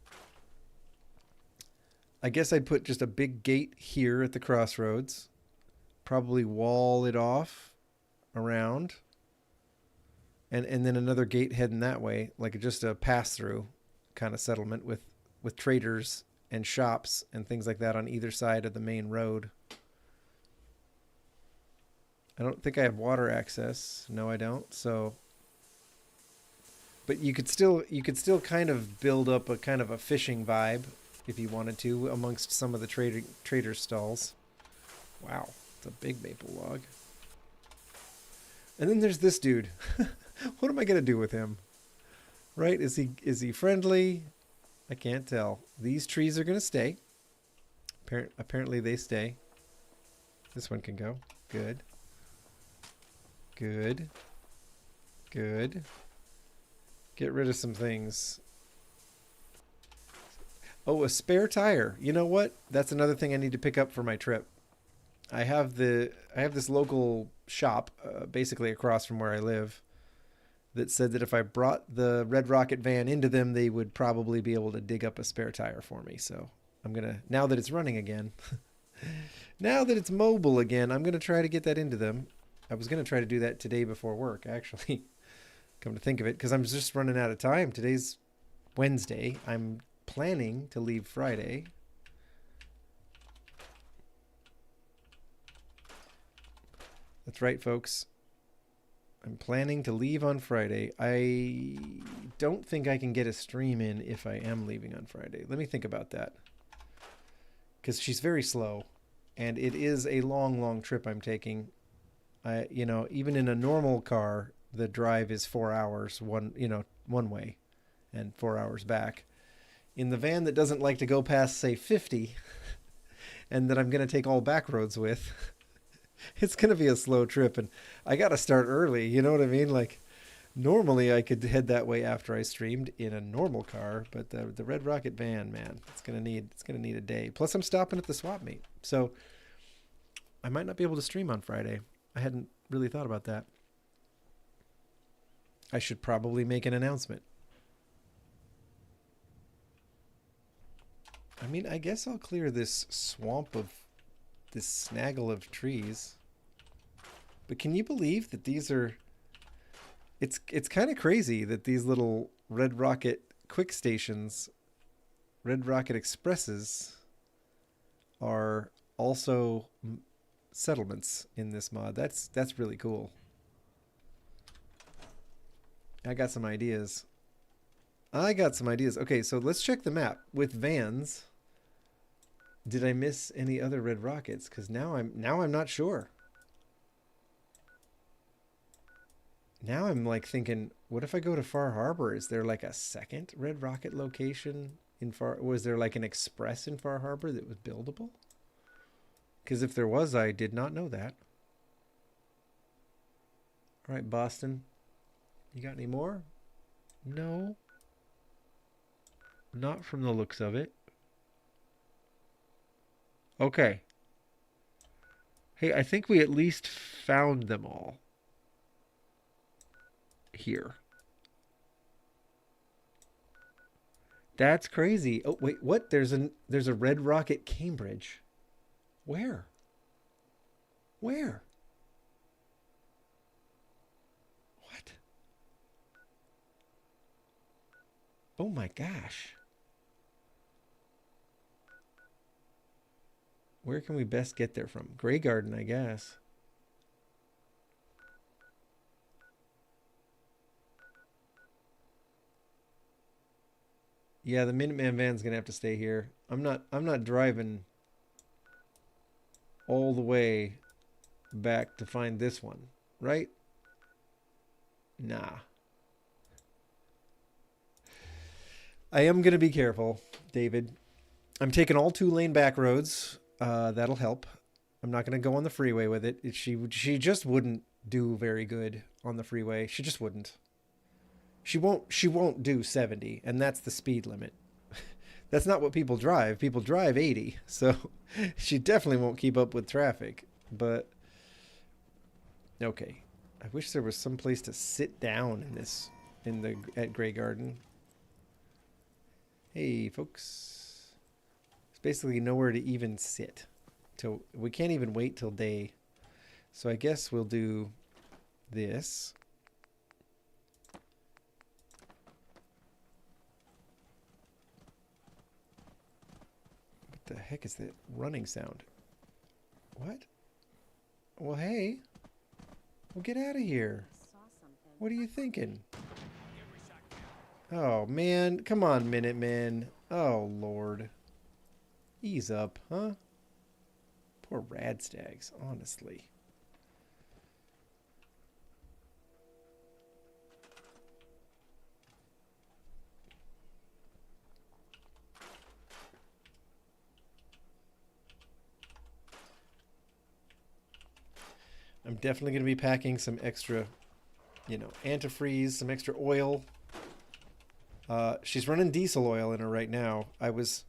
I guess I'd put just a big gate here at the crossroads. Probably wall it off around. And then another gate heading that way, like just a pass-through kind of settlement with traders and shops and things like that on either side of the main road. I don't think I have water access. No, I don't. So, but you could still kind of build up a kind of a fishing vibe if you wanted to amongst some of the trader stalls. Wow, it's a big maple log. And then there's this dude. What am I gonna do with him? Right? Is he friendly? I can't tell. These trees are gonna stay. Apparently they stay. This one can go. Good. Good. Good. Get rid of some things. Oh, a spare tire. You know what? That's another thing I need to pick up for my trip. I have this local shop basically across from where I live that said that if I brought the Red Rocket van into them, they would probably be able to dig up a spare tire for me. So I'm going to, now that it's running again, now that it's mobile again, I'm going to try to get that into them. I was going to try to do that today before work, actually, come to think of it, because I'm just running out of time. Today's Wednesday. I'm planning to leave Friday. That's right, folks. I'm planning to leave on Friday. I don't think I can get a stream in if I am leaving on Friday. Let me think about that. Because she's very slow. And it is a long, long trip I'm taking. Even in a normal car, the drive is 4 hours one way and 4 hours back. In the van that doesn't like to go past, say, 50, and that I'm going to take all back roads with, it's going to be a slow trip, and I got to start early. You know what I mean? Like, normally I could head that way after I streamed in a normal car, but the Red Rocket van, man, it's going to need a day. Plus, I'm stopping at the swap meet, so I might not be able to stream on Friday. I hadn't really thought about that. I should probably make an announcement. I mean, I guess I'll clear this snaggle of trees. But can you believe that these are... It's kind of crazy that these little Red Rocket quick stations, Red Rocket Expresses, are also settlements in this mod. That's really cool. I got some ideas. Okay, so let's check the map. With vans, did I miss any other Red Rockets? Because now I'm not sure. Now I'm like thinking, what if I go to Far Harbor? Is there like a second Red Rocket location in Far? Was there like an express in Far Harbor that was buildable? Because if there was, I did not know that. All right, Boston. You got any more? No. Not from the looks of it. Okay. Hey, I think we at least found them all. Here. That's crazy. Oh, wait, what? There's a Red Rocket Cambridge. Where? Where? What? Oh my gosh. Where can we best get there from? Grey Garden, I guess. Yeah, the Minuteman van's gonna have to stay here. I'm not driving all the way back to find this one, right? Nah. I am gonna be careful, David. I'm taking all 2-lane back roads. That'll help. I'm not gonna go on the freeway with it. She just wouldn't do very good on the freeway. She just wouldn't. She won't do 70, and that's the speed limit. That's not what people drive. People drive 80, so she definitely won't keep up with traffic. But okay, I wish there was some place to sit down at Grey Garden. Hey, folks, there's basically nowhere to even sit. We can't even wait till day. So I guess we'll do this. The heck is that running sound? What? Well, hey. Well, get out of here. What are you thinking? Oh, man. Come on, Minutemen. Oh, Lord. Ease up, huh? Poor Radstags, honestly. I'm definitely going to be packing some extra, antifreeze, some extra oil. She's running diesel oil in her right now. I was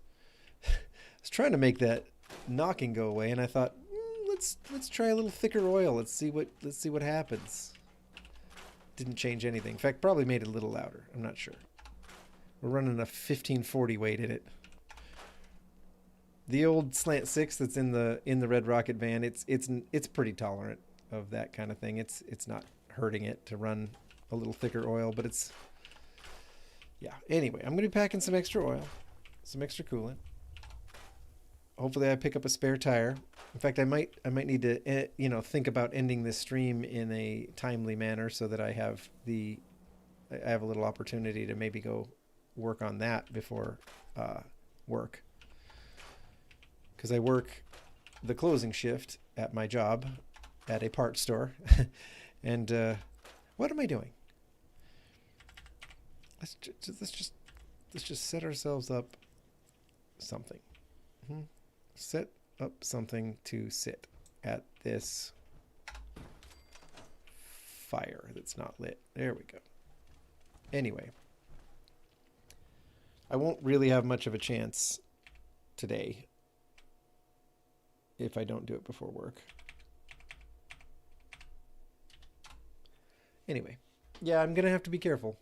trying to make that knocking go away, and I thought, let's try a little thicker oil. Let's see what happens. Didn't change anything. In fact, probably made it a little louder. I'm not sure. We're running a 1540 weight in it. The old slant 6 that's in the Red Rocket van, it's pretty tolerant of that kind of thing. It's not hurting it to run a little thicker oil, but yeah. Anyway, I'm going to be packing some extra oil, some extra coolant. Hopefully I pick up a spare tire. In fact, I might need to think about ending this stream in a timely manner so that I have a little opportunity to maybe go work on that before work. Because I work the closing shift at my job at a parts store. And what am I doing? Let's just set ourselves up something. Set up something to sit at this fire that's not lit. There we go. Anyway, I won't really have much of a chance today if I don't do it before work. Anyway, yeah, I'm gonna have to be careful,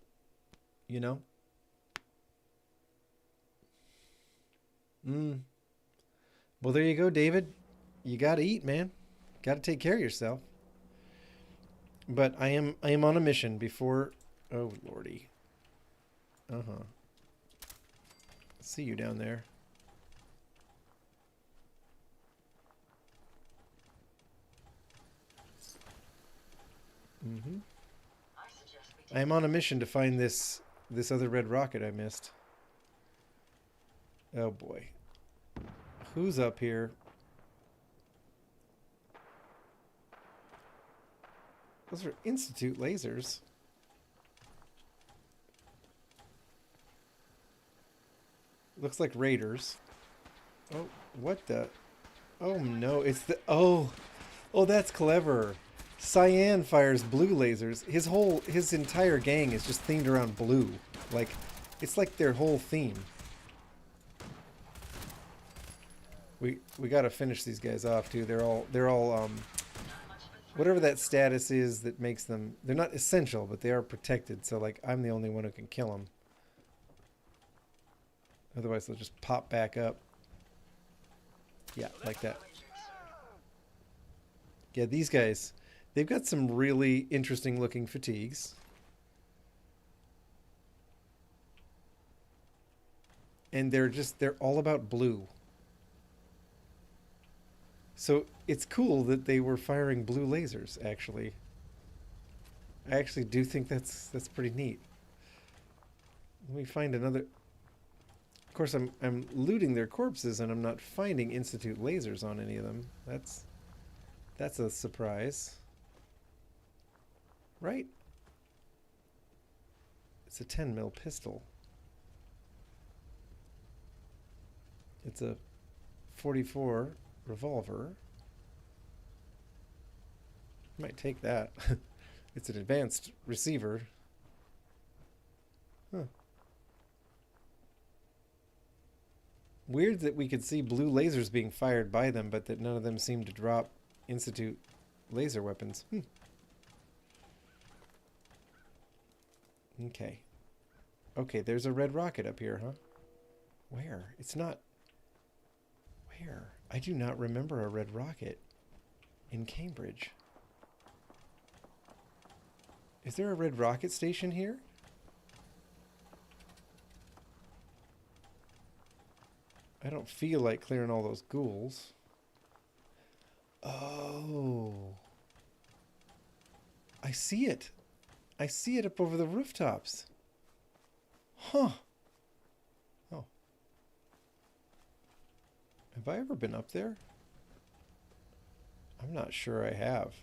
Well, there you go, David. You gotta eat, man. Gotta take care of yourself. But I am on a mission before. Oh lordy. See you down there. I am on a mission to find this other red rocket I missed. Oh boy. Who's up here? Those are Institute lasers. Looks like raiders. Oh, what the? Oh no, it's the... Oh, that's clever. Cyan fires blue lasers. His entire gang is just themed around blue. It's like their whole theme. We got to finish these guys off too. They're all whatever that status is that makes them, they're not essential, but they are protected. So like I'm the only one who can kill them. Otherwise they'll just pop back up. Yeah, like that. Yeah, these guys, they've got some really interesting looking fatigues. And they're all about blue. So it's cool that they were firing blue lasers, actually. I actually do think that's pretty neat. Let me find another. Of course, I'm looting their corpses and I'm not finding Institute lasers on any of them. That's a surprise. Right? It's a 10 mil pistol. It's a 44 revolver. Might take that. It's an advanced receiver. Huh. Weird that we could see blue lasers being fired by them, but that none of them seem to drop Institute laser weapons. Okay. Okay, there's a red rocket up here, huh? Where? It's not... Where? I do not remember a red rocket in Cambridge. Is there a red rocket station here? I don't feel like clearing all those ghouls. Oh. I see it. I see it up over the rooftops. Huh. Oh. Have I ever been up there? I'm not sure I have.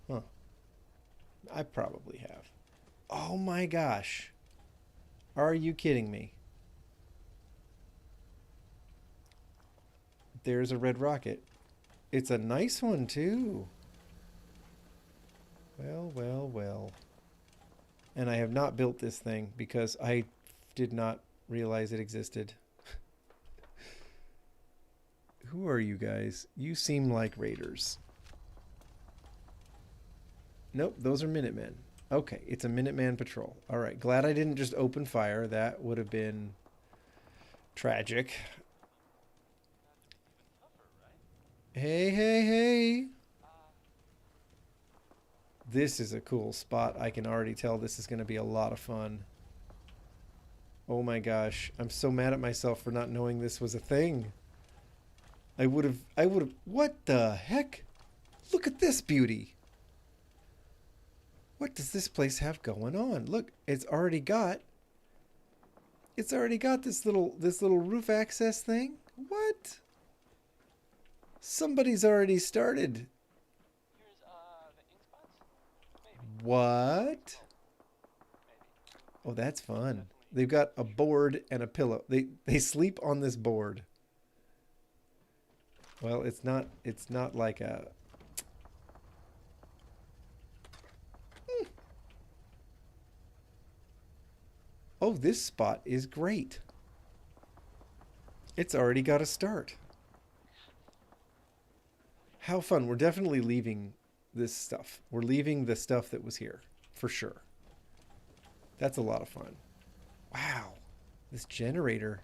Huh. I probably have. Oh my gosh. Are you kidding me? There's a red rocket. It's a nice one too. Well, well, well. And I have not built this thing because I did not realize it existed. Who are you guys? You seem like raiders. Nope, those are Minutemen. Okay, it's a Minuteman patrol. All right, glad I didn't just open fire. That would have been tragic. Hey, hey, hey. This is a cool spot. I can already tell this is going to be a lot of fun. Oh my gosh. I'm so mad at myself for not knowing this was a thing. I would have, what the heck? Look at this beauty. What does this place have going on? Look, it's already got this little roof access thing. What? Somebody's already started.
Here's the ink spots.
What? Oh, that's fun. They've got a board and a pillow. They sleep on this board. Well, it's not like a Oh, this spot is great. It's already got a start. How fun. We're definitely leaving this stuff. We're leaving the stuff that was here, for sure. That's a lot of fun. Wow. This generator.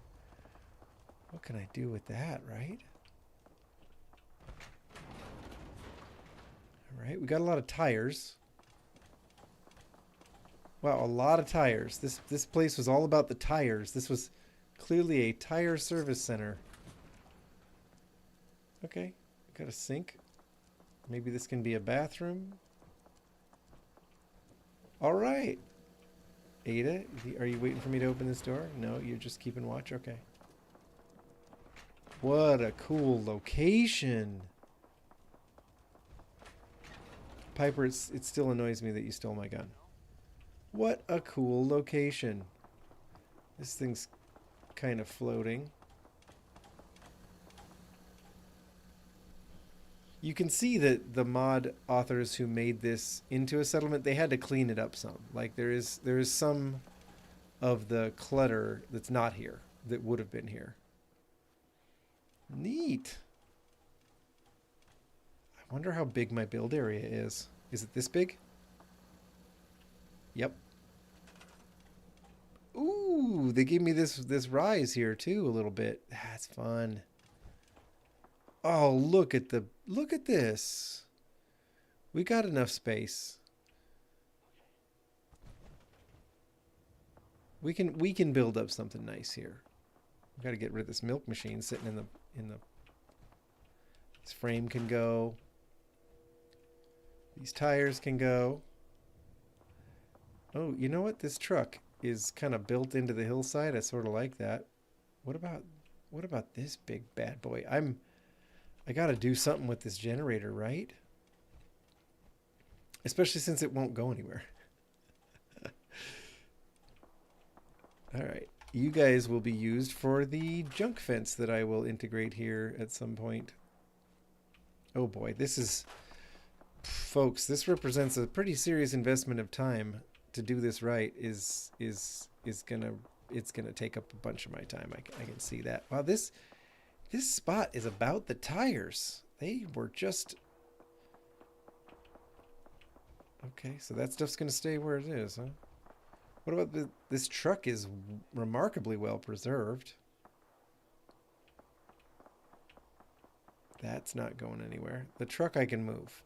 What can I do with that, right? All right, we got a lot of tires. Wow, a lot of tires. This place was all about the tires. This was clearly a tire service center. Okay. Got a sink. Maybe this can be a bathroom. All right. Ada, are you waiting for me to open this door? No, you're just keeping watch? Okay. What a cool location. Piper, it still annoys me that you stole my gun. What a cool location. This thing's kind of floating. You can see that the mod authors who made this into a settlement, they had to clean it up some. Like there is some of the clutter that's not here that would have been here. Neat. I wonder how big my build area is. Is it this big? Yep. Ooh, they gave me this rise here too a little bit. That's fun. Oh, look at this. We got enough space. We can build up something nice here. We got to get rid of this milk machine sitting in the this frame can go. These tires can go. Oh, you know what? This truck is kind of built into the hillside. I sort of like that. What about this big bad boy? I got to do something with this generator, right? Especially since it won't go anywhere. All right. You guys will be used for the junk fence that I will integrate here at some point. Oh boy, this is... Folks, this represents a pretty serious investment of time to do this right. It's gonna take up a bunch of my time. I can see that. Wow, this spot is about the tires. They were just... Okay, so that stuff's gonna stay where it is, huh? What about this truck is remarkably well preserved. That's not going anywhere. The truck I can move.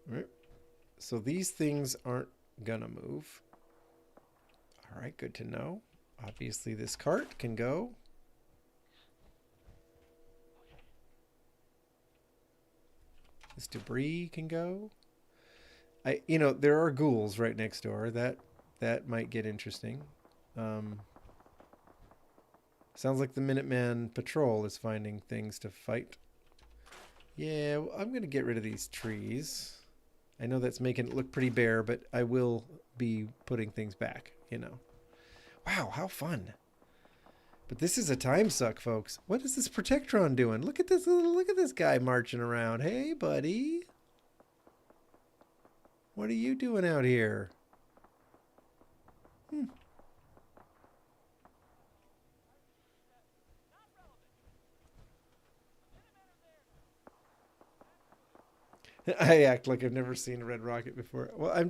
Right. So these things aren't gonna move. All right, good to know. Obviously this cart can go. This debris can go. There are ghouls right next door. That might get interesting. Sounds like the Minuteman patrol is finding things to fight. Yeah, well, I'm going to get rid of these trees. I know that's making it look pretty bare, but I will be putting things back, Wow, how fun. But this is a time suck, folks. What is this Protectron doing? Look at this guy marching around. Hey, buddy. What are you doing out here? I act like I've never seen a red rocket before. Well, I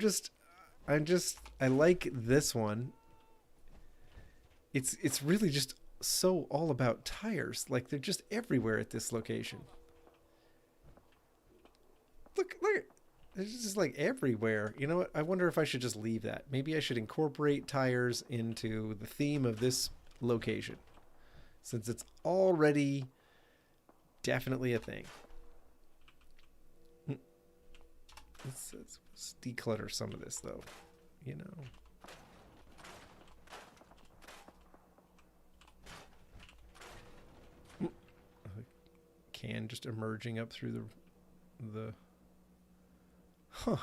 like this one. It's really just so all about tires. Like they're just everywhere at this location. Look, it's just like everywhere. You know what? I wonder if I should just leave that. Maybe I should incorporate tires into the theme of this location, since it's already definitely a thing. Let's declutter some of this, though. Can just emerging up through the... Huh.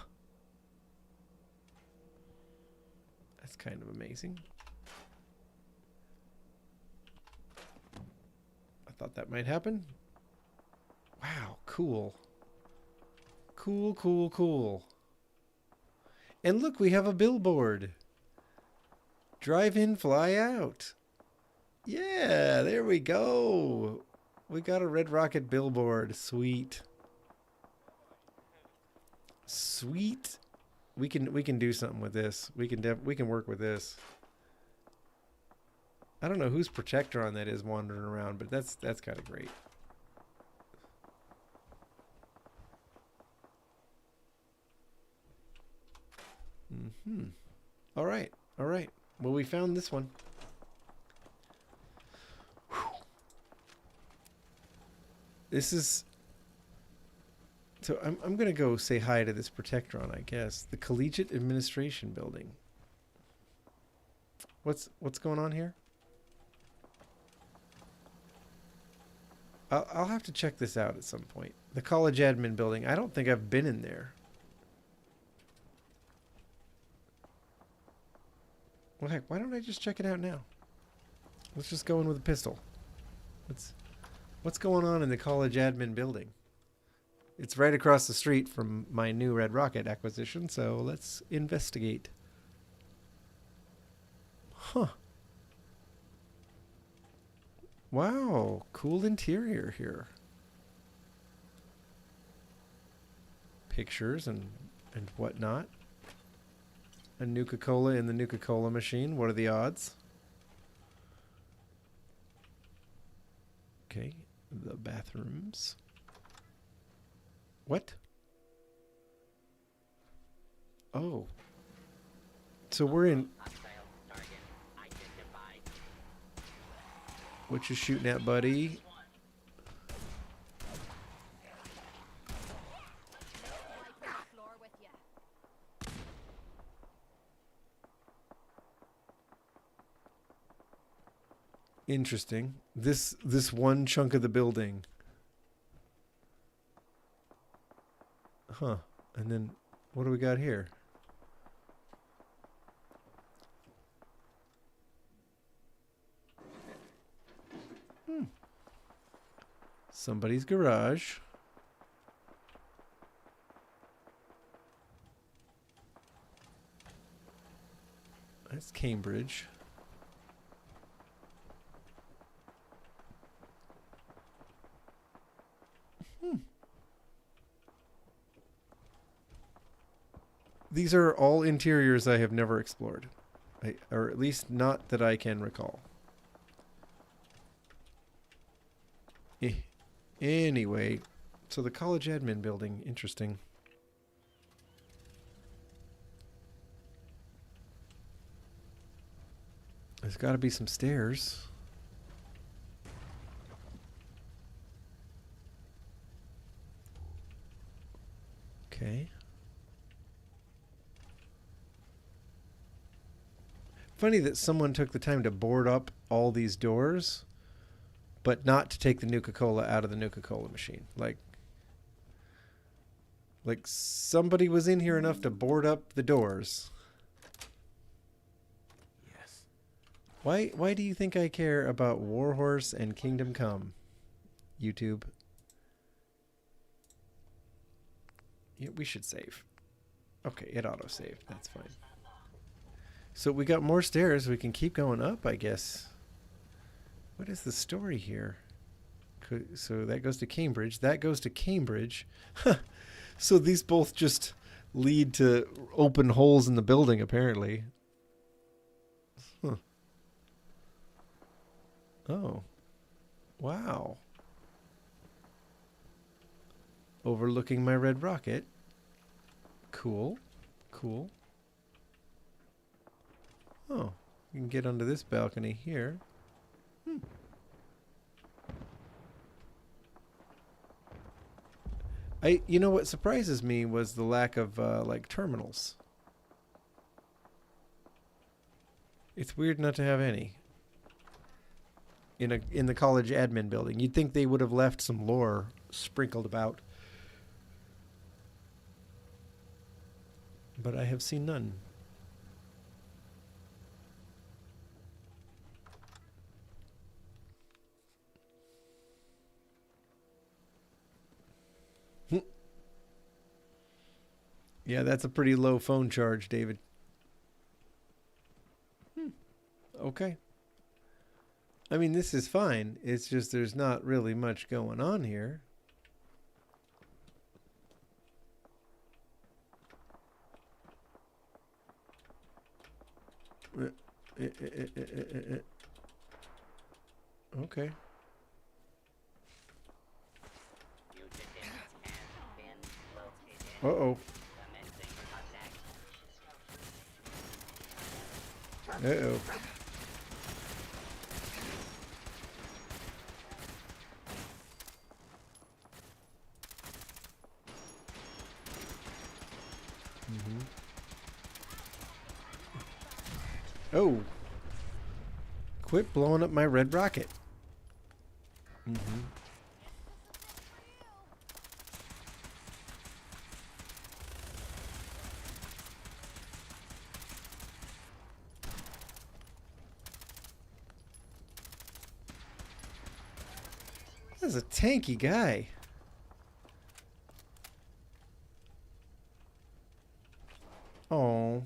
That's kind of amazing. I thought that might happen. Wow, cool. Cool. And look, we have a billboard. Drive in, fly out. Yeah, there we go. We got a Red Rocket billboard. Sweet. We can do something with this. We can work with this. I don't know whose Protectron that is wandering around, but that's kind of great. All right. Well, we found this one. Whew. This is... So I'm going to go say hi to this Protectron, I guess. The Collegiate Administration Building. What's going on here? I'll have to check this out at some point. The College Admin Building. I don't think I've been in there. Well, heck, why don't I just check it out now? Let's just go in with a pistol. What's going on in the College Admin Building? It's right across the street from my new Red Rocket acquisition, so let's investigate. Huh. Wow, cool interior here. Pictures and whatnot. A Nuka-Cola in the Nuka-Cola machine. What are the odds? Okay, the bathrooms. What? Oh. So we're in... What you shooting at, buddy? Interesting. This one chunk of the building. Huh. And then what do we got here? Somebody's garage. That's Cambridge. These are all interiors I have never explored. Or at least not that I can recall. Anyway, so the college admin building, interesting. There's got to be some stairs. Okay. Funny that someone took the time to board up all these doors, but not to take the Nuka-Cola out of the Nuka-Cola machine. Like somebody was in here enough to board up the doors.
Yes.
Why do you think I care about Warhorse and Kingdom Come, YouTube? Yeah, we should save. Okay, it auto-saved. That's fine. So we got more stairs. We can keep going up, I guess. What is the story here? So that goes to Cambridge. That goes to Cambridge. So these both just lead to open holes in the building, apparently. Huh. Oh. Wow. Overlooking my red rocket. Cool. Cool. Oh, you can get onto this balcony here. You know what surprises me was the lack of like terminals. It's weird not to have any in the college admin building. You'd think they would have left some lore sprinkled about, but I have seen none. Yeah, that's a pretty low phone charge, David. Okay. I mean, this is fine. It's just there's not really much going on here. Okay. Uh-oh. Uh-oh. Oh. Quit blowing up my red rocket. This is a tanky guy. Oh.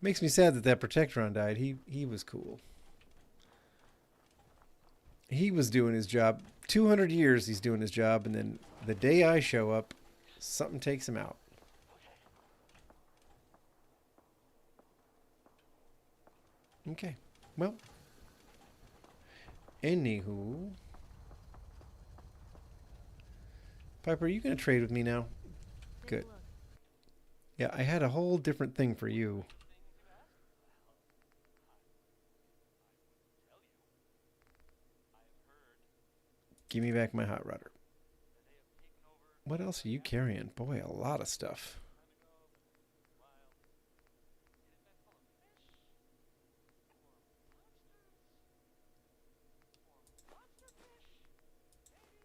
Makes me sad that that Protectron died. He was cool. He was doing his job. 200 years he's doing his job, and then the day I show up, something takes him out. Okay. Well. Anywho. Piper, are you going to trade with me now? Good. Yeah, I had a whole different thing for you. Give me back my hot rodder. What else are you carrying? Boy, a lot of stuff.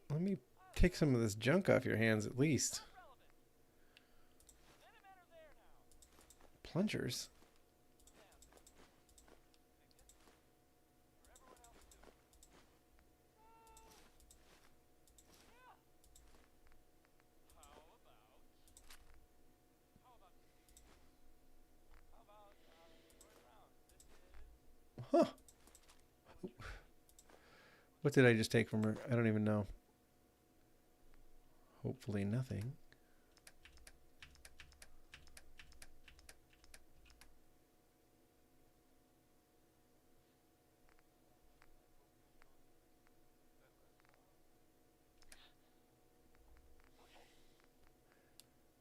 Let me take some of this junk off your hands at least. Plungers? Huh. What did I just take from her? I don't even know. Hopefully nothing.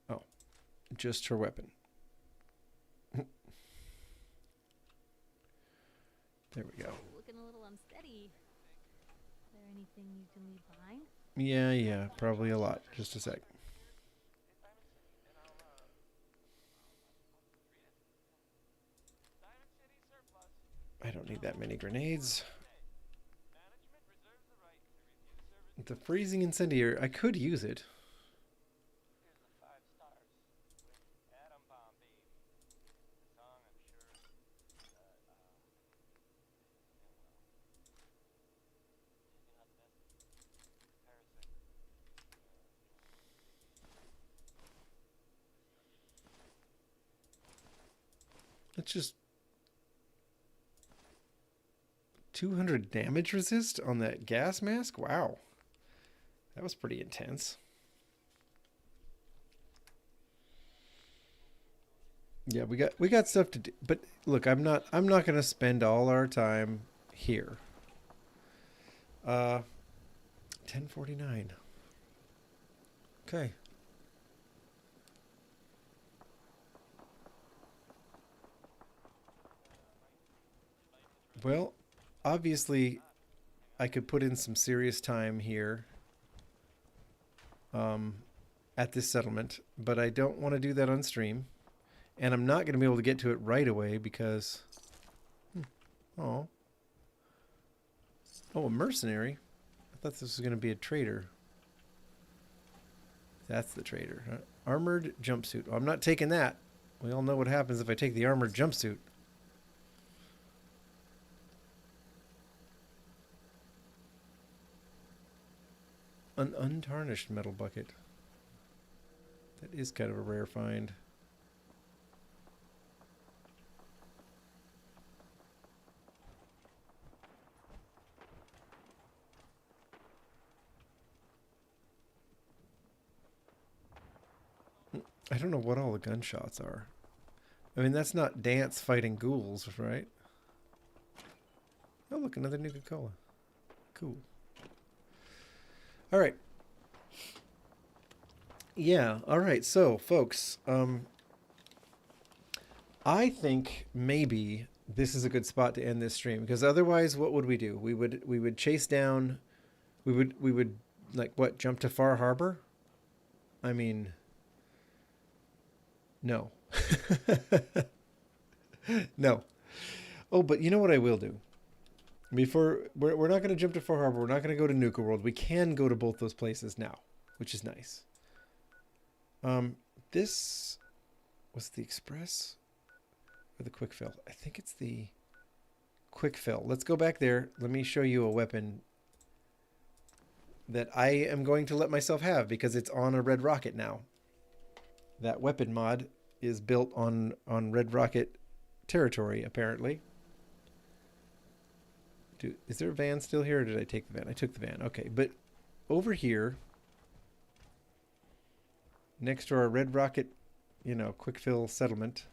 Oh, just her weapon. There we go.
Looking a little unsteady. Is there anything you can leave behind?
Yeah, probably a lot. Just a sec. I don't need that many grenades. The freezing incendiary, I could use it. It's just 200 damage resist on that gas mask. Wow, that was pretty intense. Yeah, we got stuff to do. But look, I'm not going to spend all our time here. 10:49. Okay. Well, obviously, I could put in some serious time here at this settlement, but I don't want to do that on stream. And I'm not going to be able to get to it right away because... Oh, a mercenary? I thought this was going to be a trader. That's the trader. Huh? Armored jumpsuit. Well, I'm not taking that. We all know what happens if I take the armored jumpsuit. An untarnished metal bucket. That is kind of a rare find. I don't know what all the gunshots are. I mean, that's not dance fighting ghouls, right? Oh, look, another Nuka-Cola. Cool. All right. Yeah, all right. So, folks, I think maybe this is a good spot to end this stream, because otherwise what would we do? We would chase down, we would like what, jump to Far Harbor? I mean, no. No. Oh, but you know what I will do? Before we're not going to jump to Far Harbor. We're not going to go to Nuka World. We can go to both those places now, which is nice. This was the Express or the Quick Fill. I think it's the Quick Fill. Let's go back there. Let me show you a weapon that I am going to let myself have because it's on a red rocket now. That weapon mod is built on red rocket territory, apparently. Is there a van still here, or did I take the van? I took the van. Okay, but over here, next to our Red Rocket, you know, quick fill settlement.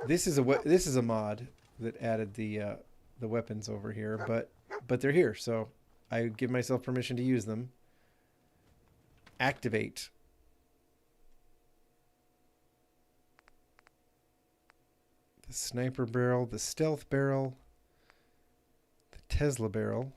This is a mod that added the weapons over here, but they're here, so I give myself permission to use them. Activate. The sniper barrel, the stealth barrel, the Tesla barrel.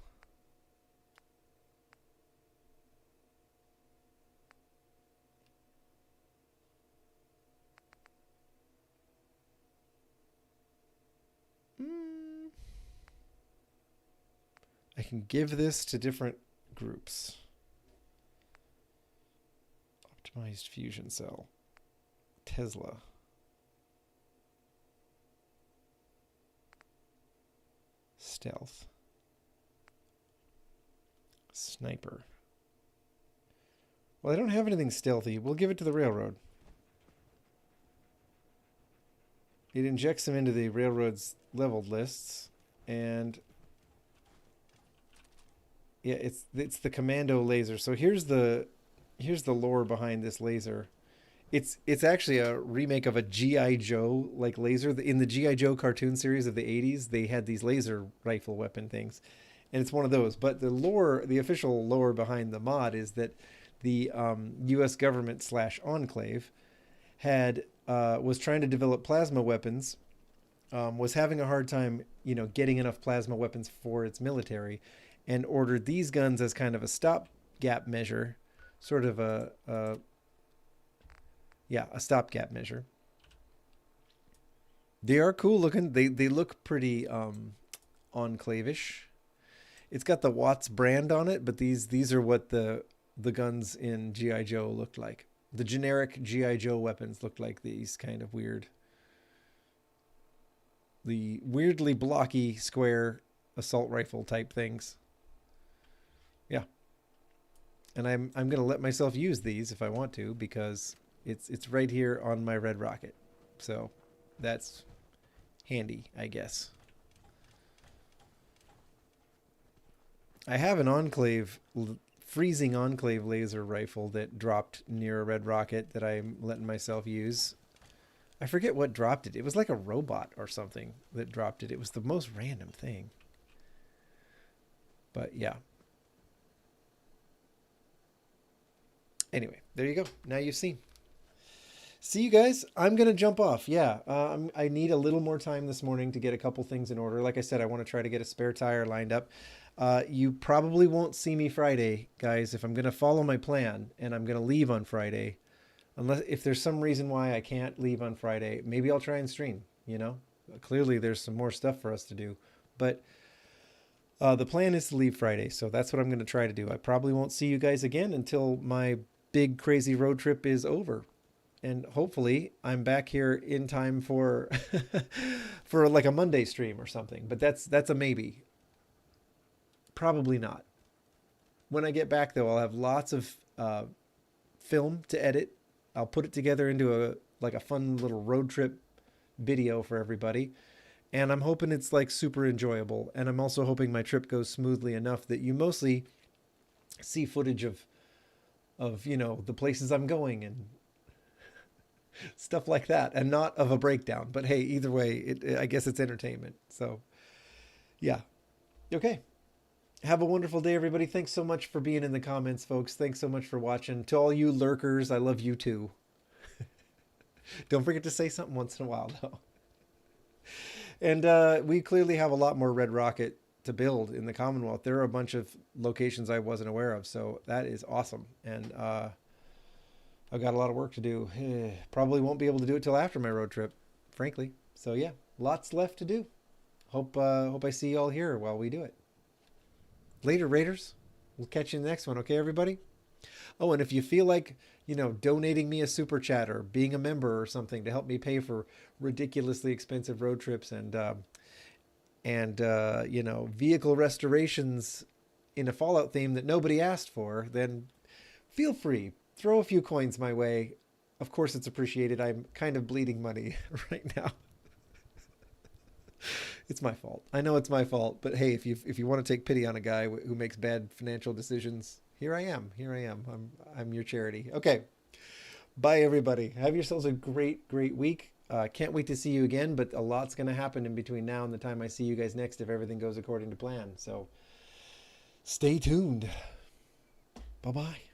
I can give this to different groups. Optimized fusion cell. Tesla. Stealth. Sniper. Well, I don't have anything stealthy. We'll give it to the railroad. It injects them into the railroad's leveled lists, and yeah, it's the commando laser. So here's the lore behind this laser. It's actually a remake of a G.I. Joe like laser. In the G.I. Joe cartoon series of the 80s, they had these laser rifle weapon things, and it's one of those. But the lore, the official lore behind the mod is that the U.S. government / Enclave had was trying to develop plasma weapons, was having a hard time, you know, getting enough plasma weapons for its military, and ordered these guns as kind of a stopgap measure, sort of a stopgap measure. They are cool looking. They look pretty Enclave-ish. It's got the Watts brand on it, but these are what the guns in G.I. Joe looked like. The generic G.I. Joe weapons looked like these kind of the weirdly blocky square assault rifle type things. Yeah. And I'm going to let myself use these if I want to, because it's right here on my Red Rocket. So that's handy, I guess. I have an Enclave, freezing Enclave laser rifle that dropped near a Red Rocket that I'm letting myself use. I forget what dropped it. It was like a robot or something that dropped it. It was the most random thing. But yeah. Anyway, there you go. Now you've seen. See you guys. I'm going to jump off. Yeah, I need a little more time this morning to get a couple things in order. Like I said, I want to try to get a spare tire lined up. You probably won't see me Friday, guys, if I'm going to follow my plan and I'm going to leave on Friday. Unless if there's some reason why I can't leave on Friday, maybe I'll try and stream, you know. Clearly there's some more stuff for us to do. But the plan is to leave Friday, so that's what I'm going to try to do. I probably won't see you guys again until my big crazy road trip is over. And hopefully I'm back here in time for for like a Monday stream or something. But that's a maybe. Probably not. When I get back, though, I'll have lots of film to edit. I'll put it together into a fun little road trip video for everybody. And I'm hoping it's like super enjoyable. And I'm also hoping my trip goes smoothly enough that you mostly see footage of you know, the places I'm going and stuff like that, and not of a breakdown. But hey, either way, I guess it's entertainment. So yeah. Okay. Have a wonderful day, everybody. Thanks so much for being in the comments, folks. Thanks so much for watching. To all you lurkers, I love you too. Don't forget to say something once in a while, though. And we clearly have a lot more Red Rocket to build in the Commonwealth. There are a bunch of locations I wasn't aware of, so that is awesome. And I've got a lot of work to do. Probably won't be able to do it till after my road trip, frankly. So yeah, lots left to do. Hope I see you all here while we do it. Later, Raiders. We'll catch you in the next one, okay, everybody? Oh, and if you feel like, you know, donating me a super chat or being a member or something to help me pay for ridiculously expensive road trips and you know, vehicle restorations in a Fallout theme that nobody asked for, then feel free. Throw a few coins my way. of course it's appreciated. I'm kind of bleeding money right now. It's my fault. I know it's my fault, but hey, if you want to take pity on a guy who makes bad financial decisions, here I am. Here I am. I'm your charity. Okay. Bye, everybody. Have yourselves a great, great week. Can't wait to see you again, but a lot's going to happen in between now and the time I see you guys next if everything goes according to plan. So stay tuned. Bye-bye.